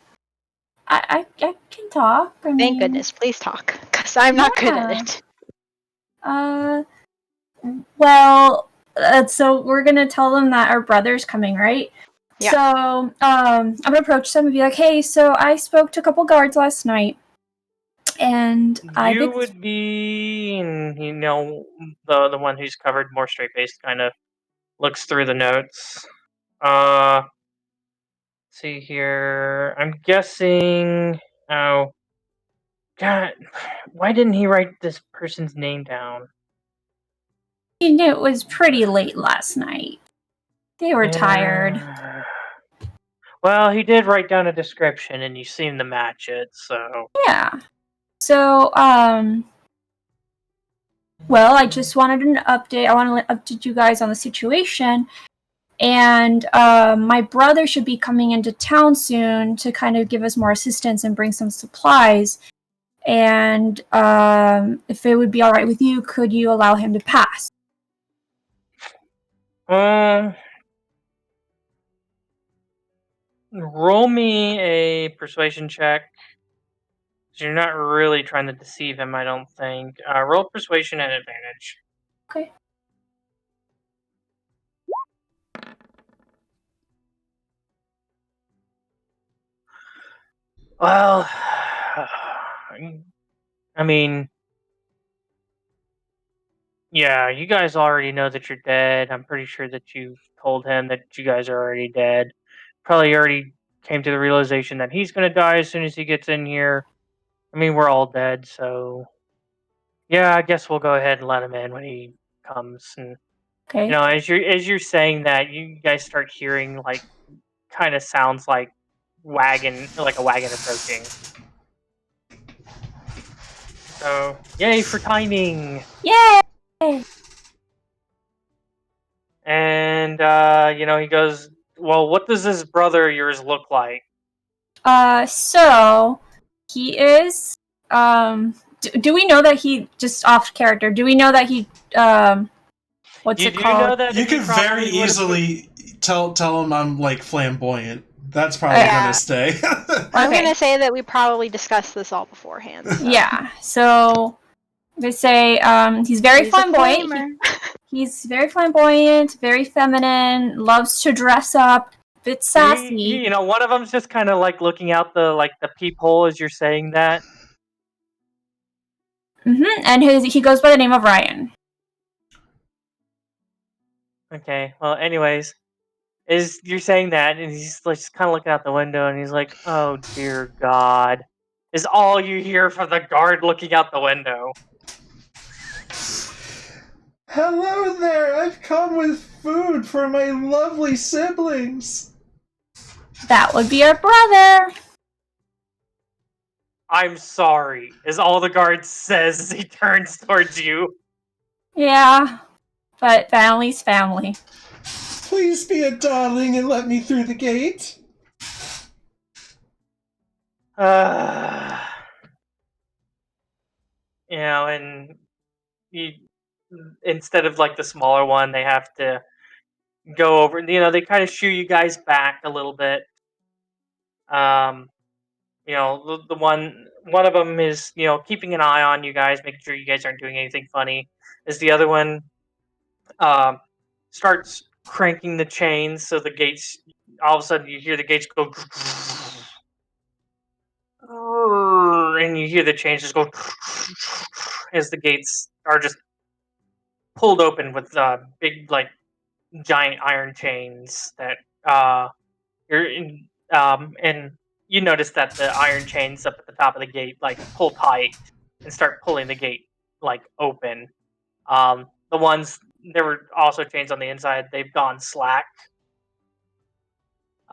can talk. I
Thank
mean,
goodness. Please talk, because I'm not good at
Yeah.
it.
Well, so we're gonna tell them that our brother's coming, right?
Yeah.
So, I'm gonna approach them and be like, "Hey, so I spoke to a couple guards last night, and
You would be, the one who's covered more straight faced, kind of looks through the notes. See here. I'm guessing. Oh, God, why didn't he write this person's name down?
it was pretty late last night. They were tired.
Yeah. Well, he did write down a description, and you seem to match it. So
Yeah. So, well, I just wanted an update. I want to update you guys on the situation. And my brother should be coming into town soon to kind of give us more assistance and bring some supplies. And if it would be all right with you, could you allow him to pass?
roll me a persuasion check. You're not really trying to deceive him, I don't think. Roll persuasion at advantage.
Okay.
Well, I mean, yeah, you guys already know that you're dead. I'm pretty sure that you've told him that you guys are already dead. Probably already came to the realization that he's going to die as soon as he gets in here. I mean, we're all dead, so yeah, I guess we'll go ahead and let him in when he comes. And
Okay.
as you're saying that, you guys start hearing like kind of sounds like a wagon approaching. So yay for timing!
Yay!
And he goes, "Well, what does this brother of yours look like?"
So he is. Do we know that he just off character? Do we know that he what's
You
it
do
called?
know that
You
he
could very
probably would've-
easily tell him I'm like flamboyant. That's probably
Yeah.
gonna stay.
I'm
Okay.
gonna say that we probably discussed this all beforehand. So.
Yeah. So they say he's very
He's a
flamboyant.
flamer.
He's very flamboyant, very feminine, loves to dress up, bit sassy.
One of them's just kind of like looking out the peephole as you're saying that.
And he goes by the name of Ryan.
Okay. Well, anyways, is you're saying that, and he's like just kind of looking out the window, and he's like, "Oh dear God," is all you hear from the guard looking out the window.
Hello there, I've come with food for my lovely siblings.
That would be our brother.
I'm sorry, is all the guard says as he turns towards you.
Yeah, but family's family.
Please be a darling and let me through the gate.
And you, instead of like the smaller one, they have to go over. They kind of shoo you guys back a little bit. The one of them is keeping an eye on you guys, making sure you guys aren't doing anything funny. As the other one um, starts cranking the chains, so the gates. All of a sudden, you hear the gates go, and you hear the chains just go as the gates are just pulled open with big, like, giant iron chains that you're in, and you notice that the iron chains up at the top of the gate like pull tight and start pulling the gate like open. The ones there were also chains on the inside; they've gone slack.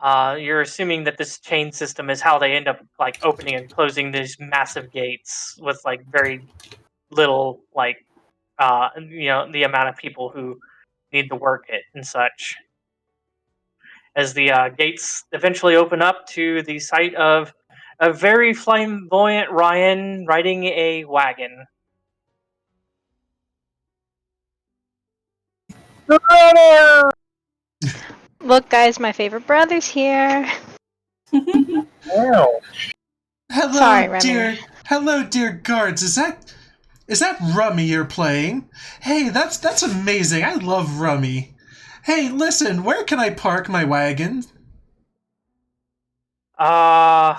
You're assuming that this chain system is how they end up like opening and closing these massive gates with like very little like the amount of people who need to work it and such. As the gates eventually open up to the sight of a very flamboyant Ryan riding a wagon.
Look, guys, my favorite brother's here.
Oh,
Sorry, Remy.
Hello, dear guards. Is that Rummy you're playing? Hey, that's amazing. I love Rummy. Hey, listen, where can I park my wagon?
Uh,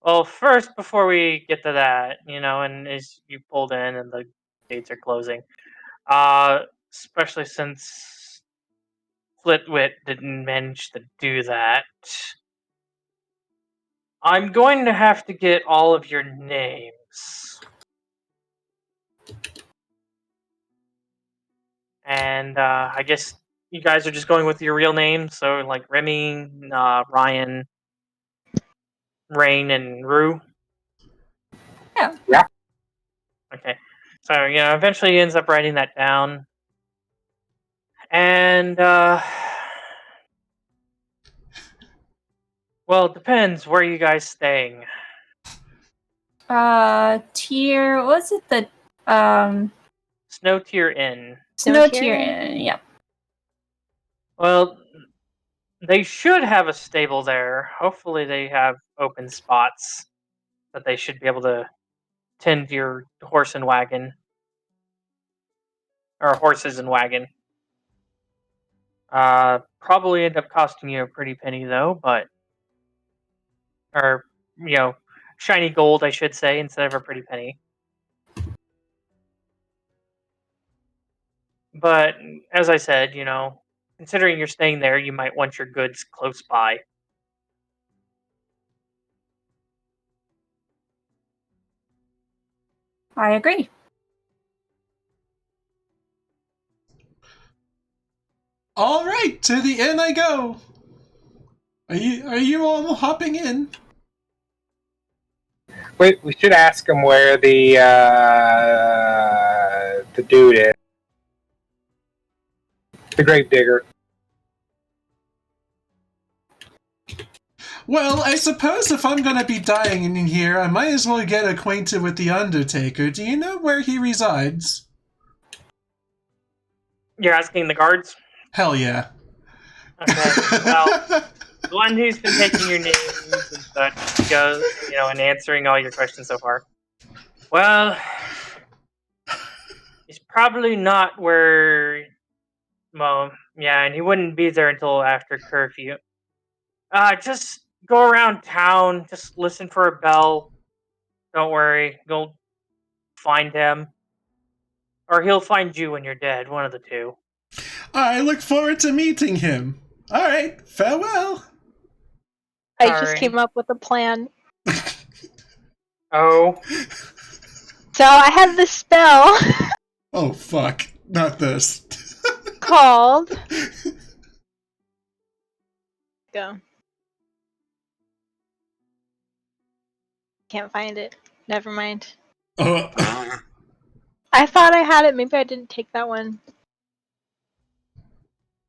well, first, before we get to that, and as you pulled in and the gates are closing, especially since Flitwit didn't manage to do that, I'm going to have to get all of your names. And I guess you guys are just going with your real names, so like Remy, Ryan, Raine, and Roux.
Yeah.
Yeah.
Okay. So eventually he ends up writing that down, and well, it depends where you guys staying.
Tier, what was it the
Snow Tier Inn.
snow tier in? Yep.
Well, they should have a stable there. Hopefully, they have open spots that they should be able to tend your horse and wagon, or horses and wagon. Probably end up costing you a pretty penny though, or shiny gold, I should say, instead of a pretty penny. But as I said, considering you're staying there, you might want your goods close by.
I agree.
All right, to the inn I go. Are you all hopping in?
wait, we should ask him where the dude is. The grave digger.
Well, I suppose if I'm gonna be dying in here, I might as well get acquainted with the Undertaker. Do you know where he resides?
You're asking the guards?
Hell yeah.
Okay. Well, the one who's been taking your names and such goes, and answering all your questions so far. Well, he's probably not where. Well, yeah, and he wouldn't be there until after curfew. Just go around town. Just listen for a bell. Don't worry, you'll find him, or he'll find you when you're dead. One of the two.
I look forward to meeting him. All right, farewell.
I just
Alright.
came up with a plan.
Oh,
So I have this spell
Oh fuck, not this.
called. Go. Can't find it. Never mind.
Oh.
I thought I had it. Maybe I didn't take that one.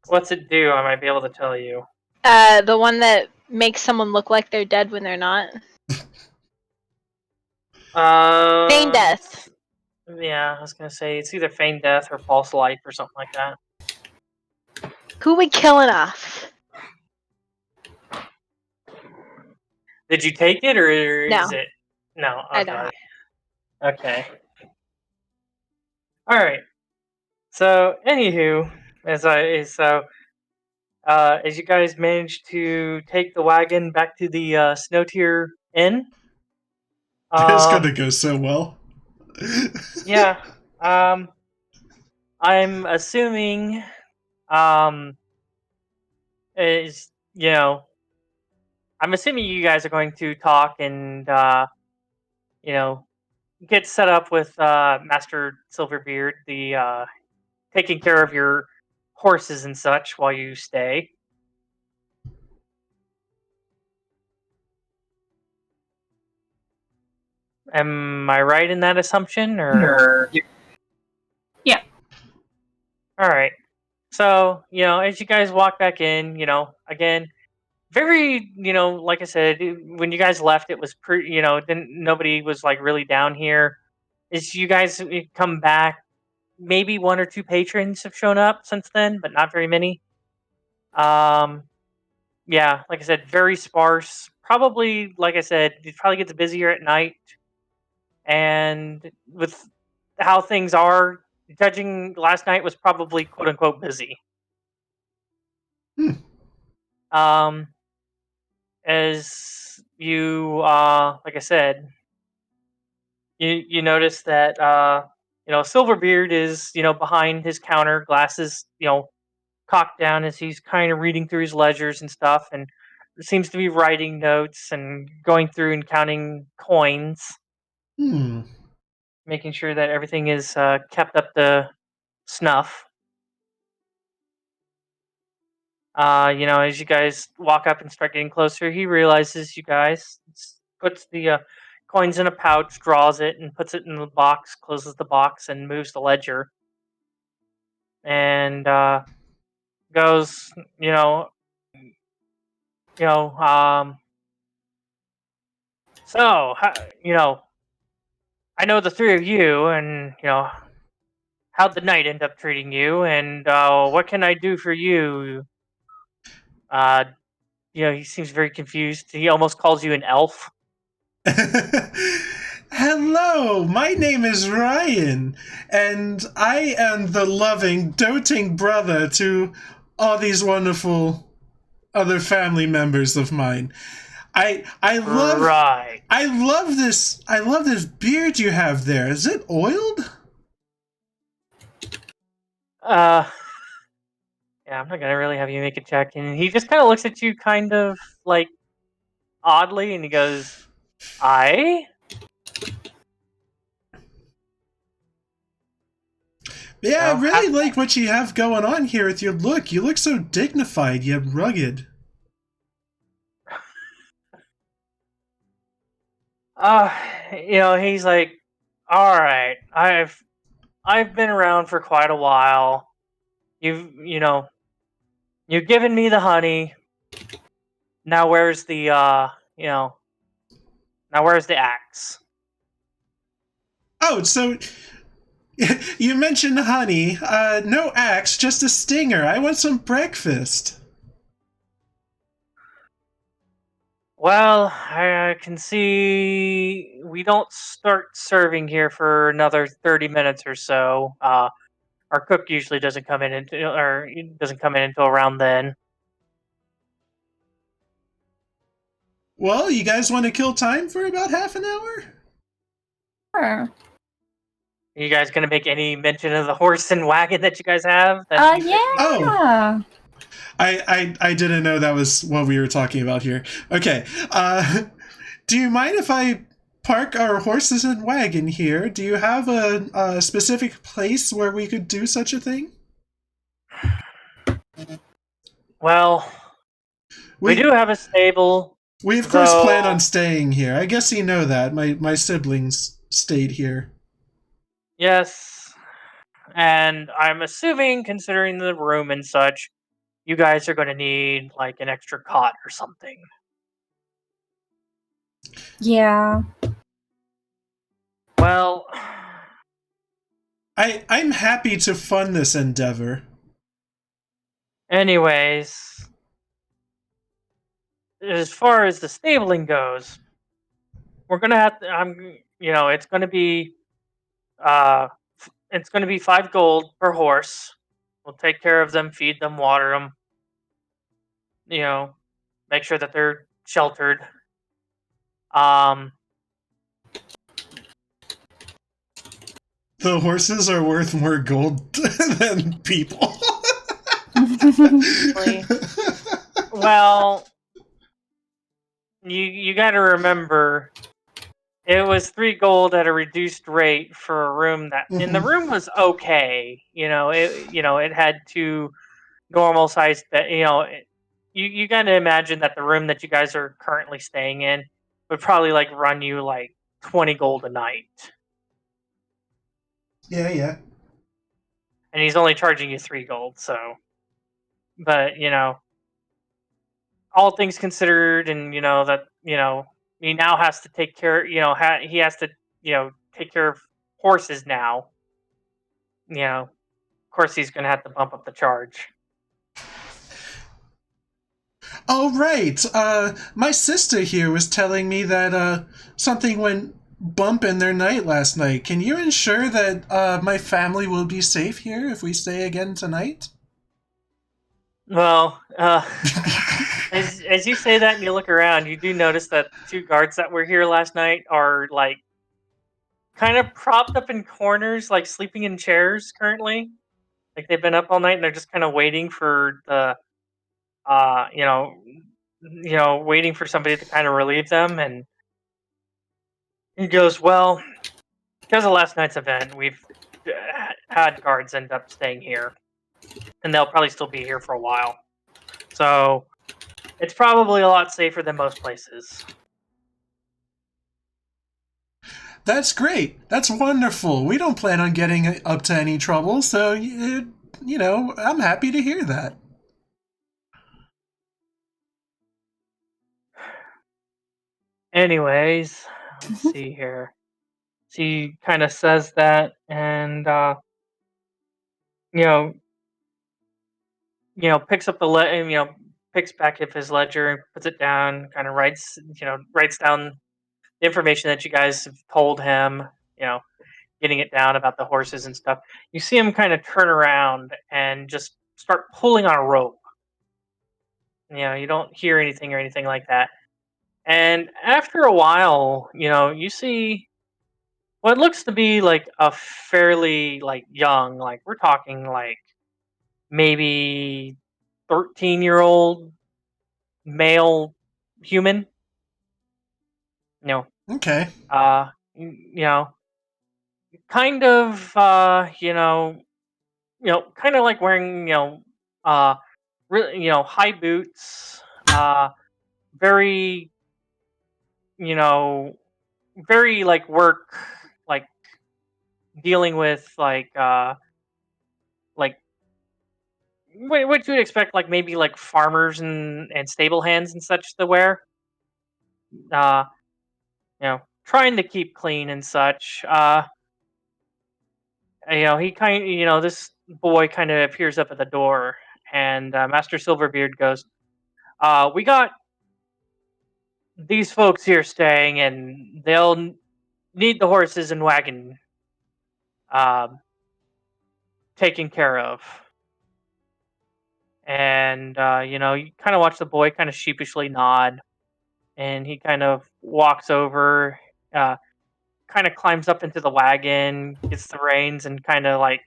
What's it do? I might be able to tell you.
The one that makes someone look like they're dead when they're not. Feign death.
Yeah, I was gonna say it's either feign death or false life or something like that.
Who would kill enough?
Did you take it or is
No.
it? No.
I don't
Okay. Okay. All right. So, anywho, as you guys managed to take the wagon back to the Snow Tier Inn,
It's gonna go so well.
yeah. I'm assuming, is I'm assuming you guys are going to talk and you know get set up with Master Silverbeard, the taking care of your horses and such while you stay. Am I right in that assumption, or?
Yeah.
All right. So, as you guys walk back in, again, very, like I said, when you guys left, it was pretty, didn't nobody was like really down here. As you guys come back, maybe one or two patrons have shown up since then, but not very many. Yeah, like I said, very sparse. Probably, like I said, it probably gets busier at night, and with how things are, judging last night was probably quote unquote busy.
Hmm.
As you like I said, you notice that Silverbeard is behind his counter, glasses cocked down as he's kind of reading through his ledgers and stuff, and seems to be writing notes and going through and counting coins,
Hmm.
making sure that everything is kept up to snuff. As you guys walk up and start getting closer, he realizes you guys, puts the coins in a pouch, draws it, and puts it in the box, closes the box, and moves the ledger. And goes, you know, um, so, I know the three of you, and, how'd the night end up treating you, and what can I do for you? Uh, he seems very confused. He almost calls you an elf.
Hello, my name is Ryan, and I am the loving, doting brother to all these wonderful other family members of mine. I love
Right.
I love this beard you have there. Is it oiled?
Yeah, I'm not gonna really have you make a check. And he just kind of looks at you kind of like oddly, and he goes, I?
Yeah, I
Oh,
really like what you have going on here with your look. You look so dignified yet rugged.
Uh, he's like, all right, I've been around for quite a while. You've given me the honey. Now where's the now where's the axe?
Oh, so you mentioned honey. No axe, just a stinger. I want some breakfast.
Well, I can see we don't start serving here for another 30 minutes or so. Our cook usually doesn't come in until around then.
Well, you guys want to kill time for about half an hour?
Sure.
Are you guys gonna make any mention of the horse and wagon that you guys have?
Yeah.
Oh. I didn't know that was what we were talking about here. Okay. Do you mind if I park our horses and wagon here? Do you have a specific place where we could do such a thing?
Well, we do have a stable.
We of course plan on staying here. I guess you know that. My siblings stayed here.
Yes, And I'm assuming, considering the room and such, you guys are going to need like an extra cot or something.
Yeah.
Well,
I'm happy to fund this endeavor.
anyways, as far as the stabling goes, we're gonna have to. It's gonna be, uh, it's gonna be 5 gold per horse. We'll take care of them, feed them, water them. You know, make sure that they're sheltered. Um,
The horses are worth more gold than people.
well, you got to remember, it was 3 gold at a reduced rate for a room that, and the
Mhm.
room was okay. It had 2 normal sized bed. You got to imagine that the room that you guys are currently staying in would probably like run you like 20 gold a night,
Yeah.
and he's only charging you 3 gold. So, but all things considered, and that he now has to take care. He has to take care of horses now. Of course, he's going to have to bump up the charge.
Oh, right. My sister here was telling me that something went bump in their night last night. Can you ensure that my family will be safe here if we stay again tonight?
Well, as you say that and you look around, you do notice that the 2 guards that were here last night are like kind of propped up in corners, like sleeping in chairs currently. Like they've been up all night and they're just kind of waiting for the uh you know waiting for somebody to kind of relieve them. And he goes, well, because of last night's event, we've had guards end up staying here, and they'll probably still be here for a while. So it's probably a lot safer than most places.
That's great. That's wonderful. We don't plan on getting up to any trouble, so, I'm happy to hear that.
Anyways, let's see here. She kind of says that, and you know, picks up picks back up his ledger and puts it down. Kind of writes down the information that you guys have told him. You know, getting it down about the horses and stuff. You see him kind of turn around and just start pulling on a rope. You don't hear anything or anything like that. And after a while, you see what looks to be like a fairly like young, like we're talking like maybe 13-year-old male human. You know,
Okay.
uh, you know, kind of, kind of like wearing, uh, really, high boots, very, you know, very like work, like dealing with like what you would expect, like maybe like farmers and stable hands and such to wear. Uh, trying to keep clean and such. He kind, this boy kind of appears up at the door, and Master Silverbeard goes, "We got these folks here staying, and they'll need the horses and wagon um, taken care of." And you kind of watch the boy kind of sheepishly nod, and he kind of walks over, uh, kind of climbs up into the wagon, gets the reins, and kind of like,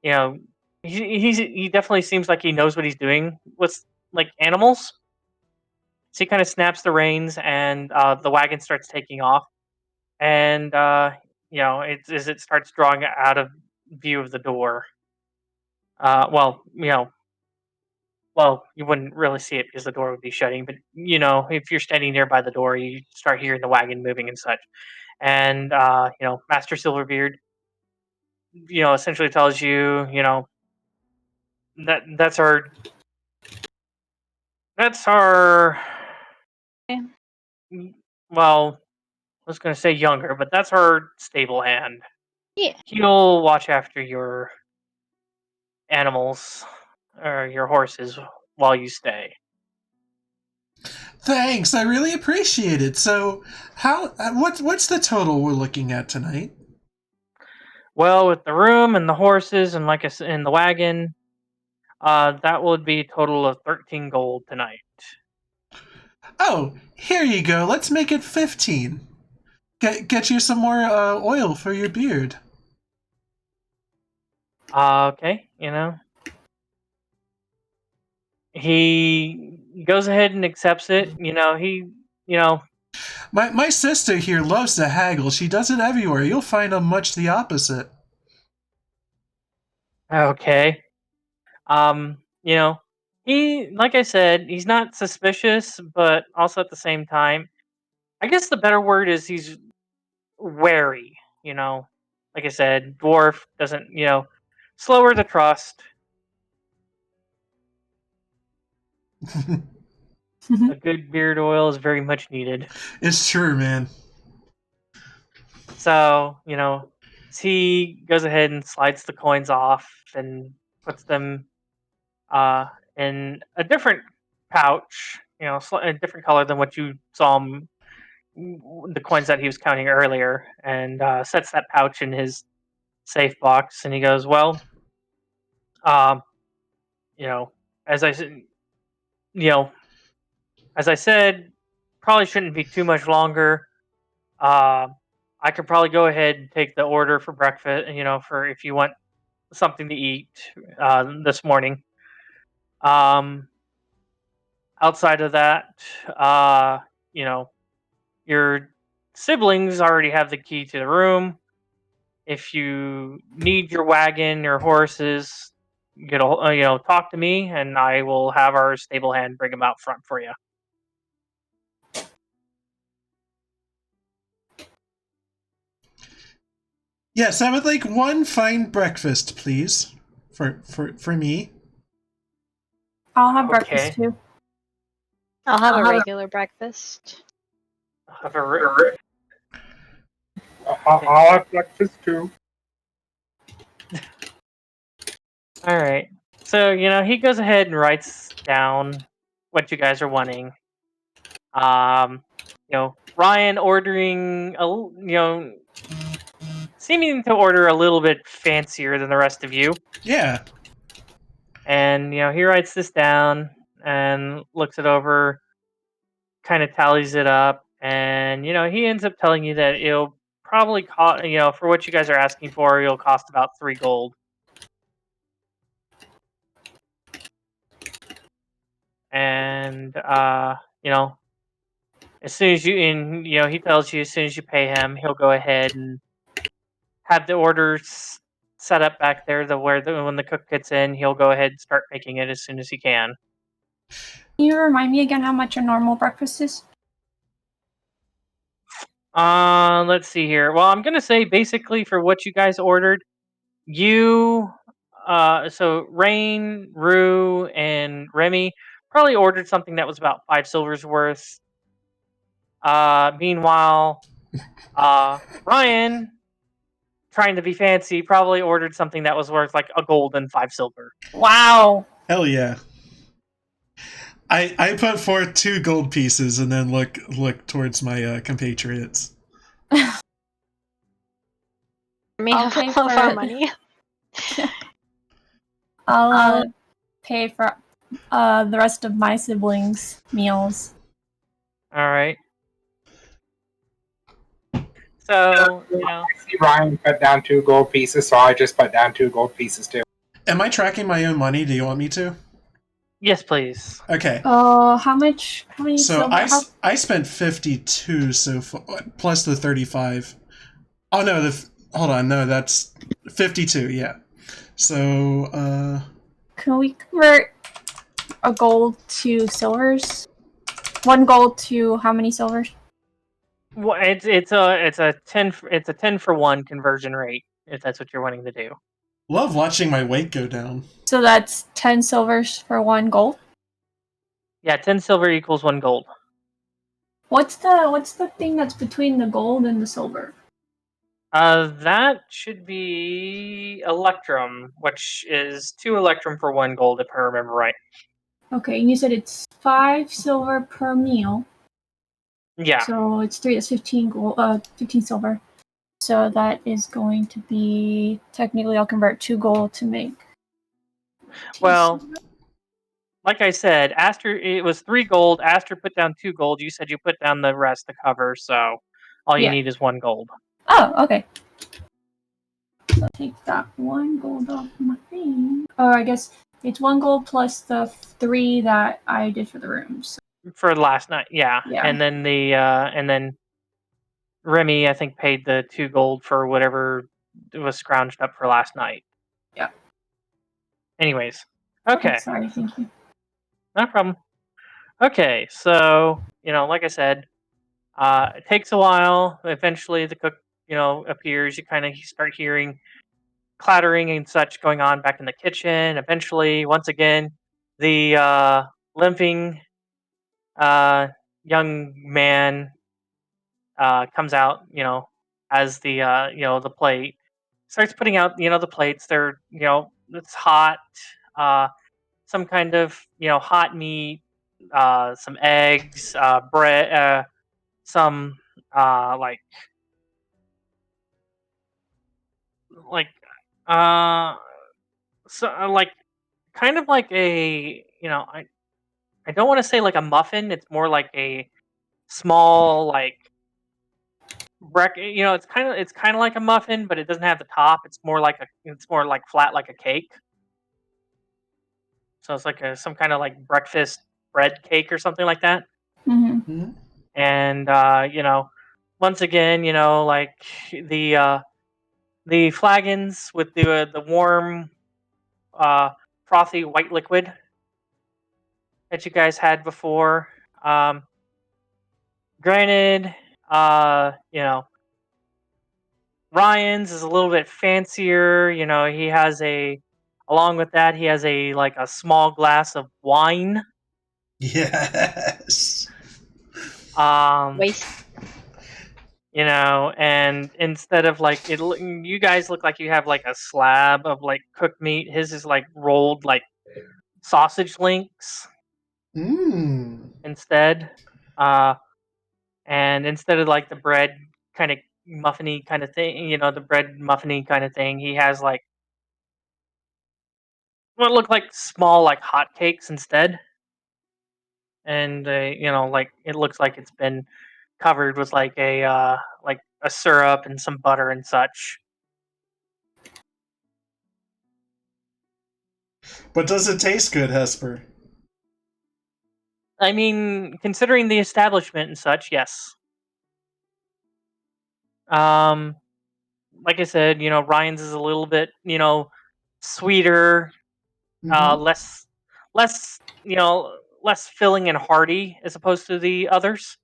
you know, he definitely seems like he knows what he's doing with like animals. So he kind of snaps the reins, and the wagon starts taking off. And as it starts drawing out of view of the door. Well, you wouldn't really see it because the door would be shutting. But if you're standing nearby the door, you start hearing the wagon moving and such. And Master Silverbeard essentially tells you, that's our
Okay.
well, I was going to say younger, but that's our stable hand.
Yeah.
He'll watch after your animals or your horses while you stay.
Thanks, I really appreciate it. So, what's the total we're looking at tonight?
Well, with the room and the horses and like I said, in the wagon, that would be a total of 13 gold tonight.
Oh, here you go. Let's make it 15. Get you some more oil for your beard.
Okay, he goes ahead and accepts it.
My sister here loves to haggle. She does it everywhere. You'll find much the opposite.
Okay. He, like I said, he's not suspicious, but also at the same time, I guess the better word is he's wary. Like I said, dwarf doesn't, slower to trust. A good beard oil is very much needed.
It's true, man.
So, he goes ahead and slides the coins off and puts them in a different pouch, a different color than what you saw him, the coins that he was counting earlier, and sets that pouch in his safe box. And he goes, well, um, you know, as I said, you know, as I said, probably shouldn't be too much longer. Uh, I could probably go ahead and take the order for breakfast, for if you want something to eat this morning. Outside of that, you know, your siblings already have the key to the room. If you need your wagon or horses, talk to me, and I will have our stable hand bring them out front for you.
Yes, I would like one fine breakfast, please, for me.
I'll have
Okay.
breakfast too.
I'll have a regular breakfast.
I'll have breakfast too.
All right. So, he goes ahead and writes down what you guys are wanting. Ryan ordering seeming to order a little bit fancier than the rest of you.
Yeah.
And, he writes this down and looks it over, kind of tallies it up, and, he ends up telling you that it'll probably cost, for what you guys are asking for, it'll cost about 3 gold. And, as soon as he tells you as soon as you pay him, he'll go ahead and have the orders set up back there. When the cook gets in, he'll go ahead and start making it as soon as he can.
Can you remind me again how much a normal breakfast is?
Let's see here. Well, I'm gonna say basically for what you guys ordered, so Raine, Roux, and Remy probably ordered something that was about 5 silvers worth. Meanwhile, Ryan, trying to be fancy, probably ordered something that was worth like a gold and 5 silver.
Wow.
Hell yeah. I put forth 2 gold pieces and then look towards my compatriots.
Me
I'll
have
pay
all of
for
our
it.
money.
I'll pay for the rest of my siblings' meals.
All right. So,
I see Ryan put down 2 gold pieces, so I just put down 2 gold pieces too.
Am I tracking my own money? Do you want me to?
Yes, please.
Okay.
Oh, how much? How many
So
silver?
I spent 52 so far, plus the 35. Oh no, hold on, no, that's 52. Yeah. So
Can we convert a gold to silvers? 1 gold to how many silvers?
Well, it's a 10 for 1 conversion rate. if that's what you're wanting to do.
Love watching my weight go down.
So that's 10 silvers for 1 gold.
Yeah, 10 silver equals 1 gold.
What's the thing that's between the gold and the silver?
That should be Electrum, which is 2 Electrum for 1 gold, if I remember right.
Okay, and you said it's 5 silver per meal.
Yeah.
So it's 3, that's 15 gold, 15 silver. So that is going to be, technically I'll convert 2 gold to make.
Well, like I said, Aster, it was 3 gold. Aster put down 2 gold. You said you put down the rest to cover, so all you
Yeah.
need is 1 gold.
Oh, okay. So I'll take that 1 gold off my thing. Or I guess it's 1 gold plus the 3 that I did for the rooms.
For last night, yeah.
Yeah.
And then and then Remy, I think, paid the 2 gold for whatever was scrounged up for last night.
Yeah.
Anyways, okay.
Sorry, thank you.
No problem. Okay, so, like I said, it takes a while. Eventually the cook, appears. You kind of start hearing clattering and such going on back in the kitchen. Eventually, once again, the limping young man comes out, as the plate. Starts putting out, the plates. They're, it's hot. Some kind of, hot meat, some eggs, bread, some like so like kind of like a I don't want to say like a muffin. It's more like a small like it's kind of like a muffin, but it doesn't have the top. It's more like flat like a cake. So it's like some kind of like breakfast bread cake or something like that.
Mm-hmm.
Hmm?
And once again, like the flagons with the warm frothy white liquid that you guys had before. Granted, Ryan's is a little bit fancier. He has along with that, he has like a small glass of wine.
Yes.
Waste.
And instead of like you guys look like you have like a slab of like cooked meat. His is like rolled like sausage links
Mmm.
instead. And instead of like the bread kind of muffiny kind of thing, the bread muffiny kind of thing, he has like what look like small like hot cakes instead. And like it looks like it's been covered with like a syrup and some butter and such.
But does it taste good, Hesper?
I mean, considering the establishment and such, yes. Like I said, Ryan's is a little bit, sweeter,
Mm-hmm.
less, less filling and hearty as opposed to the others.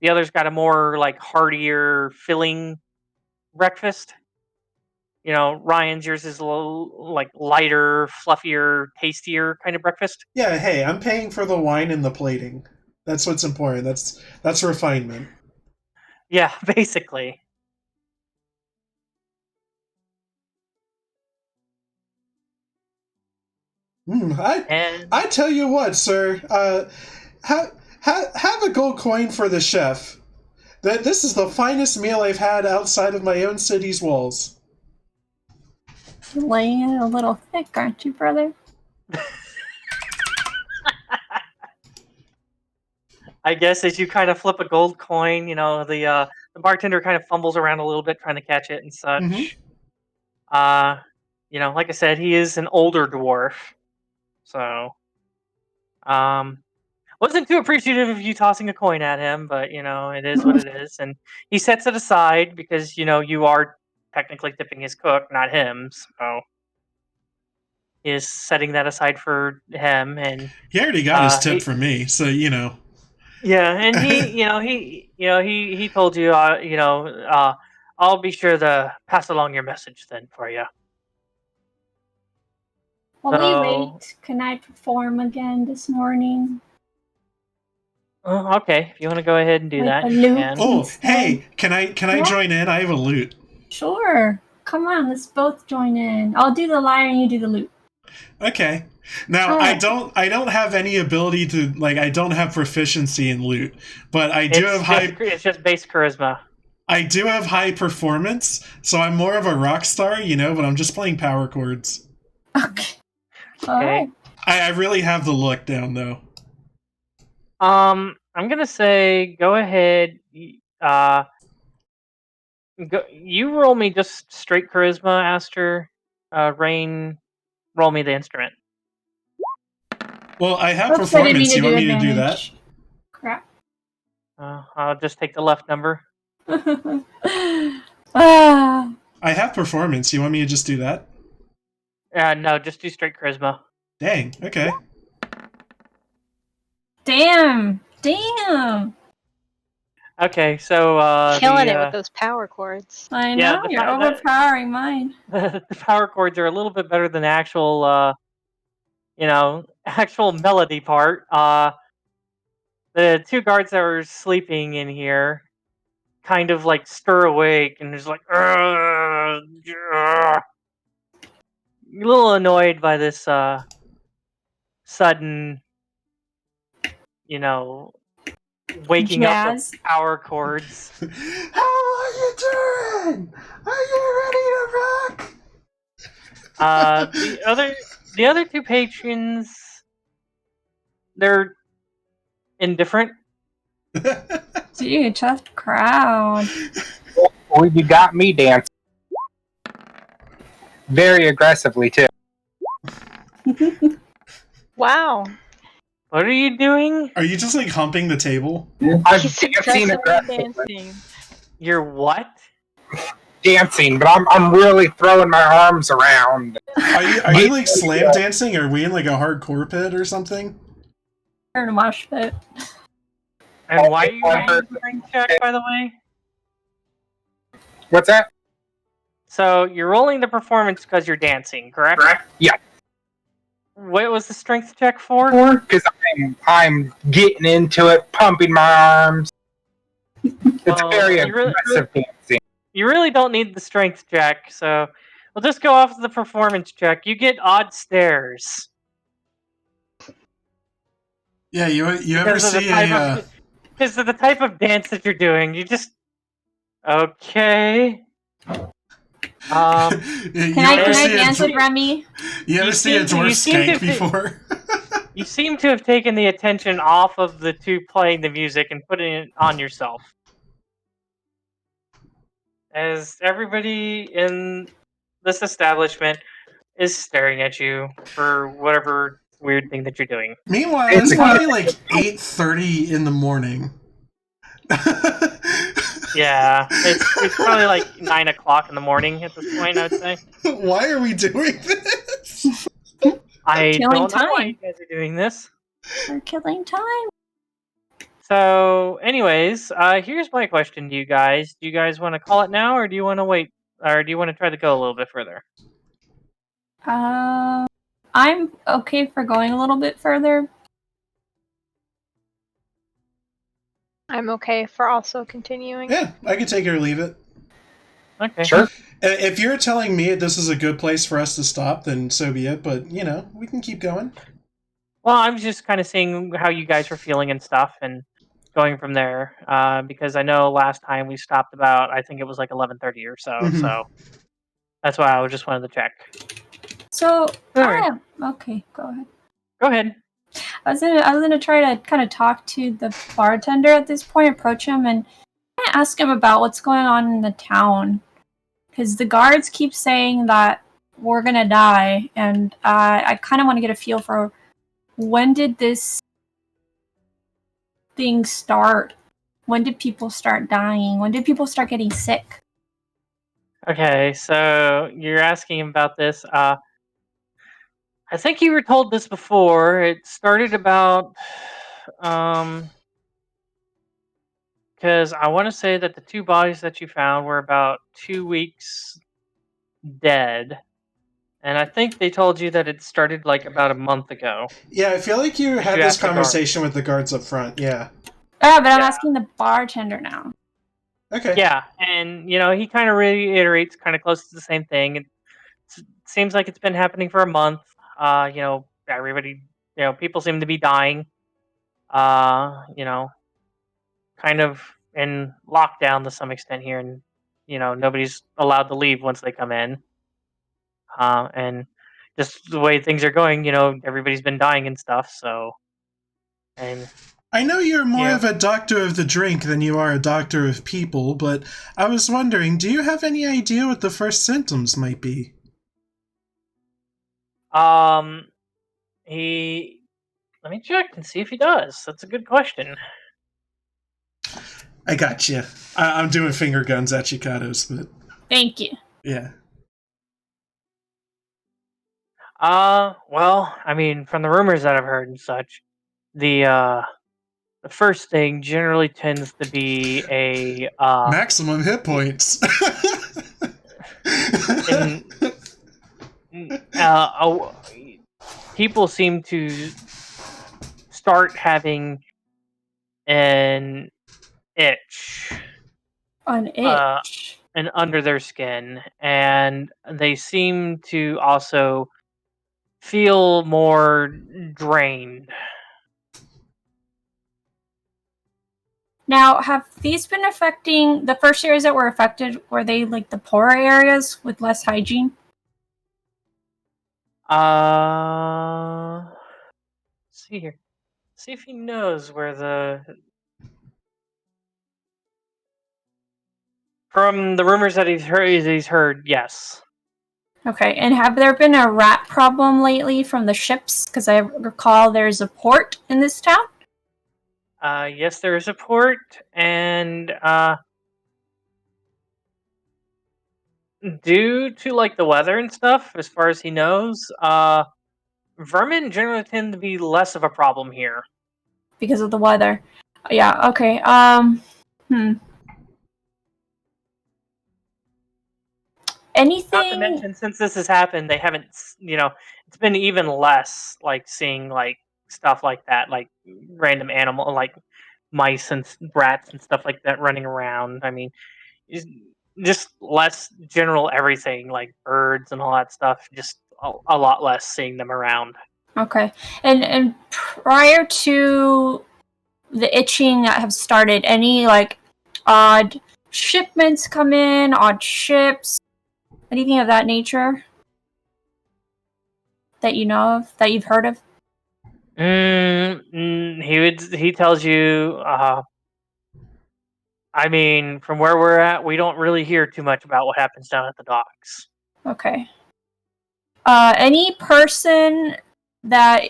The others got a more like heartier, filling breakfast. Ryan's yours is a little like lighter, fluffier, tastier kind of breakfast.
Yeah, hey, I'm paying for the wine and the plating. That's what's important. That's refinement.
Yeah, basically. And
I tell you what, sir. Have a gold coin for the chef. This is the finest meal I've had outside of my own city's walls.
You're laying it a little thick, aren't you, brother?
I guess as you kind of flip a gold coin, the bartender kind of fumbles around a little bit trying to catch it and such.
Mm-hmm.
Like I said, he is an older dwarf, so wasn't too appreciative of you tossing a coin at him, but it is what it is, and he sets it aside because you are technically tipping his cook, not him, so he is setting that aside for him, and
He already got his tip
he,
from me, so
yeah, and he told you, I'll be sure to pass along your message then for you.
While we
So-
wait, can I perform again this morning?
Okay, if you want to go ahead and do
With
that,
the
you
loot.
can.
Oh,
Instead.
hey, can I
Yeah.
join in? I have a loot.
Sure. Come on, let's both join in. I'll do the lyre and you do the loot.
Okay. Now
Alright.
I don't have any ability to I don't have proficiency in loot, but I do have
It's just base charisma.
I do have high performance, so I'm more of a rock star, but I'm just playing power chords.
Okay. Alright.
I really have the look down though.
I'm gonna say go ahead. You roll me just straight charisma, Aster. Raine, roll me the instrument.
Well, I have
Oops, I didn't mean
performance.
to
You
do
want me to do that?
advantage. Crap.
I'll just take the left number.
Ah,
I have performance. You want me to just do that?
No, just do straight charisma.
Dang. Okay.
damn. Damn.
Okay, so
Killing it with those power chords.
I
Yeah,
know,
the
you're
fa- the-
overpowering mine.
the power chords are a little bit better than the actual, actual melody part. The two guards that were sleeping in here kind of like stir awake and just like, a little annoyed by this sudden, waking up of
Jazz.
power chords.
How are you doing? Are you ready to rock?
The other two patrons, they're indifferent.
Dude, tough crowd.
Well, you got me dancing. Very aggressively, too.
Wow.
What are you doing?
Are you just humping the table?
I'm
He's
dancing
aggressively
aggressively.
dancing.
You're what?
Dancing, but I'm really throwing my arms around.
Are you slam dancing? Are we in a hardcore pit or something?
Turn a mosh pit.
And why are you rolling the strength check, by the way?
What's that?
So you're rolling the performance because you're dancing, correct?
Yeah.
What was the strength check for?
Because I'm getting into it, pumping my arms. It's
Well,
very
you really-
aggressive dancing.
You really don't need the strength check, so we'll just go off the performance check. You get odd stares.
Yeah, you ever see a
because of the type of dance that you're doing. You just okay.
you
Can I
ever see
dance
a
with Remy?
you ever see a dwarf skank before?
You seem to have taken the attention off of the two playing the music and putting it on yourself. As everybody in this establishment is staring at you for whatever weird thing that you're doing.
Meanwhile, it's probably 8:30 in the morning.
Yeah, it's probably 9 o'clock in the morning at this point, I would say.
Why are we doing this?
I
Killing
don't know why
time.
you guys are doing this.
We're killing time.
So, anyways, here's my question to you guys. Do you guys want to call it now, or do you want to wait, or do you want to try to go a little bit further?
I'm okay for going a little bit further.
I'm okay for also continuing.
Yeah, I can take it or leave it.
Okay.
Sure.
If you're telling me this is a good place for us to stop, then so be it. But we can keep going.
Well, I'm just kind of seeing how you guys were feeling and stuff, and going from there. Because I know last time we stopped about, I think it was 11:30 or so.
Mhm.
So that's why I just wanted to check.
So,
Alright.
okay, go ahead.
Go ahead.
I was gonna try to kind of talk to the bartender at this point, approach him, and ask him about what's going on in the town, because the guards keep saying that we're gonna die, and I kind of want to get a feel for when did this thing start? When did people start dying? When did people start getting sick?
Okay, so you're asking about this. I think you were told this before. It started about because I want to say that the 2 bodies that you found were about 2 weeks dead, and I think they told you that it started like about a month ago.
Yeah, I feel like you had
you
this
asked the guard.
conversation with the guards up front. Yeah.
Oh, but I'm
Yeah.
asking the bartender now.
Okay.
Yeah, and he kind of reiterates kind of close to the same thing. It seems like it's been happening for a month. Everybody, people seem to be dying. Uh, you know, kind of in lockdown to some extent here, and nobody's allowed to leave once they come in. And just the way things are going, everybody's been dying and stuff. So, and
I know you're more
Yeah.
of a doctor of the drink than you are a doctor of people, but I was wondering, do you have any idea what the first symptoms might be?
he. Let me check and see if he does. That's a good question.
I got you. I'm doing finger guns at you, Cados, but
Thank you.
yeah.
Well, I mean, from the rumors that I've heard and such, the first thing generally tends to be a
Maximum hit points.
in uh, people seem to start having an itch
An itch.
and under their skin, and they seem to also feel more drained.
Now, have these been affecting the first areas that were affected? Were they like the poorer areas with less hygiene?
See here. See if he knows where from the rumors that he's heard, yes.
Okay, and have there been a rat problem lately from the ships? Because I recall there's a port in this town.
Yes, there is a port, and due to like the weather and stuff, as far as he knows, vermin generally tend to be less of a problem here.
Because of the weather. Yeah, okay. Anything?
Not to mention, since this has happened, they haven't, it's been even less like seeing like stuff like that, like random animal, like mice and rats and stuff like that running around. I mean, just less general everything, like birds and all that stuff. Just a lot less seeing them around.
Okay. And prior to the itching that have started, any like odd shipments come in, odd ships, anything of that nature that you know of, that you've heard of?
He tells you. I mean, from where we're at, we don't really hear too much about what happens down at the docks.
Okay. Any person that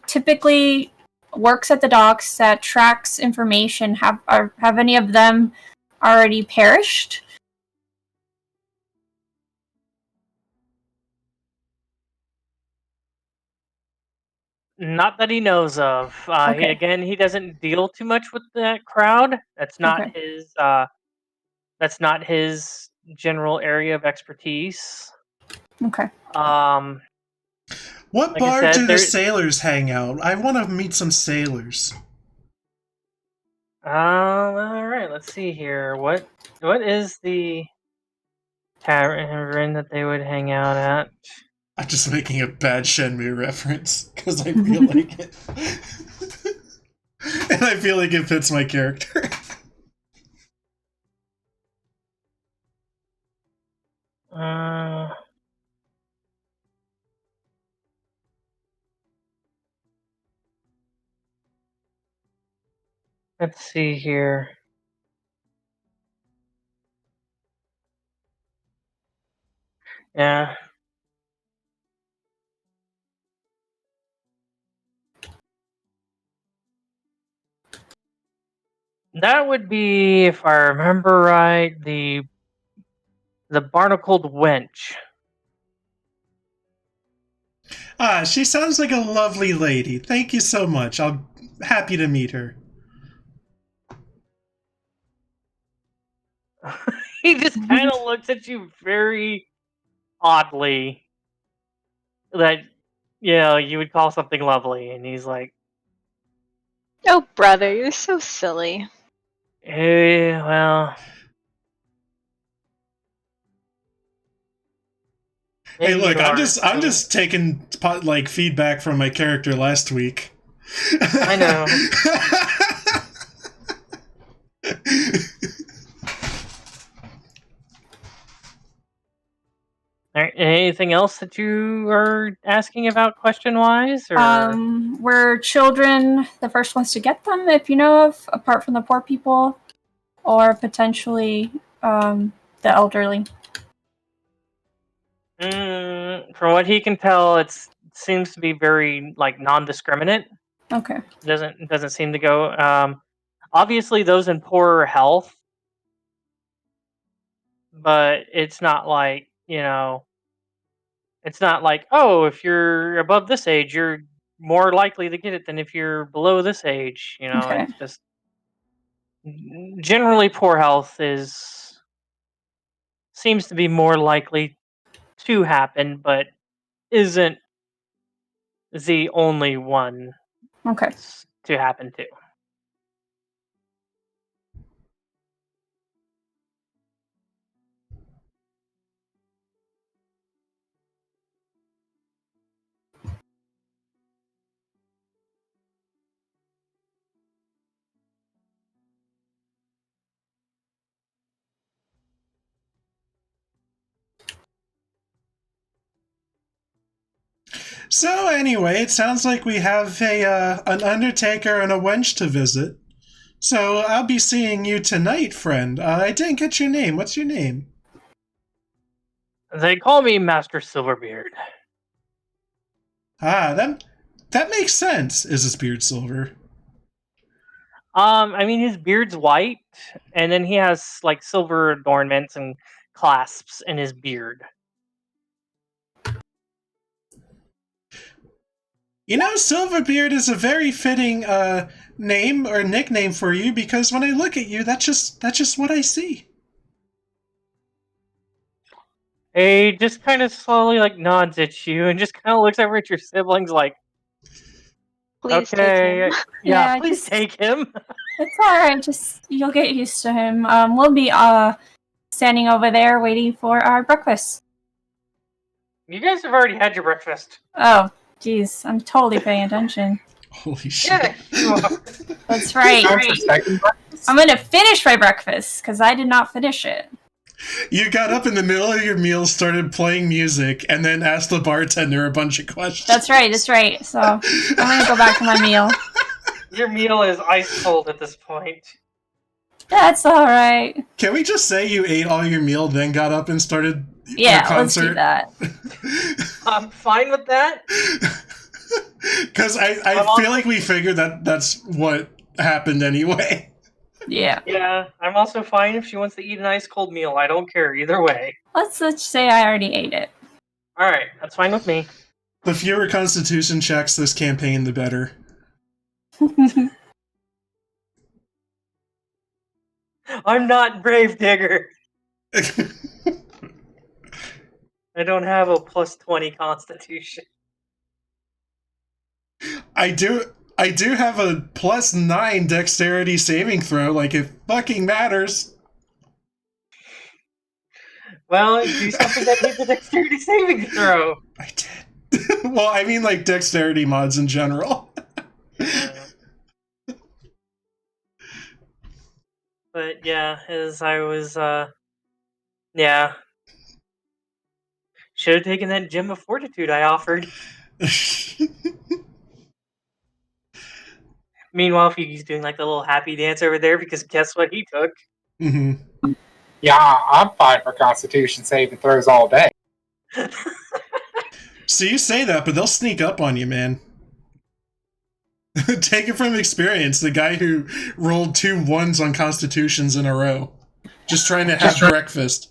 typically works at the docks that tracks information, have any of them already perished?
Not that he knows of.
Okay.
He doesn't deal too much with that crowd. That's not
Okay.
his. That's not his general area of expertise.
Okay.
What
Like I
bar
said,
do the
there-
sailors hang out? I want to meet some sailors.
All right. Let's see here. What is the tavern that they would hang out at?
I'm just making a bad Shenmue reference because I feel like it. And I feel like it fits my character.
Let's see here. Yeah. That would be, if I remember right, the barnacled wench.
Ah, she sounds like a lovely lady. Thank you so much. I'm happy to meet her.
He just kind of looks at you very oddly. That you would call something lovely, and he's like,
Oh, brother, you're so silly.
"Hey, well,
Hey,
maybe
look,
you
I'm
are."
just taking feedback from my character last week.
I know. All right, anything else that you are asking about question-wise, or?
Were children the first ones to get them, if you know of, apart from the poor people, or potentially the elderly?
From what he can tell, it seems to be very non-discriminate.
Okay.
Doesn't seem to go. Obviously, those in poorer health, but it's not like It's not like, oh, if you're above this age, you're more likely to get it than if you're below this age.
Okay.
It's just generally poor health seems to be more likely to happen, but isn't the only one
Okay.
to happen to.
So anyway, it sounds like we have an undertaker and a wench to visit. So I'll be seeing you tonight, friend. I didn't get your name. What's your name?
They call me Master Silverbeard.
Ah, that makes sense. Is his beard silver?
I mean, his beard's white, and then he has silver adornments and clasps in his beard.
You know, Silverbeard is a very fitting name or nickname for you because when I look at you, that's just what I see.
He just kind of slowly nods at you and just kind of looks over at your siblings like,
Please take
okay,
him.
yeah,
Yeah,
please
just-
take him.
It's alright, just you'll get used to him. We'll be standing over there waiting for our breakfast.
You guys have already had your breakfast.
Oh, jeez, I'm totally paying attention.
Holy shit.
Yeah, you are.
That's right.
Time for second breakfast?
I'm gonna finish my breakfast, because I did not finish it.
You got up in the middle of your meal, started playing music, and then asked the bartender a bunch of questions.
That's right. So, I'm gonna go back to my meal.
Your meal is ice cold at this point.
That's alright.
Can we just say you ate all your meal, then got up and started
Yeah,
a
let's do
concert?
that.
I'm fine with that.
Because I feel like we figured that's what happened anyway.
Yeah.
Yeah, I'm also fine if she wants to eat an ice cold meal. I don't care either way.
Let's say I already ate it.
Alright, that's fine with me.
The fewer constitution checks this campaign, the better.
I'm not Brave Digger. I don't have a plus 20 constitution.
I do have a plus 9 dexterity saving throw, like it fucking matters.
Well, do something that needs a dexterity saving throw.
I did. Well, I mean like dexterity mods in general.
But yeah, as I was, yeah. Should have taken that gem of fortitude I offered. Meanwhile, Fugi's doing the little happy dance over there because guess what he took?
Mm-hmm.
Yeah, I'm fine for Constitution saving throws all day.
So you say that, but they'll sneak up on you, man. Take it from experience. The guy who rolled 2 1s on Constitutions in a row. Just trying to have breakfast.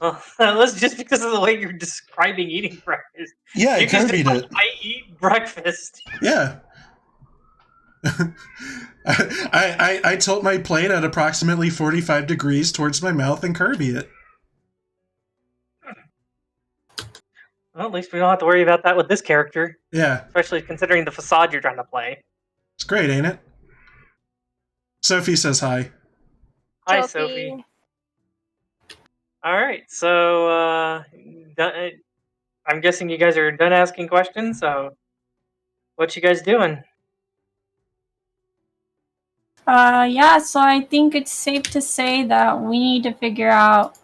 Well, that was just because of the way you're describing eating breakfast.
Yeah,
You just
Kirby'd it.
I eat breakfast.
Yeah. I tilt my plate at approximately 45 degrees towards my mouth and Kirby it.
Well, at least we don't have to worry about that with this character,
Yeah,
especially considering the facade you're trying to play.
it's great, ain't it? Sophie says hi.
Hi, Sophie. All right, so I'm guessing you guys are done asking questions. So, what you guys doing?
Yeah, so I think it's safe to say that we need to figure out.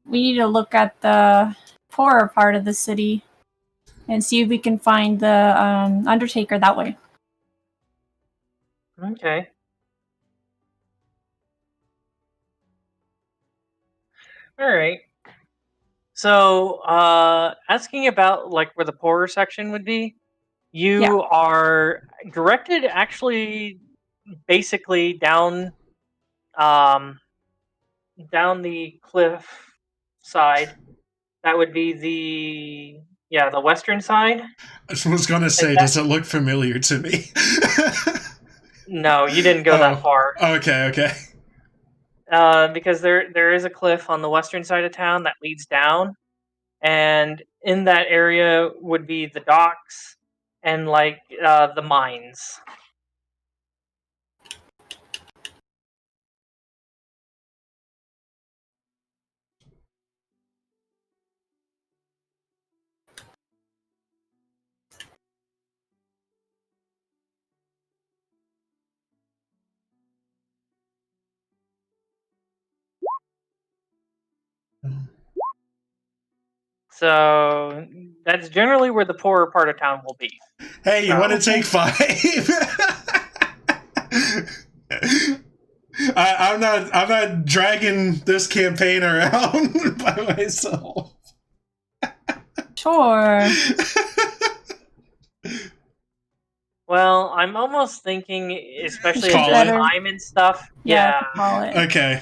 We need to look at the poorer part of the city and see if we can find the Undertaker that way.
Okay. All right. So, asking about like where the poorer section would be, you are directed actually basically um, down the cliff side. That would be the western side.
I was gonna say, does it look familiar to me?
No, you didn't go that far.
Okay.
Because there is a cliff on the western side of town that leads down, and in that area would be the docks and like the mines. So that's generally where the poorer part of town will be.
Hey, you want to take 5? I'm not dragging this campaign around by myself.
Sure.
Well, I'm almost thinking, especially
Call
at
it.
time and stuff. Yeah.
Call it.
Okay.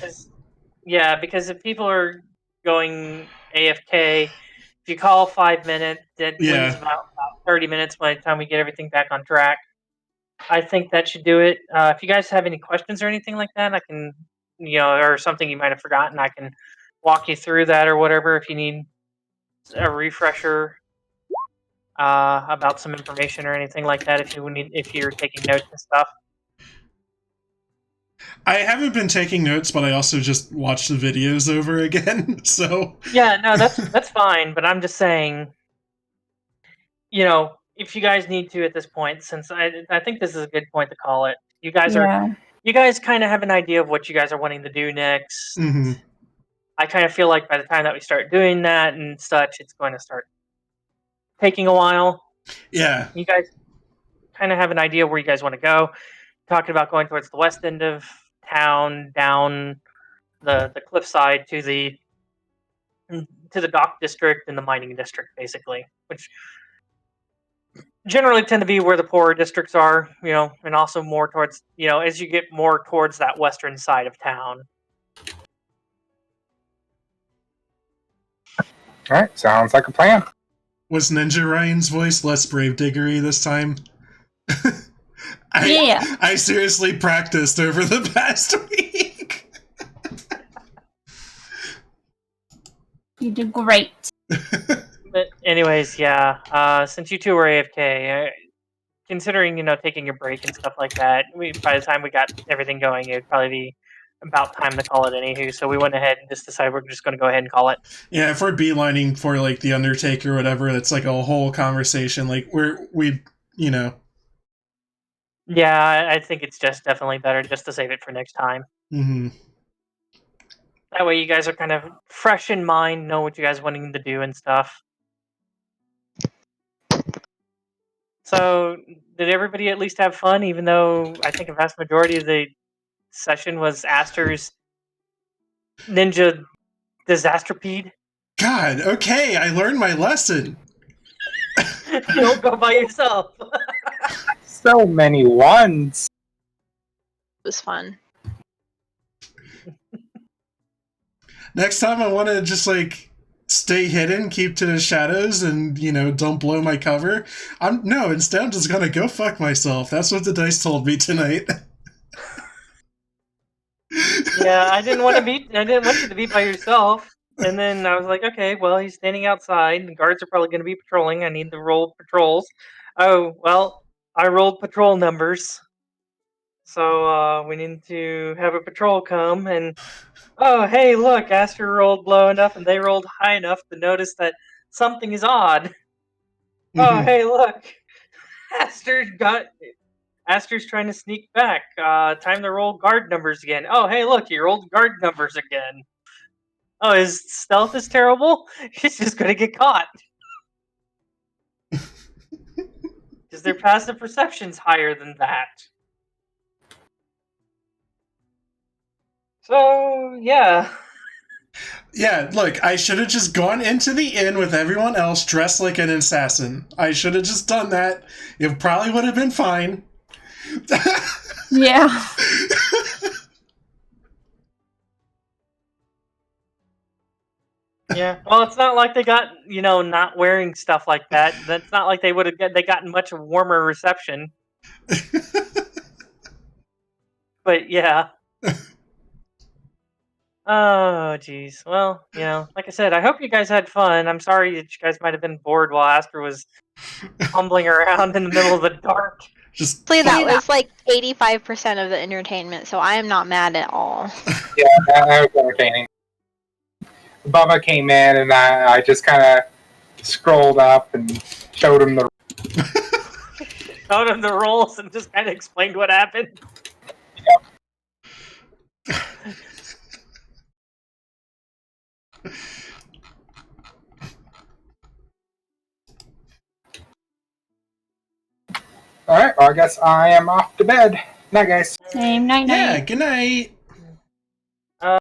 Because if people are going AFK, if you call 5 minutes, that leaves about 30 minutes by the time we get everything back on track. I think that should do it. If you guys have any questions or anything like that, I can, or something you might have forgotten, I can walk you through that or whatever if you need a refresher about some information or anything like that. If you're taking notes and stuff.
I haven't been taking notes, but I also just watched the videos over again. So
yeah, no, that's fine. But I'm just saying, if you guys need to at this point, since I think this is a good point to call it. You guys kind of have an idea of what you guys are wanting to do next.
Mm-hmm.
I kind of feel like by the time that we start doing that and such, it's going to start taking a while.
Yeah.
You guys kind of have an idea where you guys want to go. Talking about going towards the west end of town, down the cliffside to the dock district and the mining district, basically, which generally tend to be where the poorer districts are, and also more towards, as you get more towards that western side of town.
All right, sounds like a plan.
Was Ninja Ryan's voice less bravediggery this time? I seriously practiced over the past week.
You did great.
But anyways, yeah. Since you two were AFK, considering taking a break and stuff like that, by the time we got everything going, it'd probably be about time to call it anywho. So we went ahead and just decided we're just going to go ahead and call it.
Yeah, if we're beelining for like the Undertaker or whatever, that's like a whole conversation. Like we.
Yeah, I think it's just definitely better just to save it for next time.
Mm-hmm.
That way, you guys are kind of fresh in mind, know what you guys are wanting to do and stuff. So, did everybody at least have fun? Even though I think a vast majority of the session was Aster's ninja disasterpede.
God, okay, I learned my lesson.
You don't go by yourself.
So many ones.
It was fun.
Next time I want to just like stay hidden, keep to the shadows, and, don't blow my cover. Instead I'm just gonna go fuck myself. That's what the dice told me tonight.
Yeah, I didn't want you to be by yourself. And then I was like, okay, well, he's standing outside. The guards are probably going to be patrolling. I need to roll patrols. Oh, well, I rolled patrol numbers. So we need to have a patrol come. And, oh, hey, look, Aster rolled low enough and they rolled high enough to notice that something is odd. Oh, hey, look, Aster's trying to sneak back. Time to roll guard numbers again. Oh, hey, look, you rolled guard numbers again. Oh, his stealth is terrible? He's just gonna get caught. Because their passive perception's higher than that. So, yeah.
Yeah, look, I should have just gone into the inn with everyone else dressed like an assassin. I should have just done that. It probably would have been fine.
Yeah.
Yeah. Well, it's not like they got, not wearing stuff like that. That's not like they would have gotten much warmer reception. But yeah. Oh, geez. Well, like I said, I hope you guys had fun. I'm sorry that you guys might have been bored while Aster was fumbling around in the middle of the dark.
Just
That was like 85% of the entertainment, so I am not mad at all.
Yeah, that was entertaining. Bubba came in, and I just kind of scrolled up and showed him the.
Showed him the rolls and just kind of explained what happened.
All right, well, I guess I am off to bed. Night, guys.
Same night.
yeah, good night.